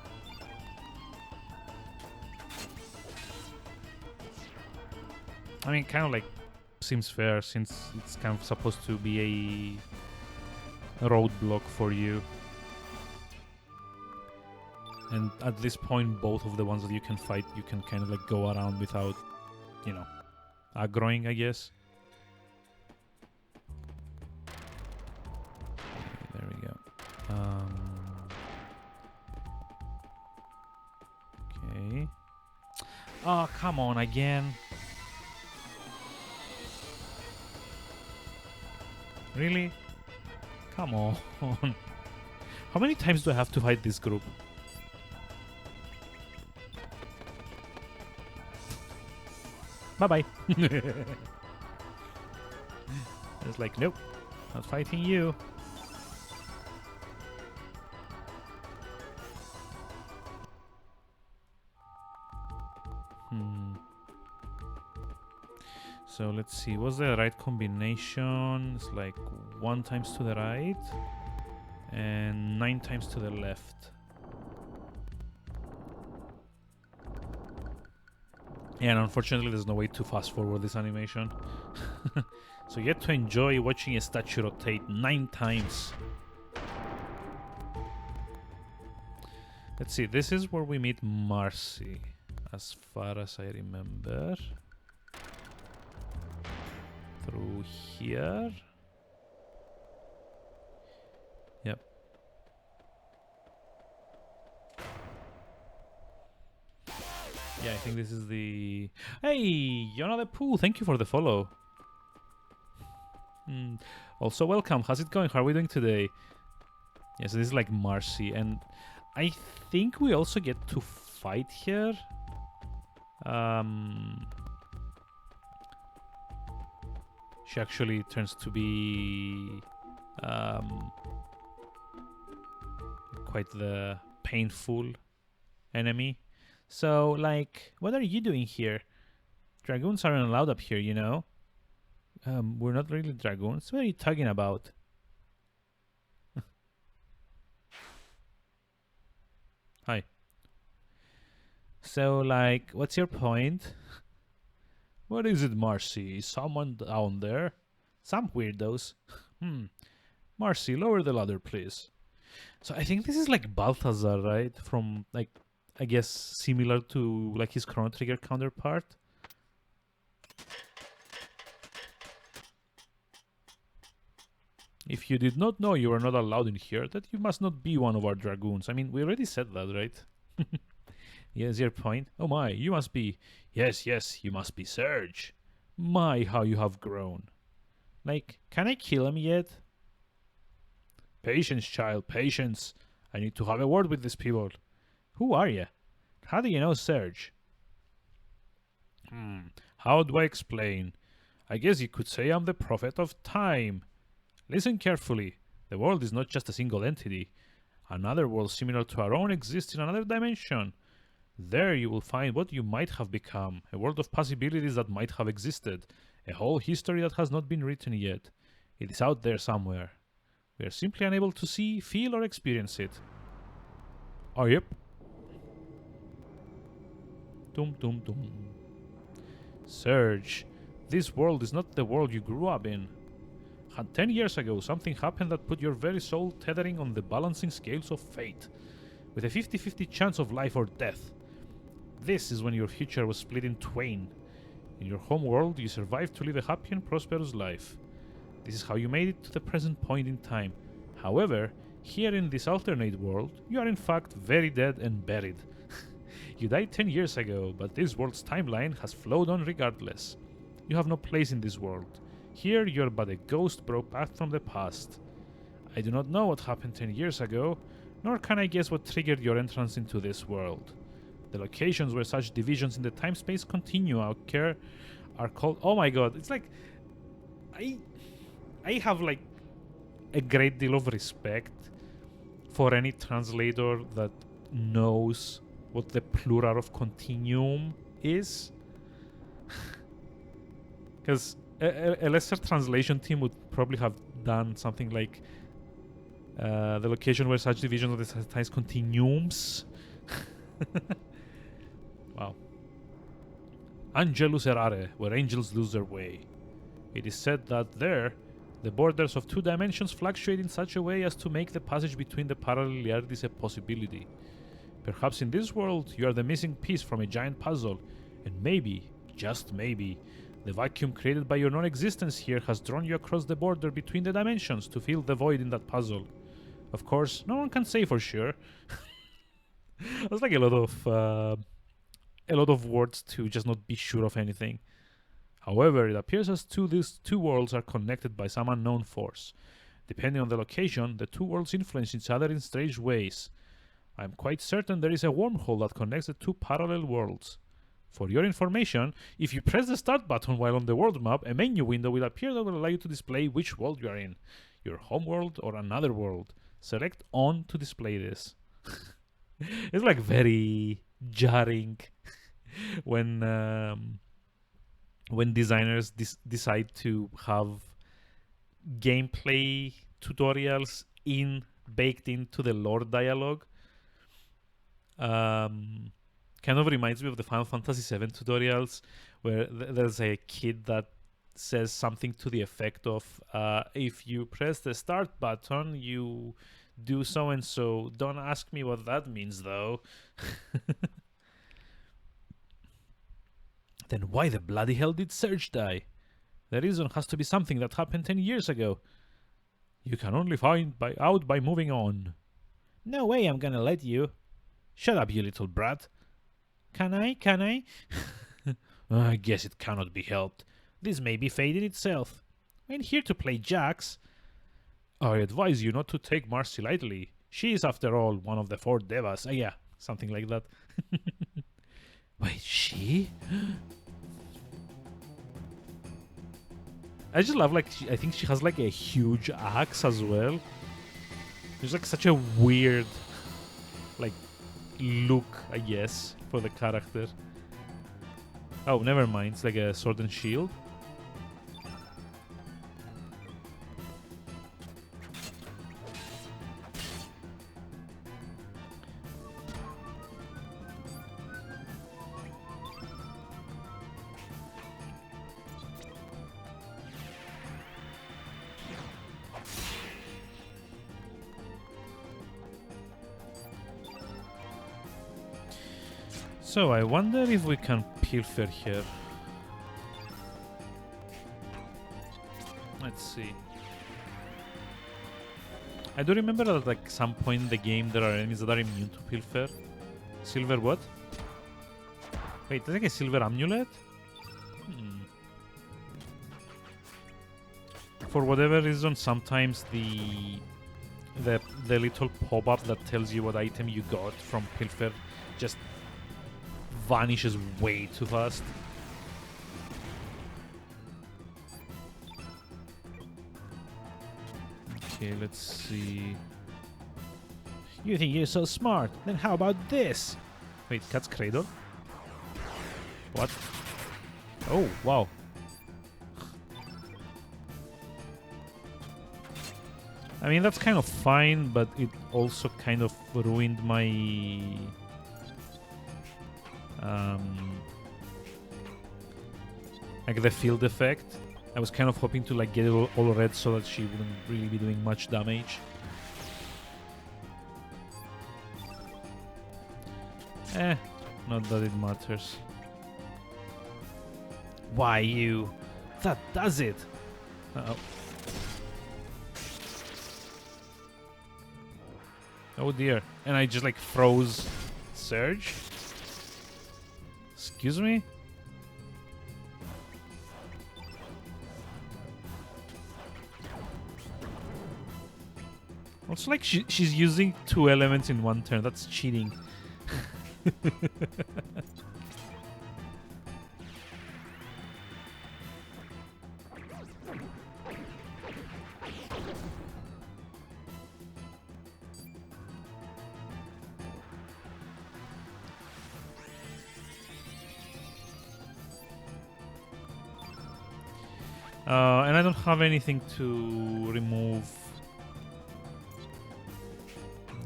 I mean, kind of like seems fair since it's kind of supposed to be a roadblock for you. And at this point, both of the ones that you can fight, you can kind of like go around without, you know, aggroing, I guess. Okay, there we go. Okay. Oh, come on, again. Really? Come on. How many times do I have to fight this group? Bye-bye. It's like, nope, not fighting you. So let's see, what's the right combination? It's like 1 times to the right and 9 times to the left. Yeah, and unfortunately there's no way to fast forward this animation. So you get to enjoy watching a statue rotate 9 times. Let's see, this is where we meet Marcy, as far as I remember. Through here. Yep. Yeah, I think this is the... Hey, Yona the Pooh, thank you for the follow. Also welcome, how's it going? How are we doing today? Yeah, so this is like Marcy, and I think we also get to fight here. She actually turns to be quite the painful enemy. So, like, what are you doing here? Dragoons aren't allowed up here, you know? We're not really dragoons. What are you talking about? Hi. So, like, what's your point? What is it, Marcy? Someone down there? Some weirdos. Marcy, lower the ladder, please. So I think this is like Balthazar, right? From, like, I guess similar to, like, his Chrono Trigger counterpart. If you did not know you are not allowed in here, that you must not be one of our dragoons. I mean, we already said that, right? Yes, your point. Oh my, you must be... Yes, yes, you must be Serge. My, how you have grown. Like, can I kill him yet? Patience, child, patience. I need to have a word with these people. Who are you? How do you know Serge? How do I explain? I guess you could say I'm the prophet of time. Listen carefully. The world is not just a single entity. Another world similar to our own exists in another dimension. There you will find what you might have become, a world of possibilities that might have existed, a whole history that has not been written yet. It is out there somewhere. We are simply unable to see, feel, or experience it. Oh, yep. Dum dum dum. Serge, this world is not the world you grew up in. 10 years ago, something happened that put your very soul tethering on the balancing scales of fate, with a 50-50 chance of life or death. This is when your future was split in twain. In your home world, you survived to live a happy and prosperous life. This is how you made it to the present point in time. However, here in this alternate world, you are in fact very dead and buried. You died 10 years ago, but this world's timeline has flowed on regardless. You have no place in this world. Here you are but a ghost brought back from the past. I do not know what happened 10 years ago, nor can I guess what triggered your entrance into this world. The locations where such divisions in the time-space continue occur are called... Oh my god, it's like... I have like a great deal of respect for any translator that knows what the plural of continuum is. Because a lesser translation team would probably have done something like the location where such divisions of the times continuums. Wow. Angelus errare, where angels lose their way. It is said that there, the borders of two dimensions fluctuate in such a way as to make the passage between the parallel realities a possibility. Perhaps in this world, you are the missing piece from a giant puzzle, and maybe, just maybe, the vacuum created by your non-existence here has drawn you across the border between the dimensions to fill the void in that puzzle. Of course, no one can say for sure. That's like a lot of words to just not be sure of anything. However, it appears as though these two worlds are connected by some unknown force. Depending on the location, the two worlds influence each other in strange ways. I am quite certain there is a wormhole that connects the two parallel worlds. For your information, if you press the start button while on the world map, a menu window will appear that will allow you to display which world you are in, your home world or another world. Select on to display this. It's like very jarring when designers decide to have gameplay tutorials baked into the lore dialogue. Kind of reminds me of the Final Fantasy VII tutorials, where there's a kid that says something to the effect of, if you press the start button, you do so and so. Don't ask me what that means, though. Then why the bloody hell did Serge die? The reason has to be something that happened 10 years ago. You can only find out by moving on. No way I'm gonna let you. Shut up, you little brat. Can I? I guess it cannot be helped. This may be fate in itself. I'm here to play jacks. I advise you not to take Marcy lightly. She is, after all, one of the 4 devas. Yeah, something like that. Wait, she? I just love, like, I think she has, like, a huge axe as well. There's, like, such a weird, like, look, I guess, for the character. Oh, never mind. It's like a sword and shield. So, I wonder if we can pilfer here. Let's see. I do remember that at like some point in the game there are enemies that are immune to pilfer. Silver what? Wait, is it like a silver amulet? For whatever reason, sometimes the the little pop-up that tells you what item you got from Pilfer just vanishes way too fast. Okay, let's see. You think you're so smart? Then how about this? Wait, Cat's Cradle? What? Oh, wow. I mean, that's kind of fine, but it also kind of ruined my... like the field effect. I was kind of hoping to like get it all red so that she wouldn't really be doing much damage. Not that it matters. Why you? That does it! Uh-oh. Oh dear. And I just like froze Surge? Excuse me? Also, like, she's using 2 elements in 1 turn. That's cheating. And I don't have anything to remove.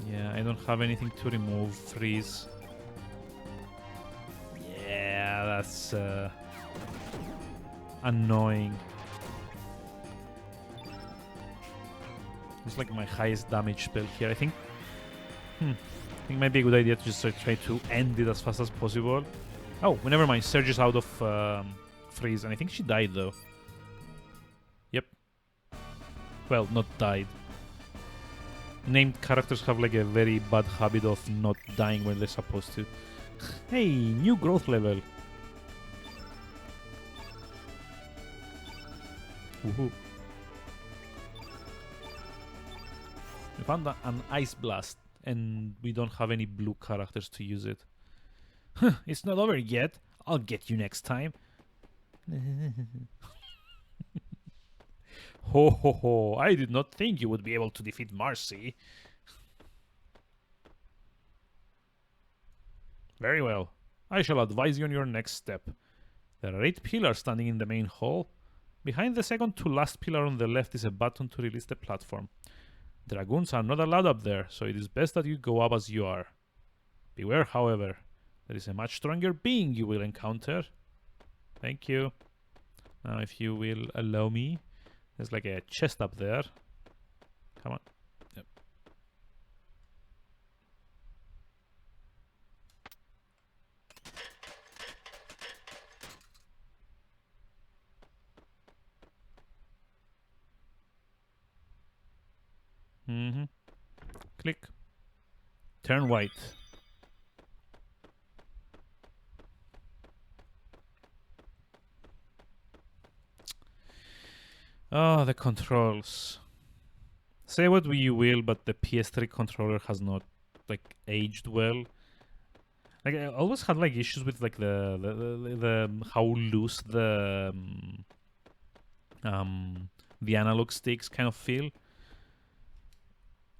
Yeah, I don't have anything to remove freeze. Yeah, that's annoying. It's like my highest damage spell here. I think it might be a good idea to just try to end it as fast as possible. Oh, well, never mind. Surge is out of freeze, and I think she died though. Yep. Well, not died. Named characters have like a very bad habit of not dying when they're supposed to. Hey, new growth level. Woohoo. We found an ice blast, and we don't have any blue characters to use it. It's not over yet. I'll get you next time. Ho ho ho, I did not think you would be able to defeat Marcy. Very well. I shall advise you on your next step. There are 8 pillars standing in the main hall. Behind the second to last pillar on the left is a button to release the platform. Dragoons are not allowed up there, so it is best that you go up as you are. Beware, however. There is a much stronger being you will encounter. Thank you. Now, if you will allow me, there's like a chest up there. Come on. Yep. Click. Turn white. Oh, the controls. Say what you will, but the PS3 controller has not like aged well. Like I always had like issues with like the how loose the analog sticks kind of feel,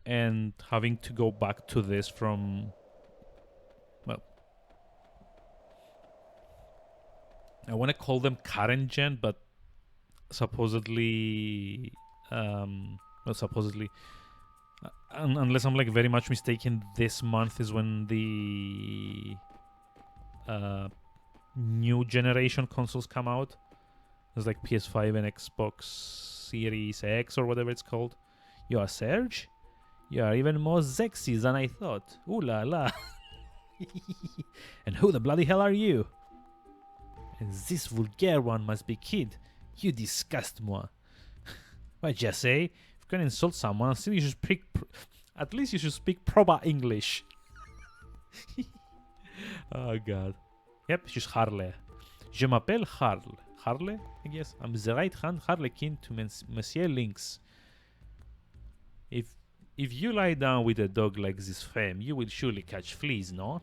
and having to go back to this from, well, I want to call them current gen, but supposedly not supposedly, unless I'm like very much mistaken, this month is when the new generation consoles come out. There's like PS5 and Xbox Series X or whatever it's called. You are Serge? You are even more sexy than I thought. Ooh la la. And who the bloody hell are you? And this vulgar one must be Kid. You disgust moi. What'd you say? If you can insult someone, still you should speak. At least you should speak proper English. Oh god. Yep, she's Harley. Je m'appelle Harl. Harley, I guess. I'm the right hand harlequin to Monsieur Lynx. If If you lie down with a dog like this fam, you will surely catch fleas, no?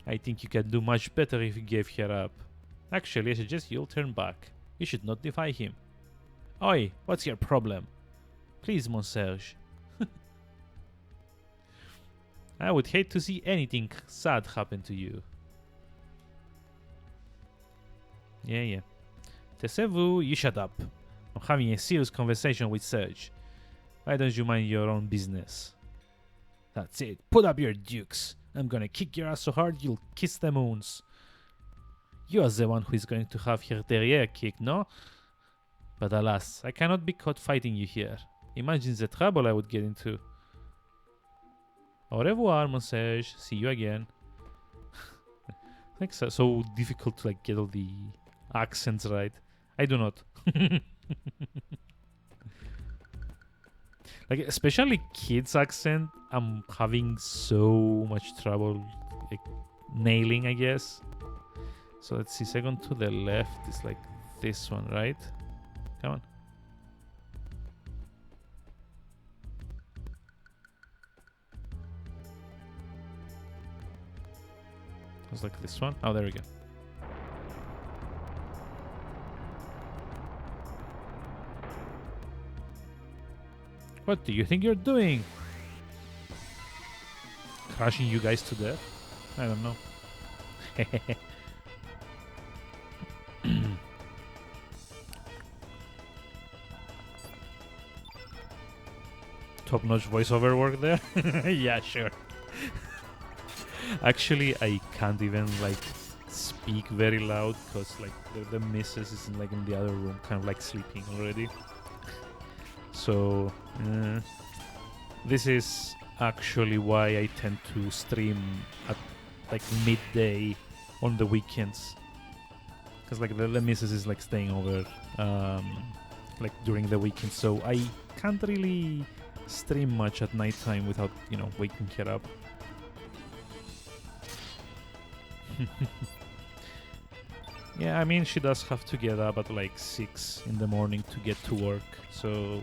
I think you can do much better if you gave her up. Actually, I suggest you'll turn back. You should not defy him. Oi, what's your problem? Please, Monsieur. I would hate to see anything sad happen to you. Yeah. Taisez-vous, you shut up. I'm having a serious conversation with Serge. Why don't you mind your own business? That's it. Put up your dukes. I'm gonna kick your ass so hard you'll kiss the moons. You are the one who is going to have her derriere kicked, no? But alas, I cannot be caught fighting you here. Imagine the trouble I would get into. Au revoir, mon sage. See you again. I think so difficult to like get all the accents right. I do not. Like especially kids accent, I'm having so much trouble like, nailing, I guess. So let's see. Second to the left is like this one, right? Come on. It's like this one. Oh, there we go. What do you think you're doing? Crushing you guys to death? I don't know. Top-notch voiceover work there? Yeah, sure. Actually, I can't even like speak very loud because like the missus is like in the other room, kind of like sleeping already. So this is actually why I tend to stream at like midday on the weekends, because like the missus is like staying over like during the weekend, so I can't really stream much at nighttime without, you know, waking her up. Yeah, I mean, she does have to get up at like 6 in the morning to get to work, so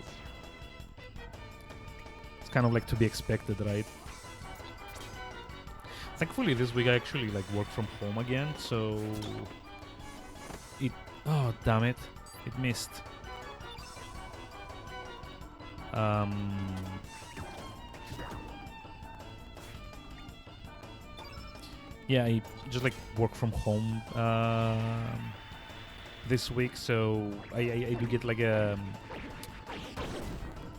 it's kind of like to be expected, right? Thankfully this week I actually like work from home again, so it... oh, damn it. It missed. Yeah, I just like work from home this week, so I do get like a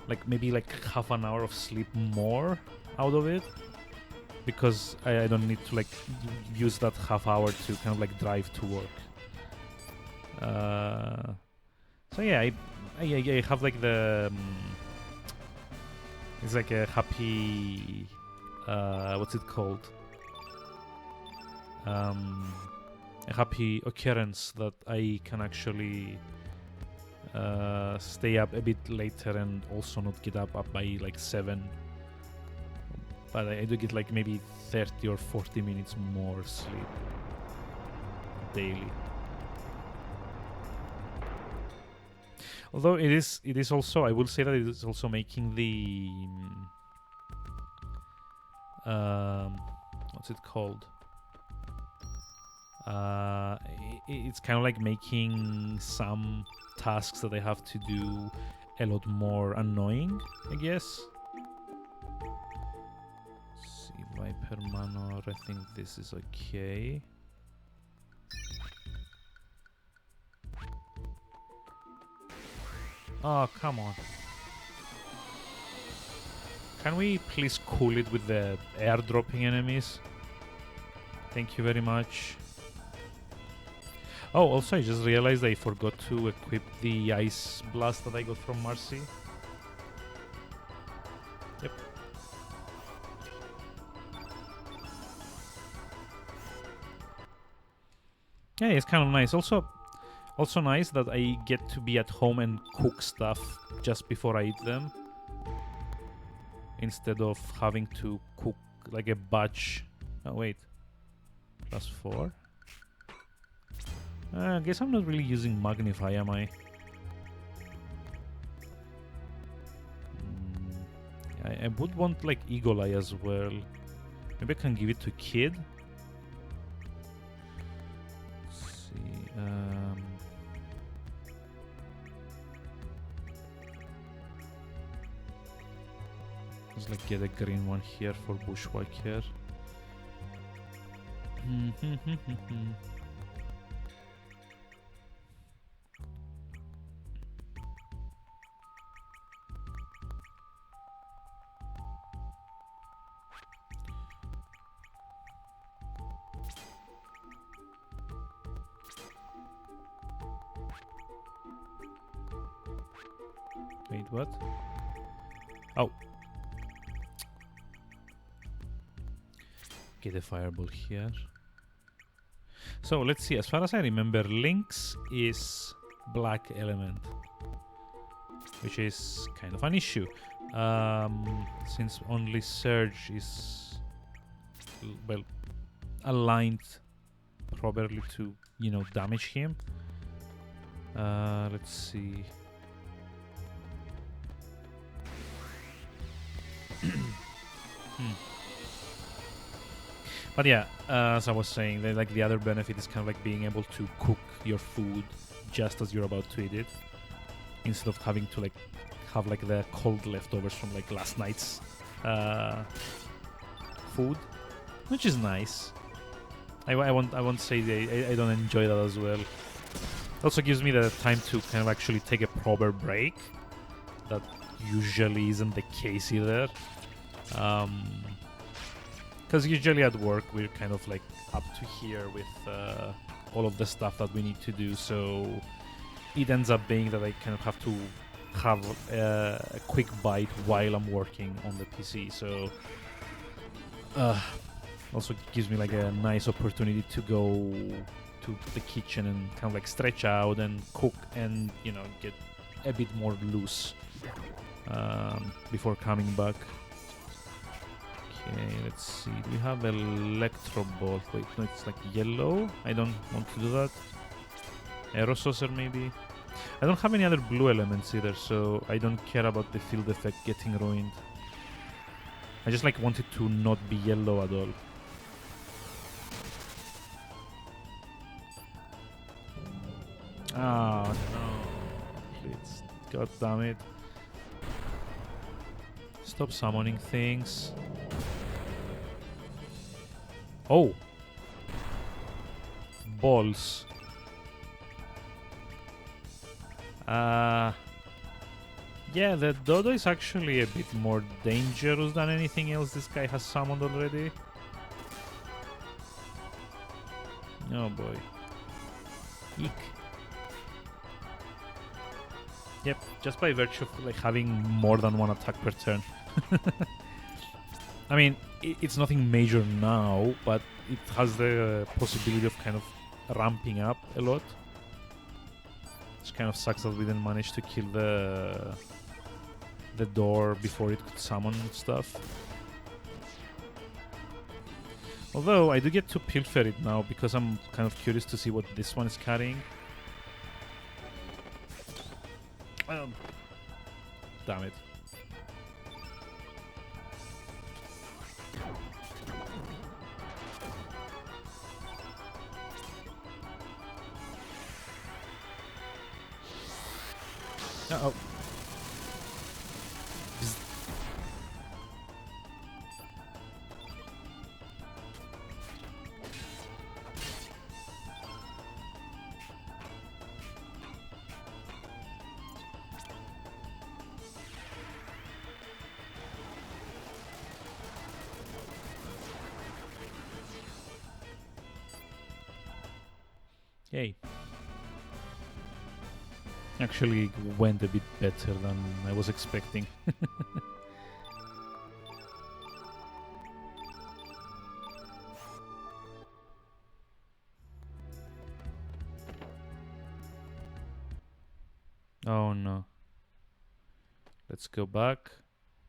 like maybe like half an hour of sleep more out of it, because I don't need to like use that half hour to kind of like drive to work. So yeah, I have like the it's like a happy what's it called? A happy occurrence that I can actually stay up a bit later and also not get up by like 7. But I do get like maybe 30 or 40 minutes more sleep daily. Although it is also, I will say that it is also making the what's it called? It's kind of like making some tasks that I have to do a lot more annoying, I guess. Let's see, Viper Manor, I think this is okay. Oh, come on. Can we please cool it with the airdropping enemies? Thank you very much. Oh, also I just realized I forgot to equip the ice blast that I got from Marcy. Yep. Yeah, it's kind of nice. Also nice that I get to be at home and cook stuff just before I eat them, instead of having to cook like a batch. Oh wait, +4. I guess I'm not really using Magnify, am I? I would want like Eagle Eye as well. Maybe I can give it to Kid. Let's see. Let's like get a green one here for Bushwhacker. Wait, what? Oh. Get a fireball here. So let's see, as far as I remember, Lynx is black element, which is kind of an issue. Since only Surge is, well, aligned properly to, you know, damage him. Let's see. But yeah, as I was saying, like the other benefit is kind of like being able to cook your food just as you're about to eat it, instead of having to like have like the cold leftovers from like last night's food, which is nice. I won't say I don't enjoy that as well. It also gives me the time to kind of actually take a proper break. That usually isn't the case either. Because usually at work we're kind of like up to here with all of the stuff that we need to do, so it ends up being that I kind of have to have a quick bite while I'm working on the PC. So also gives me like a nice opportunity to go to the kitchen and kind of like stretch out and cook and, you know, get a bit more loose before coming back. Okay, let's see. Do we have Electro Bolt? Wait, no, it's like yellow. I don't want to do that. Aero Saucer, maybe. I don't have any other blue elements either, so I don't care about the field effect getting ruined. I just like want it to not be yellow at all. Oh no. Please. God damn it. Stop summoning things. Oh. Balls. Yeah, the Dodo is actually a bit more dangerous than anything else this guy has summoned already. Oh boy. Eek. Yep, just by virtue of like having more than one attack per turn. I mean, it's nothing major now, but it has the possibility of kind of ramping up a lot. Which kind of sucks that we didn't manage to kill the door before it could summon stuff. Although I do get to pilfer it now because I'm kind of curious to see what this one is carrying. Damn it. Uh-oh. Yay. Actually went a bit better than I was expecting. Oh no. Let's go back.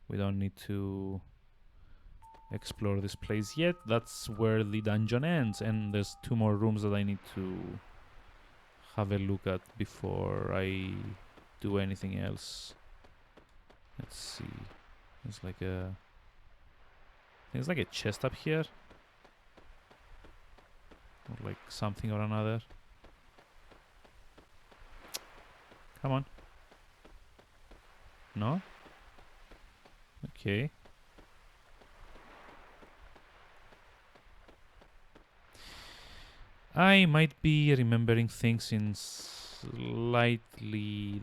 We don't need to explore this place yet. That's where the dungeon ends, and there's 2 more rooms that I need to have a look at before I do anything else. Let's see. It's like a... There's like a chest up here. Or like something or another. Come on. No? Okay. I might be remembering things in slightly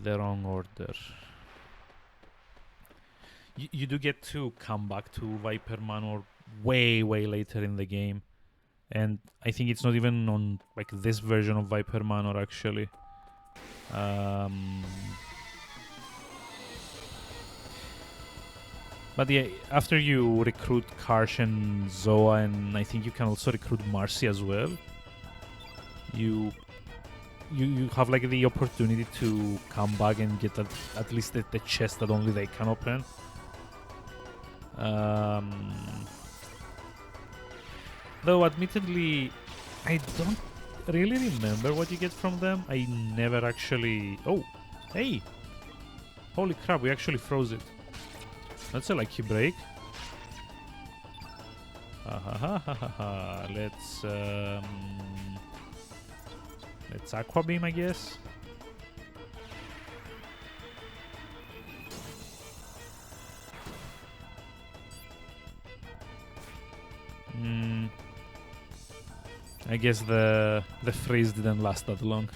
the wrong order. You do get to come back to Viper Manor way later in the game. And I think it's not even on like this version of Viper Manor actually. But yeah, after you recruit Karsh and Zoa, and I think you can also recruit Marcy as well, you have like the opportunity to come back and get at least the chest that only they can open. Though admittedly, I don't really remember what you get from them. I never actually... Oh, hey! Holy crap, we actually froze it. That's a lucky break. Let's Aqua Beam, I guess. I guess the freeze didn't last that long.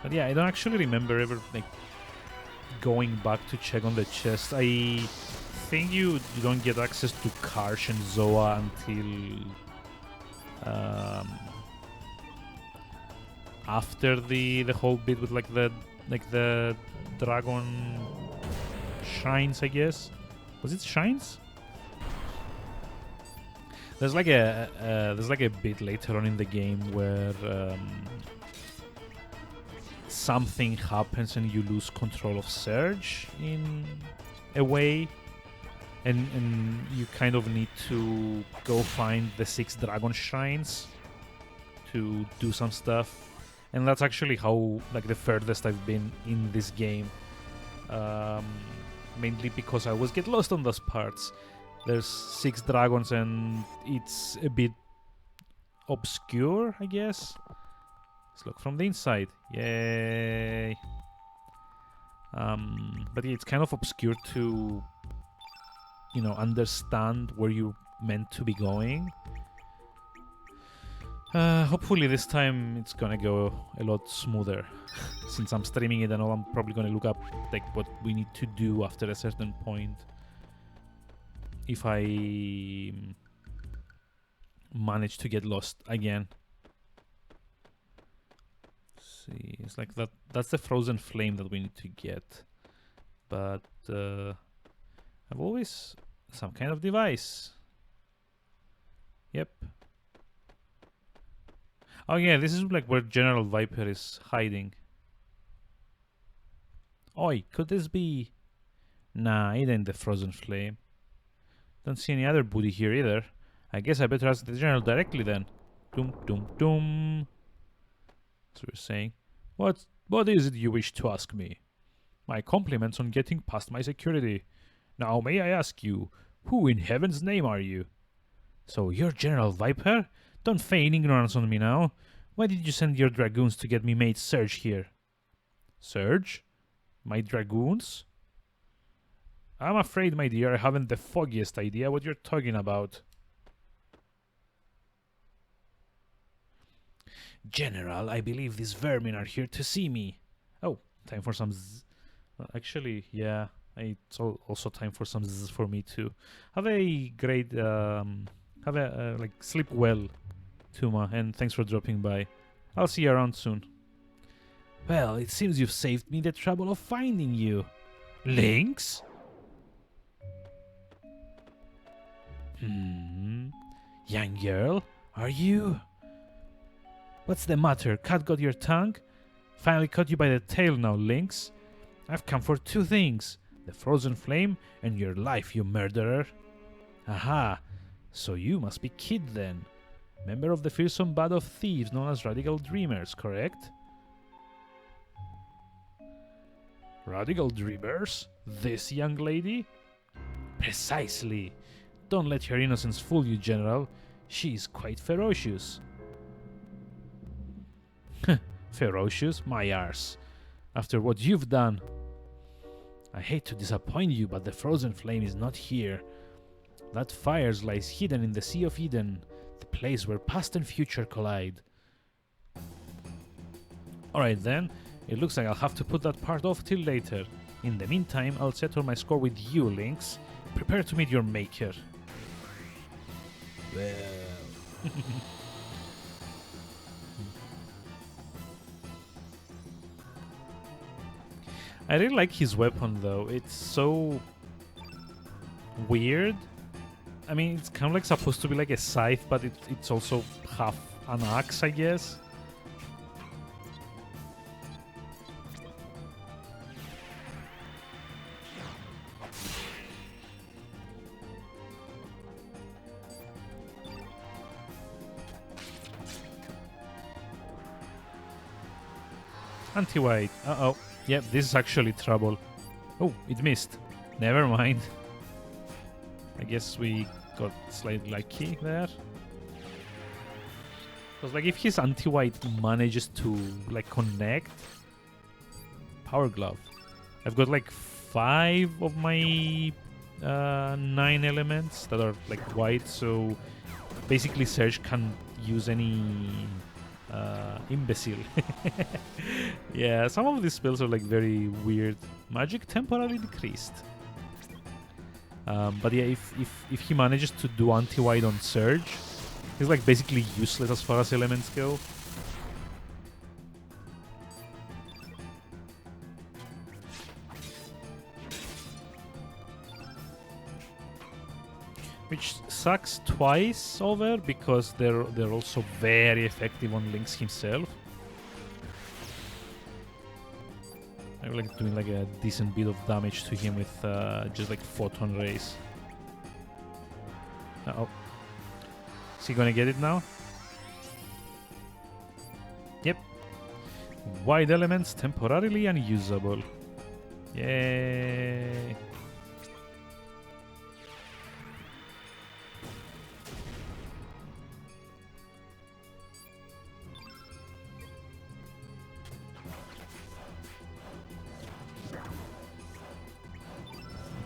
But yeah, I don't actually remember ever like going back to check on the chest. I think you don't get access to Karsh and Zoa until after the whole bit with like the dragon shrines, I guess. Was it shrines? There's like a bit later on in the game where something happens and you lose control of Surge in a way, and you kind of need to go find the 6 dragon shrines to do some stuff, and that's actually how like the furthest I've been in this game, mainly because I always get lost on those parts. There's 6 dragons and it's a bit obscure, I guess. Let's look from the inside. Yay! But yeah, it's kind of obscure to, you know, understand where you're meant to be going. Hopefully this time it's gonna go a lot smoother. Since I'm streaming it, I know I'm probably gonna look up like what we need to do after a certain point. If I manage to get lost again. Let's see, it's like that's the frozen flame that we need to get. But I've always some kind of device. Yep. Oh yeah, this is like where General Viper is hiding. Oi, could this be? Nah, it ain't the frozen flame. Don't see any other booty here either. I guess I better ask the General directly then. Doom, doom, doom. That's what you're saying. What is it you wish to ask me? My compliments on getting past my security. Now, may I ask you, who in heaven's name are you? So, you're General Viper? Don't feign ignorance on me now. Why did you send your dragoons to get me made Surge here? Surge? My dragoons? I'm afraid, my dear, I haven't the foggiest idea what you're talking about. General, I believe these vermin are here to see me. Oh, time for some well, actually, yeah, it's also time for some for me too. Have a great, like, sleep well, Tuma, and thanks for dropping by. I'll see you around soon. Well, it seems you've saved me the trouble of finding you. Lynx? Young girl, are you? What's the matter? Cat got your tongue? Finally caught you by the tail now, Lynx. I've come for 2 things. The frozen flame and your life, you murderer. Aha, so you must be Kid then. Member of the fearsome band of thieves known as Radical Dreamers, correct? Radical dreamers? This young lady? Precisely. Don't let her innocence fool you, General. She is quite ferocious. Ferocious? My arse. After what you've done. I hate to disappoint you, but the frozen flame is not here. That fire lies hidden in the Sea of Eden, the place where past and future collide. Alright then, it looks like I'll have to put that part off till later. In the meantime, I'll settle my score with you, Lynx. Prepare to meet your maker. Well... I really like his weapon though, it's so weird. I mean, it's kind of like supposed to be like a scythe, but it's also half an axe, I guess. Anti-white, uh-oh. Yep, this is actually trouble. Oh, it missed. Never mind. I guess we got slightly lucky there. Because like if his anti-white manages to like connect... Power glove. I've got like 5 of my 9 elements that are like white, so basically Serge can use any imbecile. Yeah, some of these spells are like very weird. Magic temporarily decreased. But yeah, if he manages to do anti-white on Surge, he's like basically useless as far as elements go. Which sucks twice over because they're also very effective on Lynx himself. I'm like doing like a decent bit of damage to him with just like photon rays. Uh-oh. Is he gonna get it now? Yep. White elements temporarily unusable. Yay.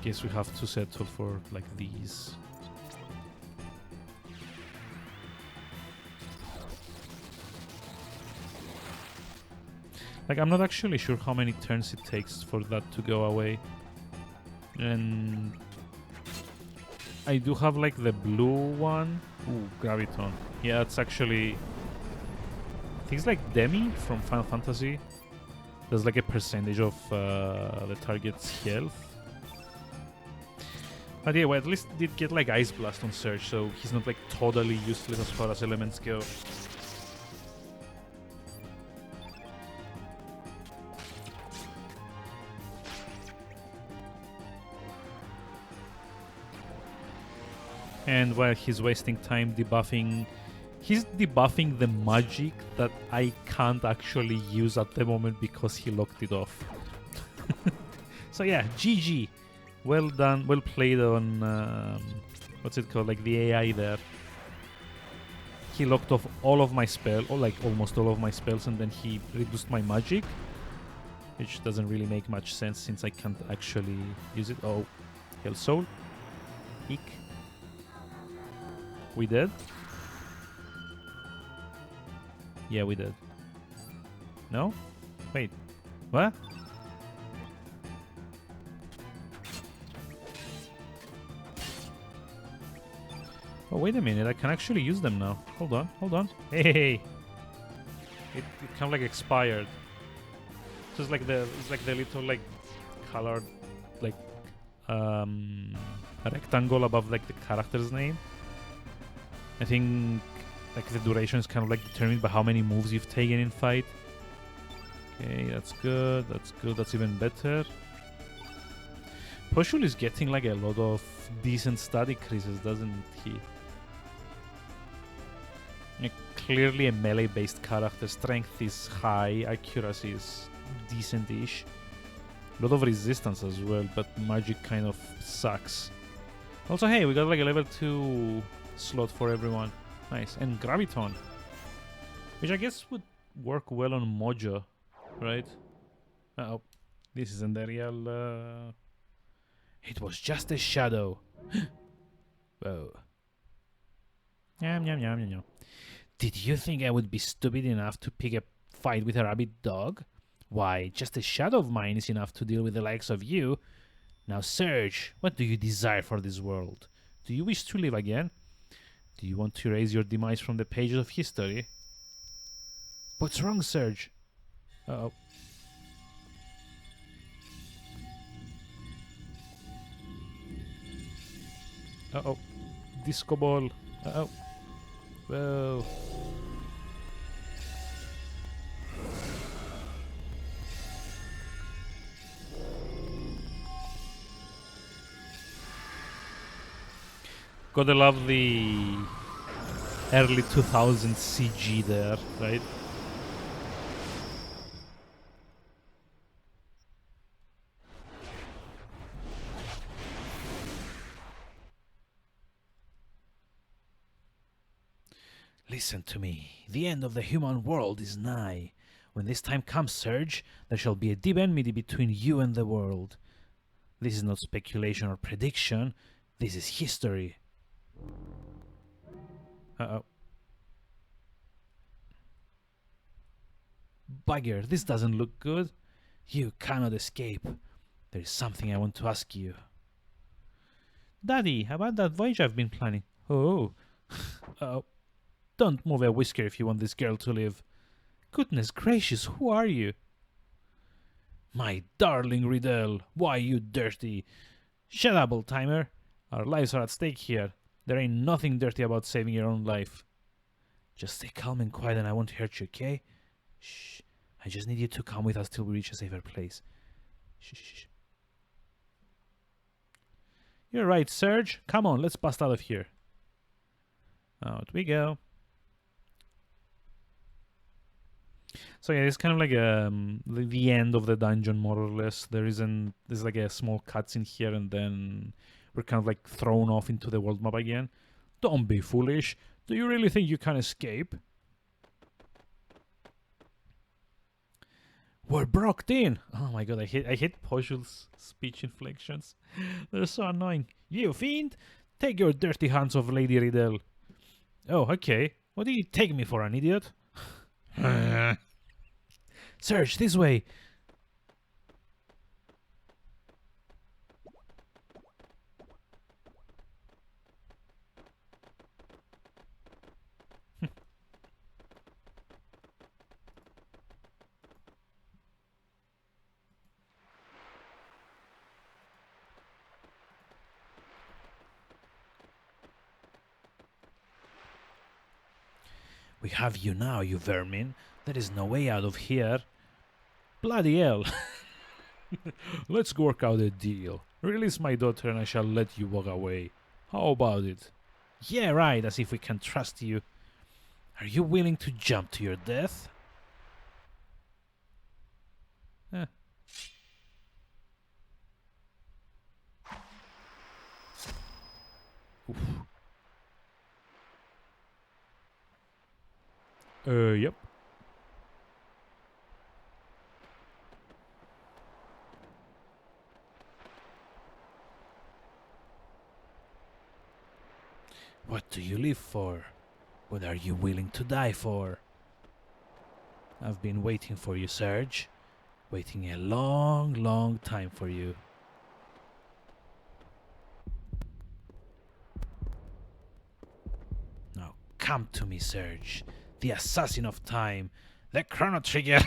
Guess we have to settle for like these. Like I'm not actually sure how many turns it takes for that to go away. And I do have like the blue one. Ooh, Graviton. Yeah, it's actually... I think it's like Demi from Final Fantasy. There's like a percentage of the target's health. But yeah, well, at least did get like Ice Blast on Surge, so he's not like totally useless as far as elements go. And while he's wasting time debuffing, he's debuffing the magic that I can't actually use at the moment because he locked it off. So yeah, GG. Well done, well played on, what's it called, like the AI there. He locked off all of my spells, or like almost all of my spells, and then he reduced my magic. Which doesn't really make much sense since I can't actually use it. Oh, Hell Soul. Eek. We did? Yeah, we did. No? Wait. What? Oh, wait a minute, I can actually use them now. Hold on, hold on. Hey! It kind of like expired. So it's like the little like colored like rectangle above like the character's name. I think like the duration is kind of like determined by how many moves you've taken in fight. Okay, that's good, that's even better. Poshul is getting like a lot of decent stat increases, doesn't he? Clearly a melee-based character. Strength is high, accuracy is decent-ish. A lot of resistance as well, but magic kind of sucks. Also, hey, we got like a level 2 slot for everyone. Nice. And Graviton, which I guess would work well on Mojo, right? Uh-oh. This isn't the real... It was just a shadow. Whoa. Yum, yum, yum, yum, yum. Did you think I would be stupid enough to pick a fight with a rabbit dog? Why, just a shadow of mine is enough to deal with the likes of you. Now, Serge, what do you desire for this world? Do you wish to live again? Do you want to erase your demise from the pages of history? What's wrong, Serge? Uh-oh. Uh-oh. Disco ball. Uh-oh. Whoa. Gotta love the early 2000s CG there, right? Listen to me. The end of the human world is nigh. When this time comes, Serge, there shall be a deep enmity between you and the world. This is not speculation or prediction. This is history. Uh-oh. Bugger, this doesn't look good. You cannot escape. There is something I want to ask you. Daddy, about that voyage I've been planning. Oh. Uh-oh. Don't move a whisker if you want this girl to live. Goodness gracious, who are you? My darling Riddle, why you dirty? Shut up, old timer. Our lives are at stake here. There ain't nothing dirty about saving your own life. Just stay calm and quiet and I won't hurt you, okay? Shh. I just need you to come with us till we reach a safer place. Shh, shh, shh. You're right, Serge. Come on, let's bust out of here. Out we go. So yeah, it's kind of like the end of the dungeon, more or less. There's like a small cutscene here, and then we're kind of like thrown off into the world map again. Don't be foolish. Do you really think you can escape? We're brocked in. Oh my god, I hate Poshul's speech inflections. They're so annoying. You fiend! Take your dirty hands off Lady Riddle. Oh, okay. What do you take me for, an idiot? Serge, this way. We have you now, you vermin. There is no way out of here. Bloody hell. Let's work out a deal. Release my daughter and I shall let you walk away. How about it? Yeah, right, as if we can trust you. Are you willing to jump to your death? Eh. Oof. Yep. What do you live for? What are you willing to die for? I've been waiting for you, Serge. Waiting a long, long time for you. Now come to me, Serge. The assassin of time. The Chrono Trigger.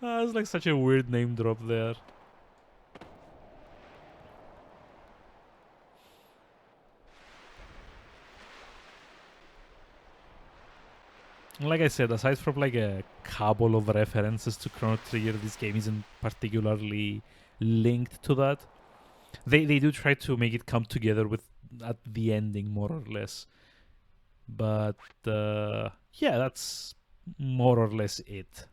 That's like such a weird name drop there. Like I said, aside from like a couple of references to Chrono Trigger, this game isn't particularly linked to that. They do try to make it come together with at the ending, more or less. But yeah, that's more or less it.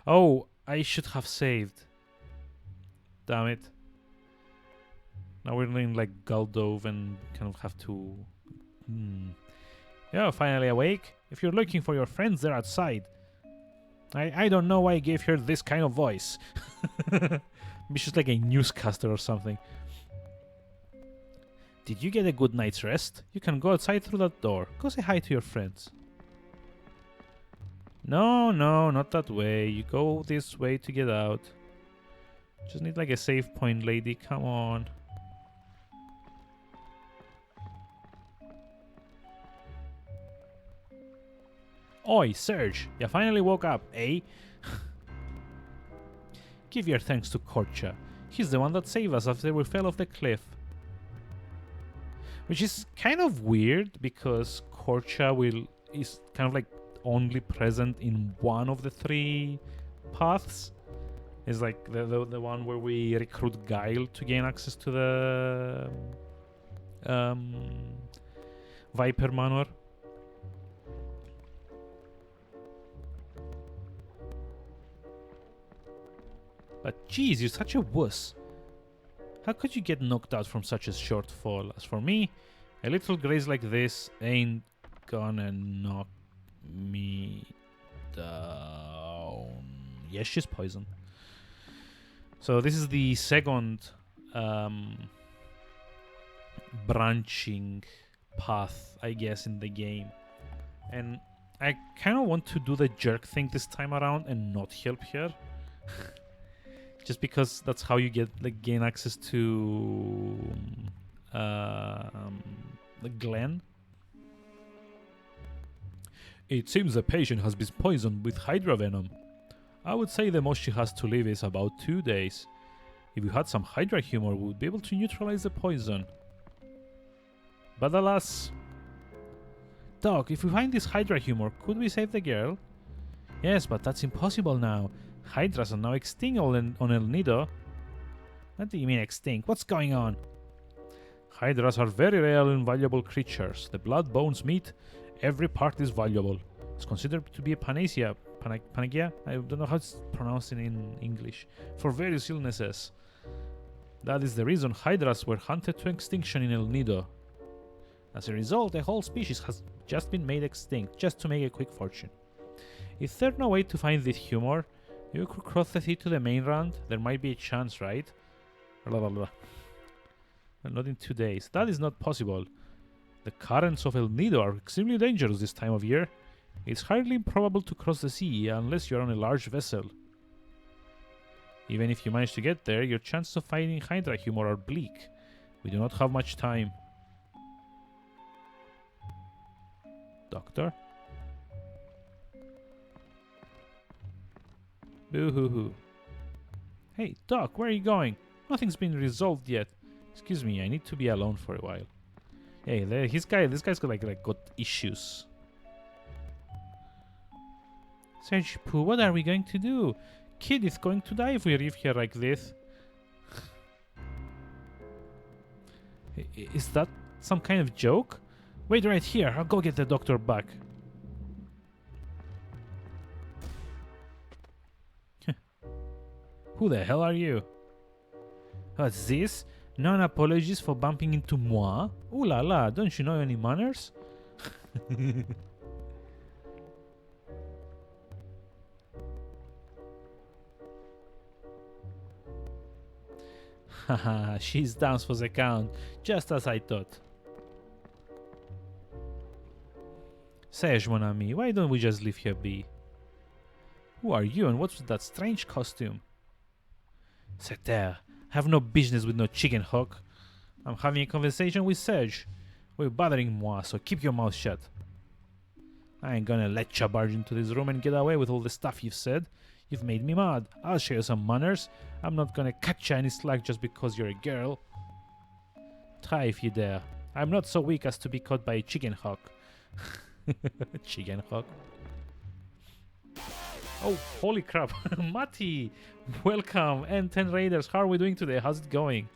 Oh, I should have saved. Damn it. Now we're in like Galdove and kind of have to... Yeah, finally awake. If you're looking for your friends, they're outside. I don't know why I gave her this kind of voice. Maybe she's like a newscaster or something. Did you get a good night's rest? You can go outside through that door. Go say hi to your friends. No, not that way. You go this way to get out. Just need like a save point, lady. Come on. Oi, Serge. You finally woke up, eh? Give your thanks to Korcha. He's the one that saved us after we fell off the cliff. Which is kind of weird because Korcha is kind of like only present in one of the three paths. It's like the one where we recruit Guile to gain access to the Viper Manor. But geez, you're such a wuss. How could you get knocked out from such a short fall? As for me, a little graze like this ain't gonna knock me down. Yes, she's poisoned. So this is the second branching path, I guess, in the game. And I kind of want to do the jerk thing this time around and not help her. Just because that's how you gain access to the Glen. It seems the patient has been poisoned with Hydra venom. I would say the most she has to live is about 2 days. If we had some Hydra humor, we would be able to neutralize the poison. But alas... Doc, if we find this Hydra humor, could we save the girl? Yes, but that's impossible now. Hydras are now extinct on El Nido. What do you mean extinct? What's going on? Hydras are very rare and valuable creatures. The blood, bones, meat, every part is valuable. It's considered to be a panacea. Panagia? I don't know how it's pronounced in English. For various illnesses. That is the reason Hydras were hunted to extinction in El Nido. As a result, a whole species has just been made extinct, just to make a quick fortune. If there's no way to find this humor, you could cross the sea to the mainland. There might be a chance, right? Blah, blah, blah. Well, not in 2 days. That is not possible. The currents of El Nido are extremely dangerous this time of year. It's hardly improbable to cross the sea unless you're on a large vessel. Even if you manage to get there, your chances of finding Hydra humor are bleak. We do not have much time. Doctor? Boo-hoo-hoo. Hey, Doc, where are you going? Nothing's been resolved yet. Excuse me, I need to be alone for a while. Hey, this guy's got got issues. Serge Poo, what are we going to do? Kid is going to die if we leave here like this. Is that some kind of joke? Wait right here, I'll go get the doctor back. Who the hell are you? What's this? Non-apologies for bumping into moi? Ooh la la, don't you know any manners? Haha, she's down for the count, just as I thought. Serge, mon ami, why don't we just leave her be? Who are you and what's with that strange costume? C'est terre, have no business with no chicken hook. I'm having a conversation with Serge. We're bothering moi, so keep your mouth shut. I ain't gonna let you barge into this room and get away with all the stuff you've said. You've made me mad. I'll show you some manners. I'm not gonna cut you any slack just because you're a girl. Try if you dare. I'm not so weak as to be caught by a chicken hawk. Chicken hawk. Oh, holy crap. Mati, welcome. And 10 Raiders, how are we doing today? How's it going?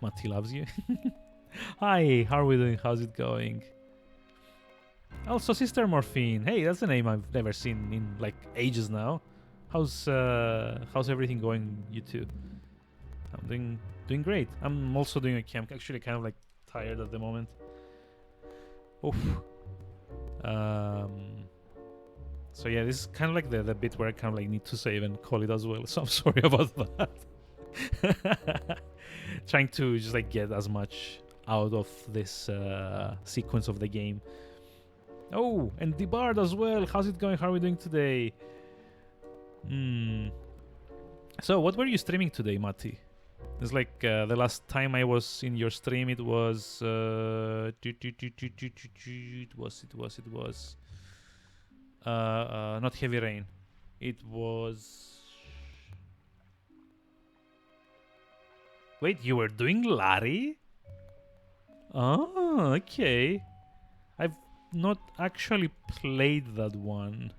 Mati loves you. Hi, how are we doing? How's it going? Also, Sister Morphine. Hey, that's a name I've never seen in like ages now. How's everything going, you two? I'm doing great. I'm also doing okay. I'm actually kind of like tired at the moment. Oof. So yeah, this is kind of like the bit where I kind of like need to save and call it as well. So I'm sorry about that. Trying to just like get as much out of this sequence of the game. Oh, and the Bard as well. How's it going? How are we doing today? So what were you streaming today, Matti? It's like the last time I was in your stream, it was not Heavy Rain. It was. Wait, you were doing Larry? Oh, okay. I've not actually played that one.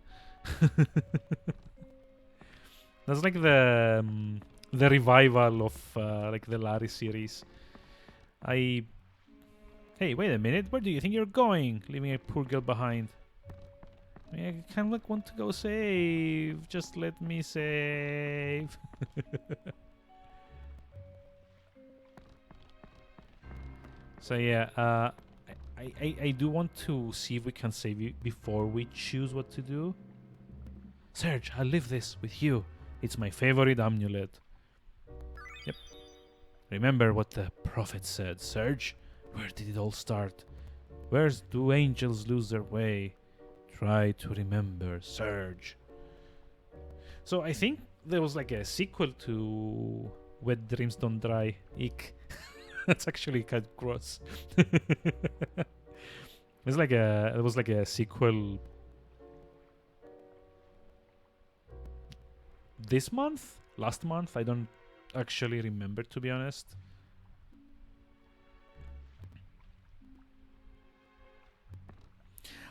That's like the revival of like the Larry series. Hey, wait a minute. Where do you think you're going? Leaving a poor girl behind. I kind of like want to go save. Just let me save. So yeah, I do want to see if we can save it before we choose what to do. Serge, I'll leave this with you. It's my favorite amulet. Yep. Remember what the prophet said, Serge? Where did it all start? Where do angels lose their way? Try to remember, Serge. So I think there was like a sequel to Wet Dreams Don't Dry. Ick. That's actually kind of gross. It was like a sequel this month? Last month? I don't actually remember, to be honest.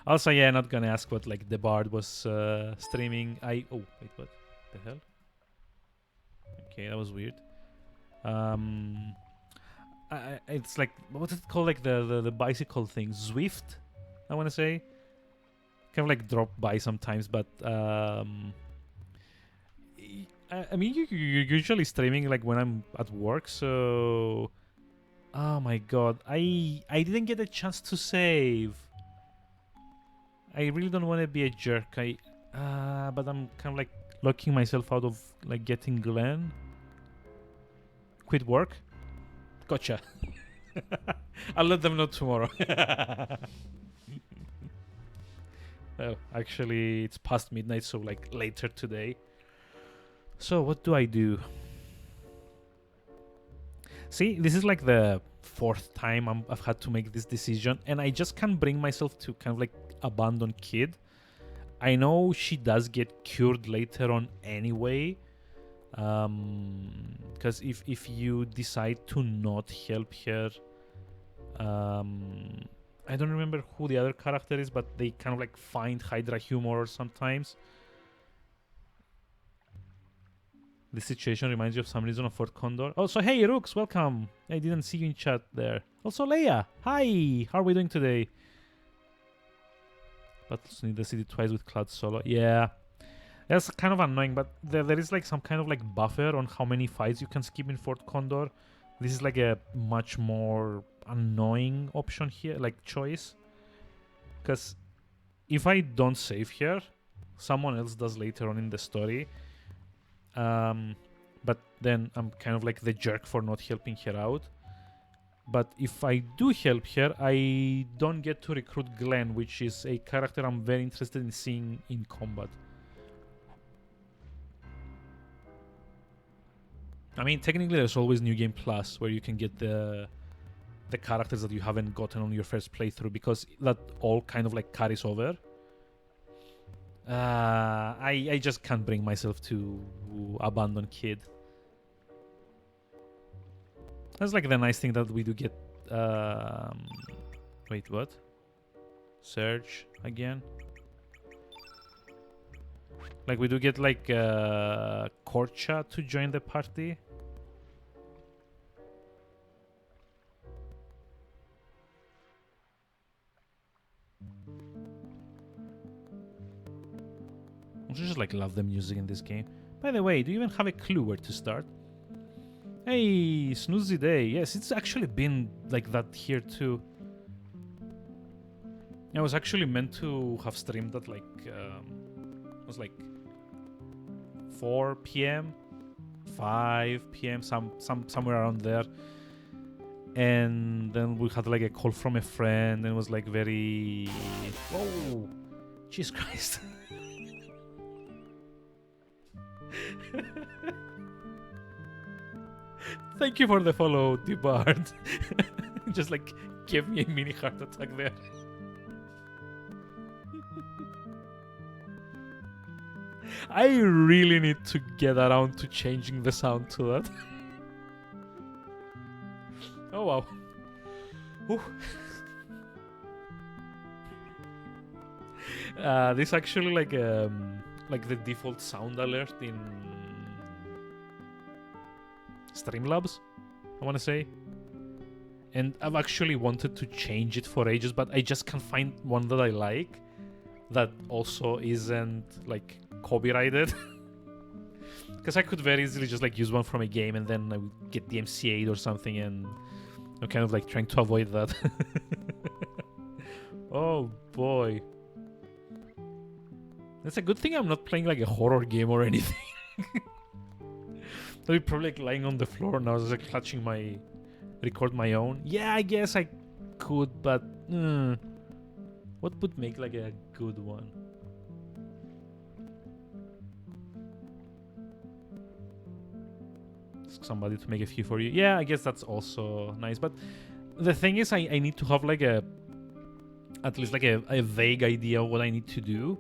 Also, yeah, not gonna ask what like the Bard was streaming. Oh wait, what the hell? Okay, that was weird. It's like, what's it called? Like the bicycle thing, Zwift, I want to say. Kind of like drop by sometimes, but I mean, you're usually streaming like when I'm at work, so. Oh my god, I didn't get a chance to save. I really don't want to be a jerk. But I'm kind of like locking myself out of like getting Glenn. Quit work. Gotcha. I'll let them know tomorrow. Well, actually, it's past midnight, so like later today. So what do I do? See, this is like the fourth time I've had to make this decision, and I just can't bring myself to kind of like abandon Kid. I know she does get cured later on anyway, because if you decide to not help her, I don't remember who the other character is, but they kind of like find Hydra humor sometimes. The situation reminds you of some reason of Fort Condor. Also, hey, Rooks, welcome. I didn't see you in chat there. Also, Leia, hi. How are we doing today? Battles need the city twice with Cloud Solo. Yeah, that's kind of annoying, but there is like some kind of like buffer on how many fights you can skip in Fort Condor. This is like a much more annoying option here, like choice. Because if I don't save here, someone else does later on in the story. But then I'm kind of like the jerk for not helping her out. But if I do help her, I don't get to recruit Glenn, which is a character I'm very interested in seeing in combat. I mean, technically there's always New Game Plus, where you can get the characters that you haven't gotten on your first playthrough, because that all kind of like carries over. I just can't bring myself to abandon Kid. That's like the nice thing that we do get. Wait, what? Search again. Like we do get like Korcha to join the party. I just like love the music in this game. By the way, do you even have a clue where to start? Hey, snoozy day. Yes, it's actually been like that here too. I was actually meant to have streamed at like it was like 4 p.m., 5 p.m., somewhere around there. And then we had like a call from a friend, and it was like very... Whoa! Jesus Christ. Thank you for the follow, D-Bard. Just like gave me a mini heart attack there. I really need to get around to changing the sound to that. Oh wow. This actually like the default sound alert in Streamlabs, I want to say. And I've actually wanted to change it for ages, but I just can't find one that I like that also isn't like copyrighted. Because I could very easily just like use one from a game and then I would get DMCA'd or something, and I'm kind of like trying to avoid that. Oh boy. It's a good thing I'm not playing like a horror game or anything. I'd be probably like lying on the floor now, just like clutching my... record my own. Yeah, I guess I could, but... what would make like a good one? Ask somebody to make a few for you. Yeah, I guess that's also nice, but the thing is I need to have like a... at least like a vague idea of what I need to do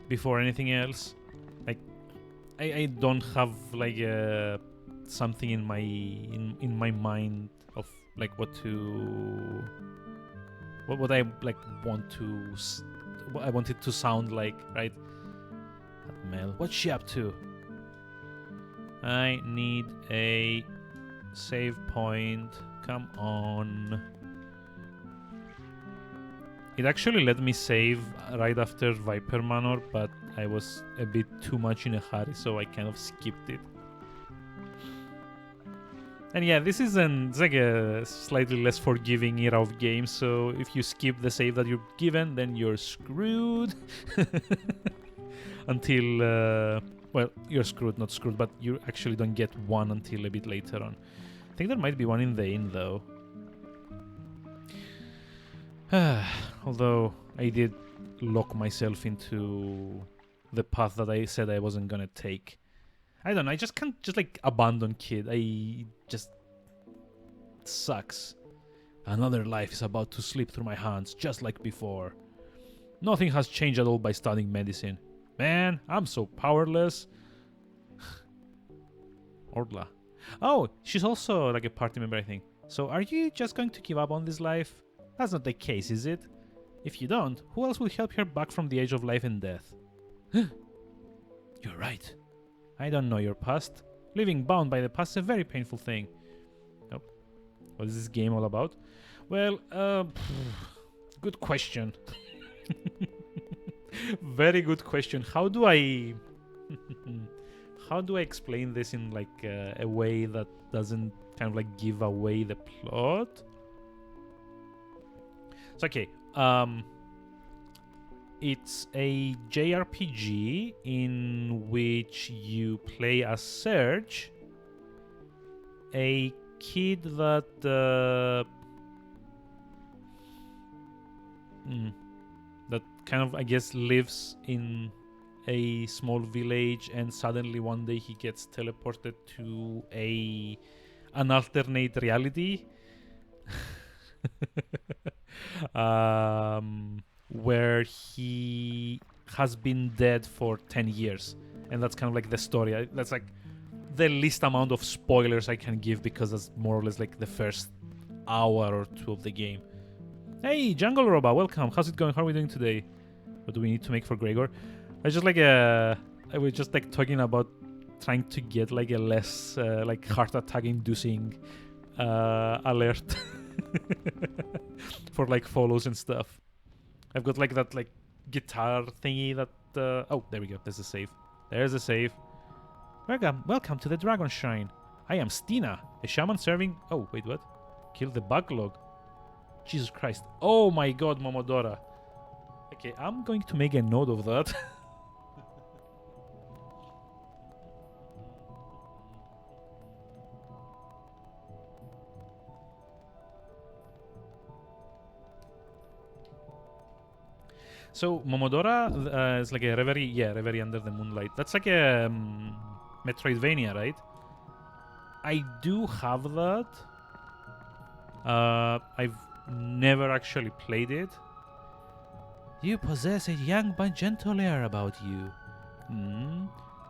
before anything else. Like, I don't have like a... something in my mind of like what I like want to what I want it to sound like, right? Mel, what's she up to? I need a save point. Come on. It actually let me save right after Viper Manor, but I was a bit too much in a hurry, so I kind of skipped it. And yeah, this is it's like a slightly less forgiving era of games, so if you skip the save that you're given, then you're screwed. Until, well, you're screwed, not screwed, but you actually don't get one until a bit later on. I think there might be one in the inn, though. Although, I did lock myself into the path that I said I wasn't gonna take. I don't know, I just can't just like abandon kid. I just... It sucks. Another life is about to slip through my hands, just like before. Nothing has changed at all by studying medicine. Man, I'm so powerless. Orla. Oh, she's also like a party member, I think. So are you just going to give up on this life? That's not the case, is it? If you don't, who else will help her back from the edge of life and death? You're right. I don't know your past. Living bound by the past is a very painful thing. Oh. What is this game all about? Well, good question. Very good question. How do I... how do I explain this in like a way that doesn't kind of like give away the plot? So, okay. It's a JRPG in which you play as Serge, a kid that that kind of, I guess, lives in a small village, and suddenly one day he gets teleported to an alternate reality. Where he has been dead for 10 years. And that's kind of like the story. That's like the least amount of spoilers I can give, because that's more or less like the first hour or two of the game. Hey, Jungle Roba, welcome. How's it going? How are we doing today? What do we need to make for Gregor? I just like I was just like talking about trying to get like a less like heart attack inducing alert for like follows and stuff. I've got like that like guitar thingy that Oh, there we go. There's a save. There's a save. Welcome to the Dragon Shrine. I am Stina, a shaman serving... Oh, wait, what? Kill the backlog. Jesus Christ. Oh my god, Momodora. Okay, I'm going to make a note of that. So, Momodora is like a Reverie... Yeah, Reverie Under the Moonlight. That's like a Metroidvania, right? I do have that. I've never actually played it. You possess a young but gentle air about you.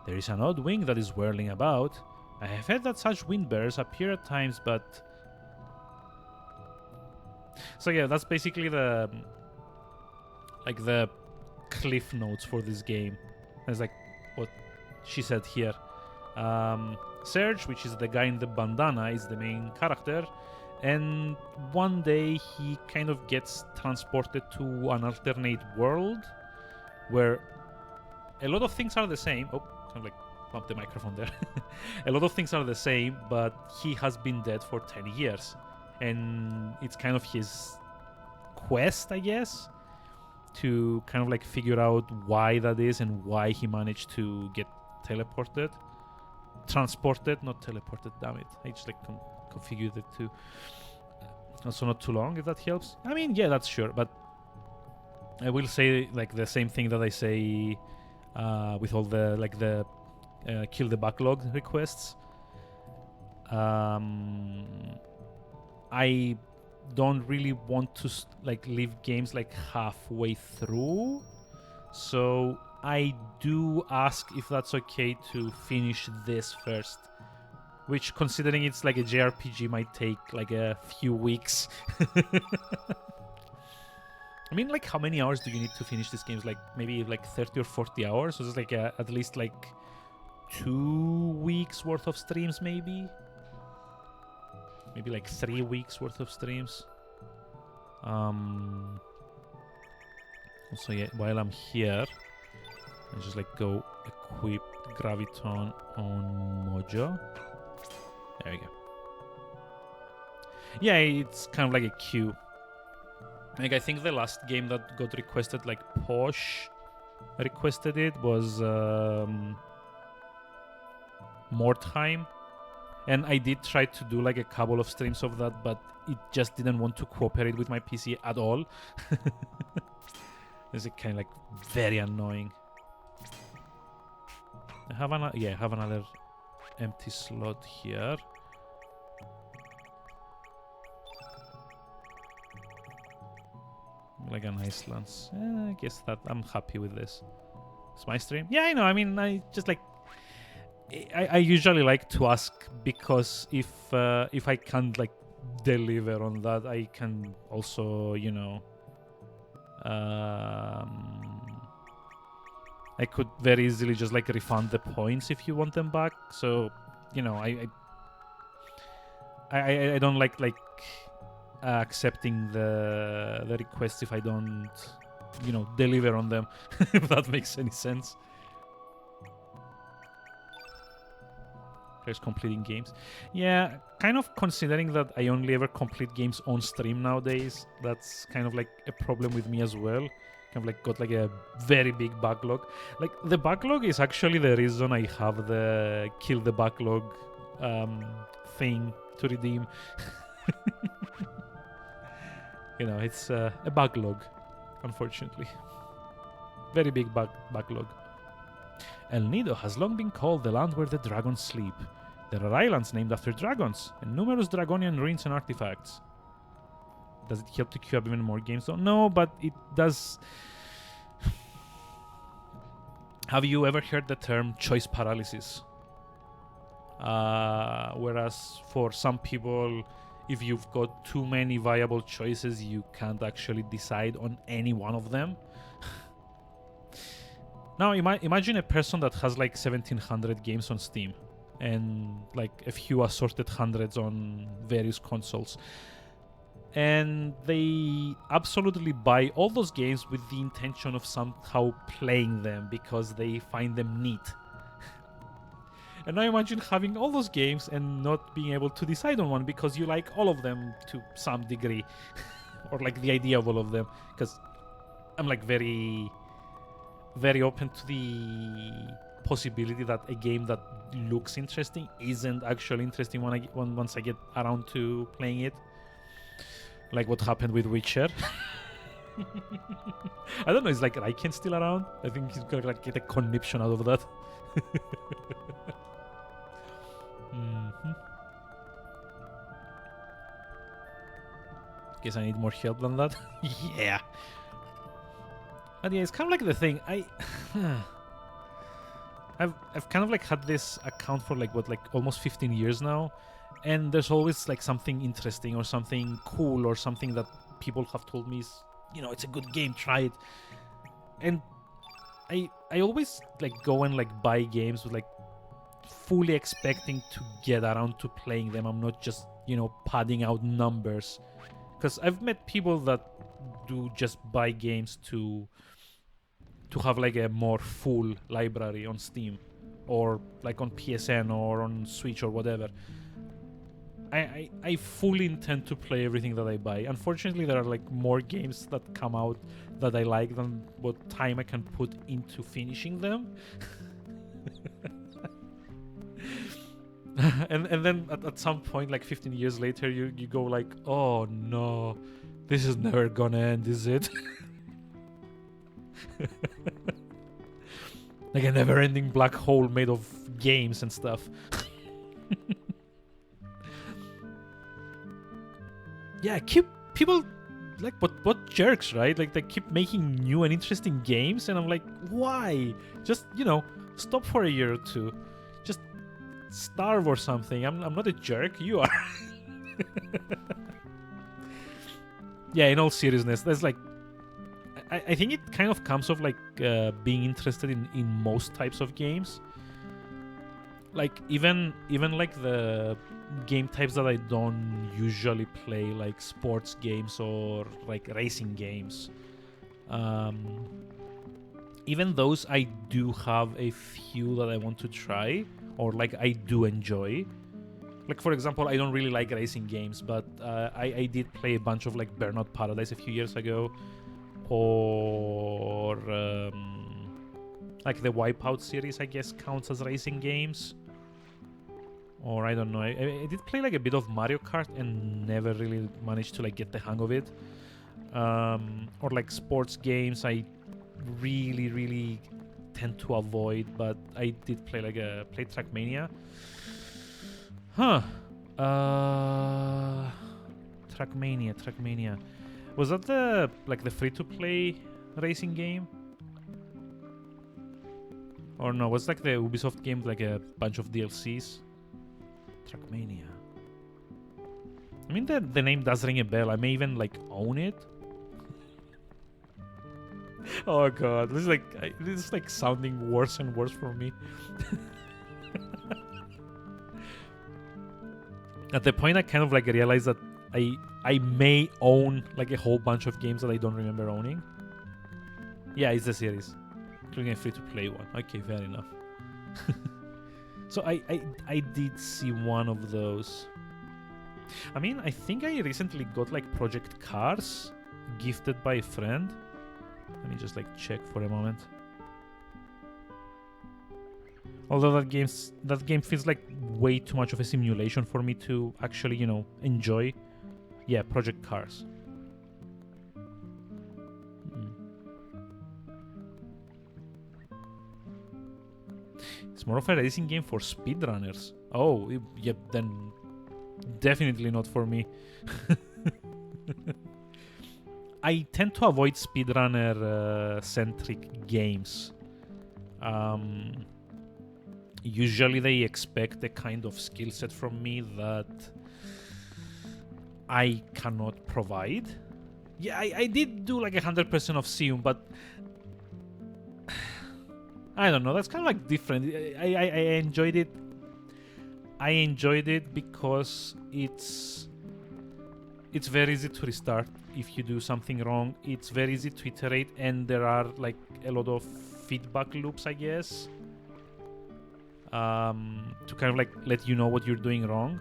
There is an odd wind that is whirling about. I have heard that such wind bearers appear at times, but... So yeah, that's basically the... like the cliff notes for this game. It's like what she said here. Serge, which is the guy in the bandana, is the main character. And one day he kind of gets transported to an alternate world where a lot of things are the same. Oh, kind of like bumped the microphone there. A lot of things are the same, but he has been dead for 10 years. And it's kind of his quest, I guess, to kind of like figure out why that is and why he managed to get teleported. Transported, not teleported, damn it. I just like configured it too. Also not too long, if that helps. I mean, yeah, that's sure, but I will say like the same thing that I say with all the like the kill the backlog requests. I don't really want to like leave games like halfway through, so I do ask if that's okay to finish this first, which, considering it's like a JRPG, might take like a few weeks. I mean, like, how many hours do you need to finish this game? Like maybe like 30 or 40 hours, so it's like at least like 2 weeks worth of streams, maybe like 3 weeks worth of streams. Also, yeah, while I'm here, I just like go equip Graviton on Mojo. There we go. Yeah, it's kind of like a queue. Like, I think the last game that got requested, like Posh requested it, was Mordheim. And I did try to do like a couple of streams of that, but it just didn't want to cooperate with my PC at all. It's kind of like very annoying. I have another empty slot here. Like a nice lance. I guess that I'm happy with this. It's my stream. Yeah, I know. I mean, I just like. I usually like to ask because if I can't like deliver on that, I can also, you know, I could very easily just like refund the points if you want them back. So, you know, I don't like accepting the requests if I don't, you know, deliver on them. If that makes any sense. There's completing games. Yeah, kind of considering that I only ever complete games on stream nowadays. That's kind of like a problem with me as well. Kind of like got like a very big backlog. Like the backlog is actually the reason I have the kill the backlog thing to redeem. You know, it's a backlog, unfortunately. Very big backlog. El Nido has long been called the land where the dragons sleep. There are islands named after dragons, and numerous dragonian ruins and artifacts. Does it help to queue up even more games though? No, but it does... Have you ever heard the term choice paralysis? Whereas for some people, if you've got too many viable choices, you can't actually decide on any one of them. Now, imagine a person that has like 1,700 games on Steam and like a few assorted hundreds on various consoles. and they absolutely buy all those games with the intention of somehow playing them because they find them neat. And now imagine having all those games and not being able to decide on one because you like all of them to some degree, or like the idea of all of them. Because I'm like very, very open to the possibility that a game that looks interesting isn't actually interesting once I get around to playing it. Like what happened with Witcher. I don't know, is like Raiken still around? I think he's gonna like get a conniption out of that. Guess I need more help than that. Yeah. But yeah, it's kind of like the thing. I've kind of like had this account for like almost 15 years now, and there's always like something interesting or something cool or something that people have told me is, it's a good game, try it. And I always like go and like buy games with like fully expecting to get around to playing them. I'm not just, padding out numbers, because I've met people that do just buy games to have like a more full library on Steam or like on PSN or on Switch or whatever. I fully intend to play everything that I buy. Unfortunately, there are like more games that come out that I like than what time I can put into finishing them. and then at some point, like 15 years later, you go like, oh no, this is never gonna end, is it? Like a never-ending black hole made of games and stuff. Yeah, keep people like what jerks, right? Like they keep making new and interesting games, and I'm like, why? Just stop for a year or two, just starve or something. I'm not a jerk. You are. Yeah, in all seriousness, there's like, I think it kind of comes of like being interested in most types of games. Like even like the game types that I don't usually play, like sports games or like racing games. Even those, I do have a few that I want to try or like I do enjoy. Like for example, I don't really like racing games, but I did play a bunch of like Burnout Paradise a few years ago, or like the Wipeout series, I guess counts as racing games. Or I don't know. I did play like a bit of Mario Kart and never really managed to like get the hang of it. Or like sports games, I really tend to avoid, but I did play play Trackmania. Trackmania. Was that the free-to-play racing game? Or no, was like the Ubisoft game like a bunch of DLCs? Trackmania. I mean, the name does ring a bell. I may even like own it. Oh god, this is like sounding worse and worse for me. At the point I kind of like realized that I may own like a whole bunch of games that I don't remember owning. Yeah, it's the series, including a free-to-play one. Okay, fair enough. So I did see one of those. I mean, I think I recently got like Project Cars gifted by a friend. Let me just like check for a moment. Although that game feels like way too much of a simulation for me to actually, enjoy. Yeah, Project Cars. It's more of a racing game for speedrunners. Oh, yep, then definitely not for me. I tend to avoid speedrunner-centric games. Usually they expect a kind of skill set from me that I cannot provide. Yeah, I did do like 100% of Sium, but I don't know. That's kind of like different. I enjoyed it. I enjoyed it because it's it's very easy to restart if you do something wrong. It's very easy to iterate, and there are like a lot of feedback loops, I guess, to kind of like let you know what you're doing wrong.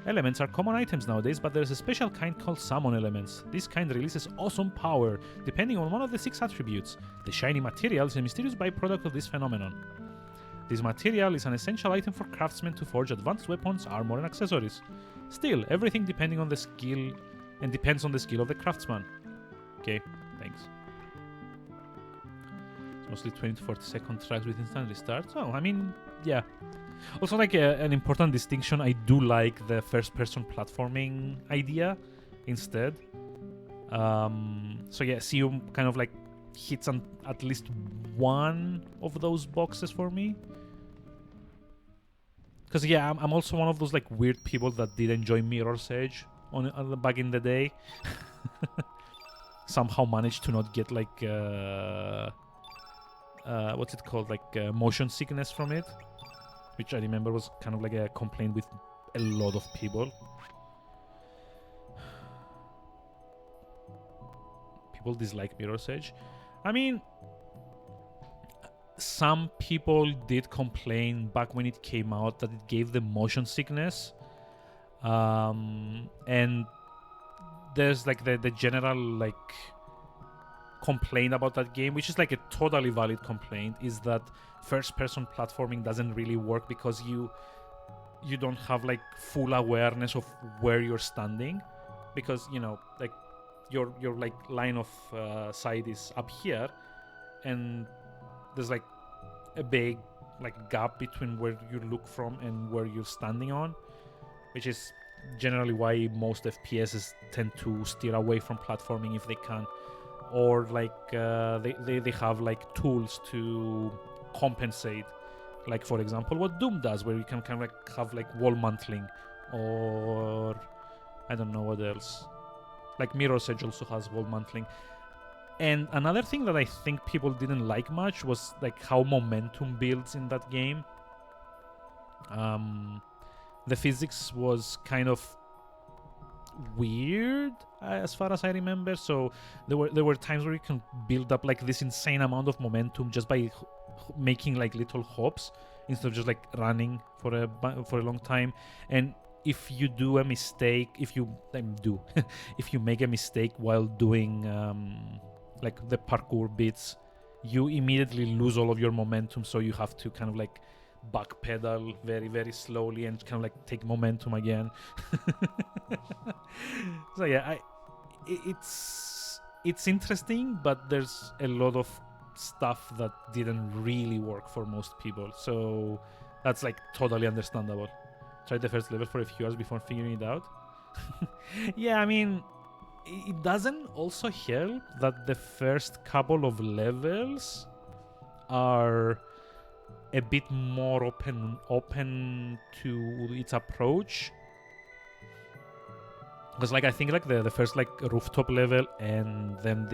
Elements are common items nowadays, but there's a special kind called summon elements. This kind releases awesome power, depending on one of the 6 attributes. The shiny material is a mysterious byproduct of this phenomenon. This material is an essential item for craftsmen to forge advanced weapons, armor, and accessories. Still, everything depending on the skill and depends on the skill of the craftsman. Okay, thanks. It's mostly 20 to 40 second tracks with instant restarts. Oh, I mean, yeah. Also, like an important distinction, I do like the first-person platforming idea instead. So yeah, Siu kind of like hits on at least one of those boxes for me. Because yeah, I'm also one of those like weird people that did enjoy Mirror's Edge back in the day. Somehow managed to not get like what's it called, like motion sickness from it, which I remember was kind of like a complaint with a lot of people. People dislike Mirror's Edge. I mean, some people did complain back when it came out that it gave them motion sickness. And there's like the general like complaint about that game, which is like a totally valid complaint, is that first-person platforming doesn't really work because you don't have like full awareness of where you're standing, because you know like your like line of sight is up here, and there's like a big like gap between where you look from and where you're standing on, which is generally why most FPSs tend to steer away from platforming if they can, or like they have like tools to compensate, like for example what Doom does, where you can kind of like have like wall mantling, or I don't know what else. Like Mirror's Edge also has wall mantling. And another thing that I think people didn't like much was like how momentum builds in that game. The physics was kind of weird as far as I remember. So there were times where you can build up like this insane amount of momentum just by making like little hops instead of just like running for a long time. And if you do a mistake, if you make a mistake while doing like the parkour bits, you immediately lose all of your momentum, so you have to kind of like backpedal very, very slowly and kind of like take momentum again. So yeah, it's interesting, but there's a lot of stuff that didn't really work for most people, so that's like totally understandable. Tried the first level for a few hours before figuring it out. Yeah, I mean, it doesn't also help that the first couple of levels are a bit more open to its approach, because like I think like the first like rooftop level and then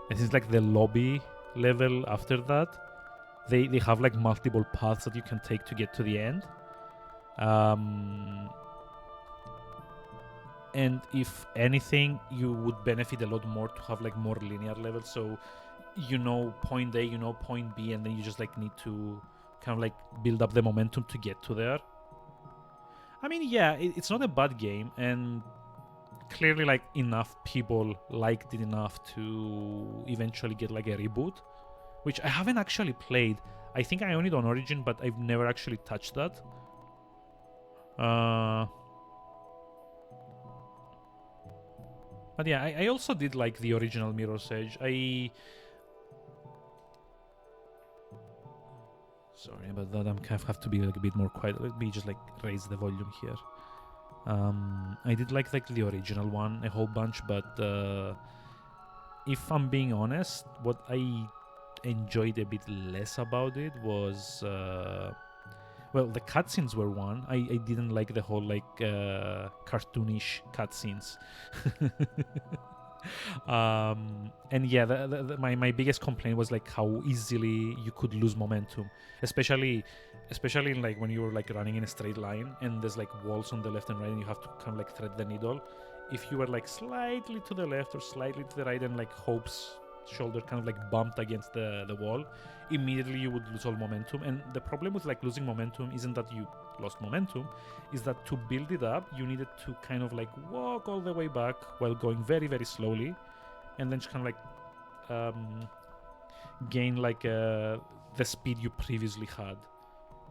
I think like the lobby level after that, they have like multiple paths that you can take to get to the end. And if anything, you would benefit a lot more to have like more linear levels, so you know point A, you know point B, and then you just like need to kind of like build up the momentum to get to there. I mean, yeah, it's not a bad game, and clearly like enough people liked it enough to eventually get like a reboot, which I haven't actually played. I think I own it on Origin, but I've never actually touched that. But yeah, I also did like the original Mirror's Edge. Sorry about that. I'm kind of have to be like a bit more quiet. Let me just like raise the volume here. I did like the original one a whole bunch, but if I'm being honest, what I enjoyed a bit less about it was well, the cutscenes were one. I didn't like the whole like cartoonish cutscenes. And yeah, my biggest complaint was like how easily you could lose momentum, especially like when you're like running in a straight line and there's like walls on the left and right and you have to kind of like thread the needle. If you were like slightly to the left or slightly to the right and like Hope's shoulder kind of like bumped against the wall, immediately you would lose all momentum. And the problem with like losing momentum isn't that you lost momentum, is that to build it up you needed to kind of like walk all the way back while going very very slowly, and then just kind of like gain like the speed you previously had,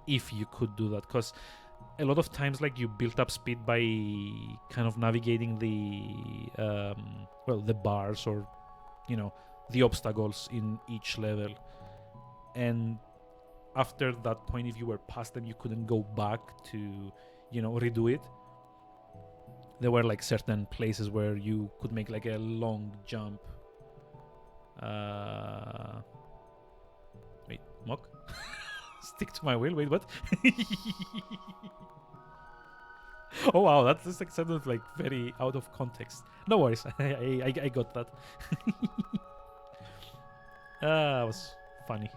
if you could do that. Because a lot of times like you built up speed by kind of navigating the the bars, or you know, the obstacles in each level, and after that point, if you were past them, you couldn't go back to, you know, redo it. There were like certain places where you could make like a long jump. Wait, Mock? Stick to my wheel. Wait, what? Oh wow, that just like sounded like very out of context. No worries, I got that. That was funny.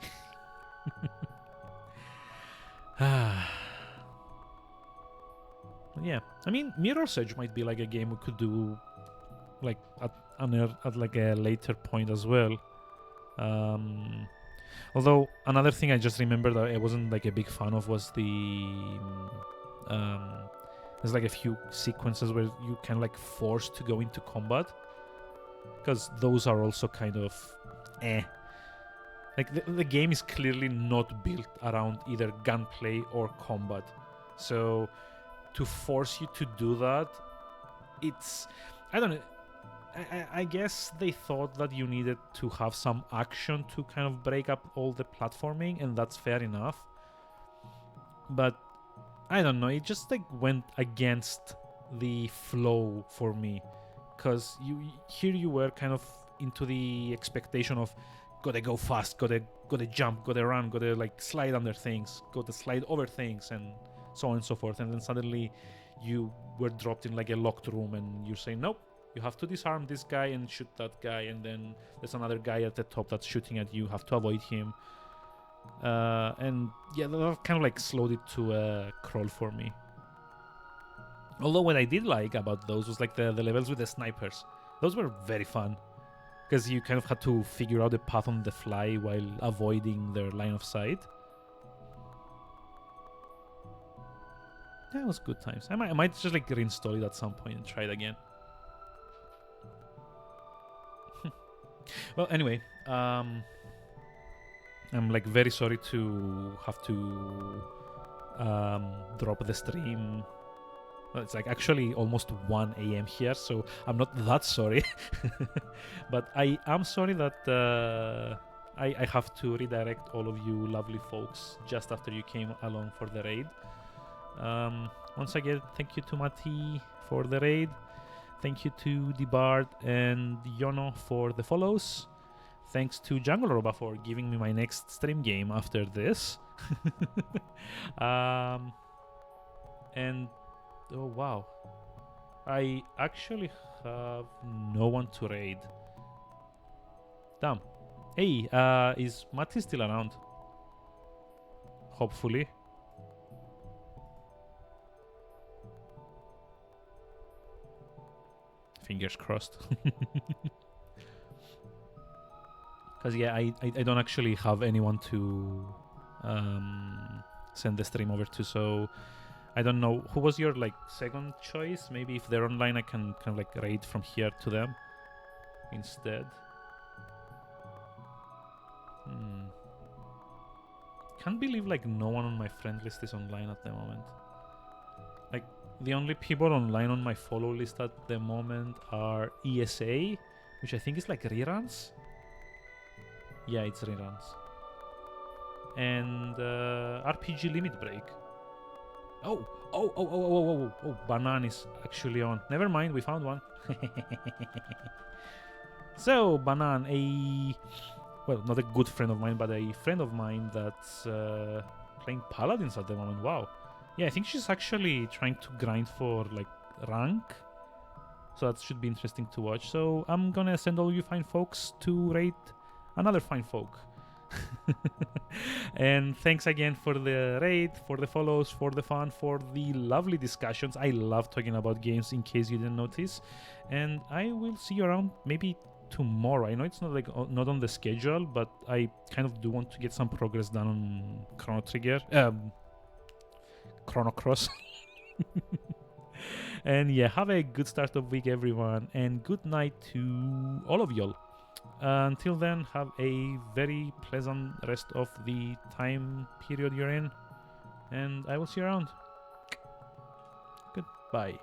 Yeah, I mean, Mirror's Edge might be like a game we could do like at like a later point as well. Although another thing I just remembered that I wasn't like a big fan of was the there's like a few sequences where you kind of like forced to go into combat, because those are also kind of like the game is clearly not built around either gunplay or combat, so to force you to do that, it's, I don't know, I guess they thought that you needed to have some action to kind of break up all the platforming, and that's fair enough, but I don't know, it just like went against the flow for me, because you were kind of into the expectation of gotta go fast, gotta jump, gotta run, gotta like slide under things, gotta slide over things, and so on and so forth. And then suddenly you were dropped in like a locked room and you're saying, nope, you have to disarm this guy and shoot that guy, and then there's another guy at the top that's shooting at you, have to avoid him. And yeah, that kind of like slowed it to a crawl for me. Although what I did like about those was like the levels with the snipers. Those were very fun, because you kind of had to figure out the path on the fly while avoiding their line of sight. Yeah, it was good times. I might just like reinstall it at some point and try it again. Well, anyway, I'm like very sorry to have to drop the stream. Well, it's like actually almost 1 a.m. here, so I'm not that sorry. But I am sorry that I have to redirect all of you lovely folks just after you came along for the raid. Once again, thank you to Mati for the raid. Thank you to Debard and Yono for the follows. Thanks to Jungle Roba for giving me my next stream game after this. And oh wow, I actually have no one to raid. Damn. Hey, is Mati still around? Hopefully. Fingers crossed. Because yeah, I don't actually have anyone to send the stream over to, so I don't know. Who was your like second choice? Maybe if they're online I can kind of like raid from here to them instead. Can't believe like no one on my friend list is online at the moment. Like the only people online on my follow list at the moment are ESA, which I think is like reruns. Yeah, it's reruns. And RPG Limit Break. Oh, Banan is actually on. Never mind, we found one. So, Banan, well, not a good friend of mine, but a friend of mine that's playing Paladins at the moment. Wow. Yeah, I think she's actually trying to grind for like rank. So that should be interesting to watch. So I'm gonna send all you fine folks to rate another fine folk. And thanks again for the raid, for the follows, for the fun, for the lovely discussions. I love talking about games, in case you didn't notice. And I will see you around maybe tomorrow. I know it's not like not on the schedule, but I kind of do want to get some progress done on Chrono Trigger, Chrono Cross. And yeah, have a good start of week, everyone, and good night to all of y'all. Until then, have a very pleasant rest of the time period you're in, and I will see you around. Goodbye.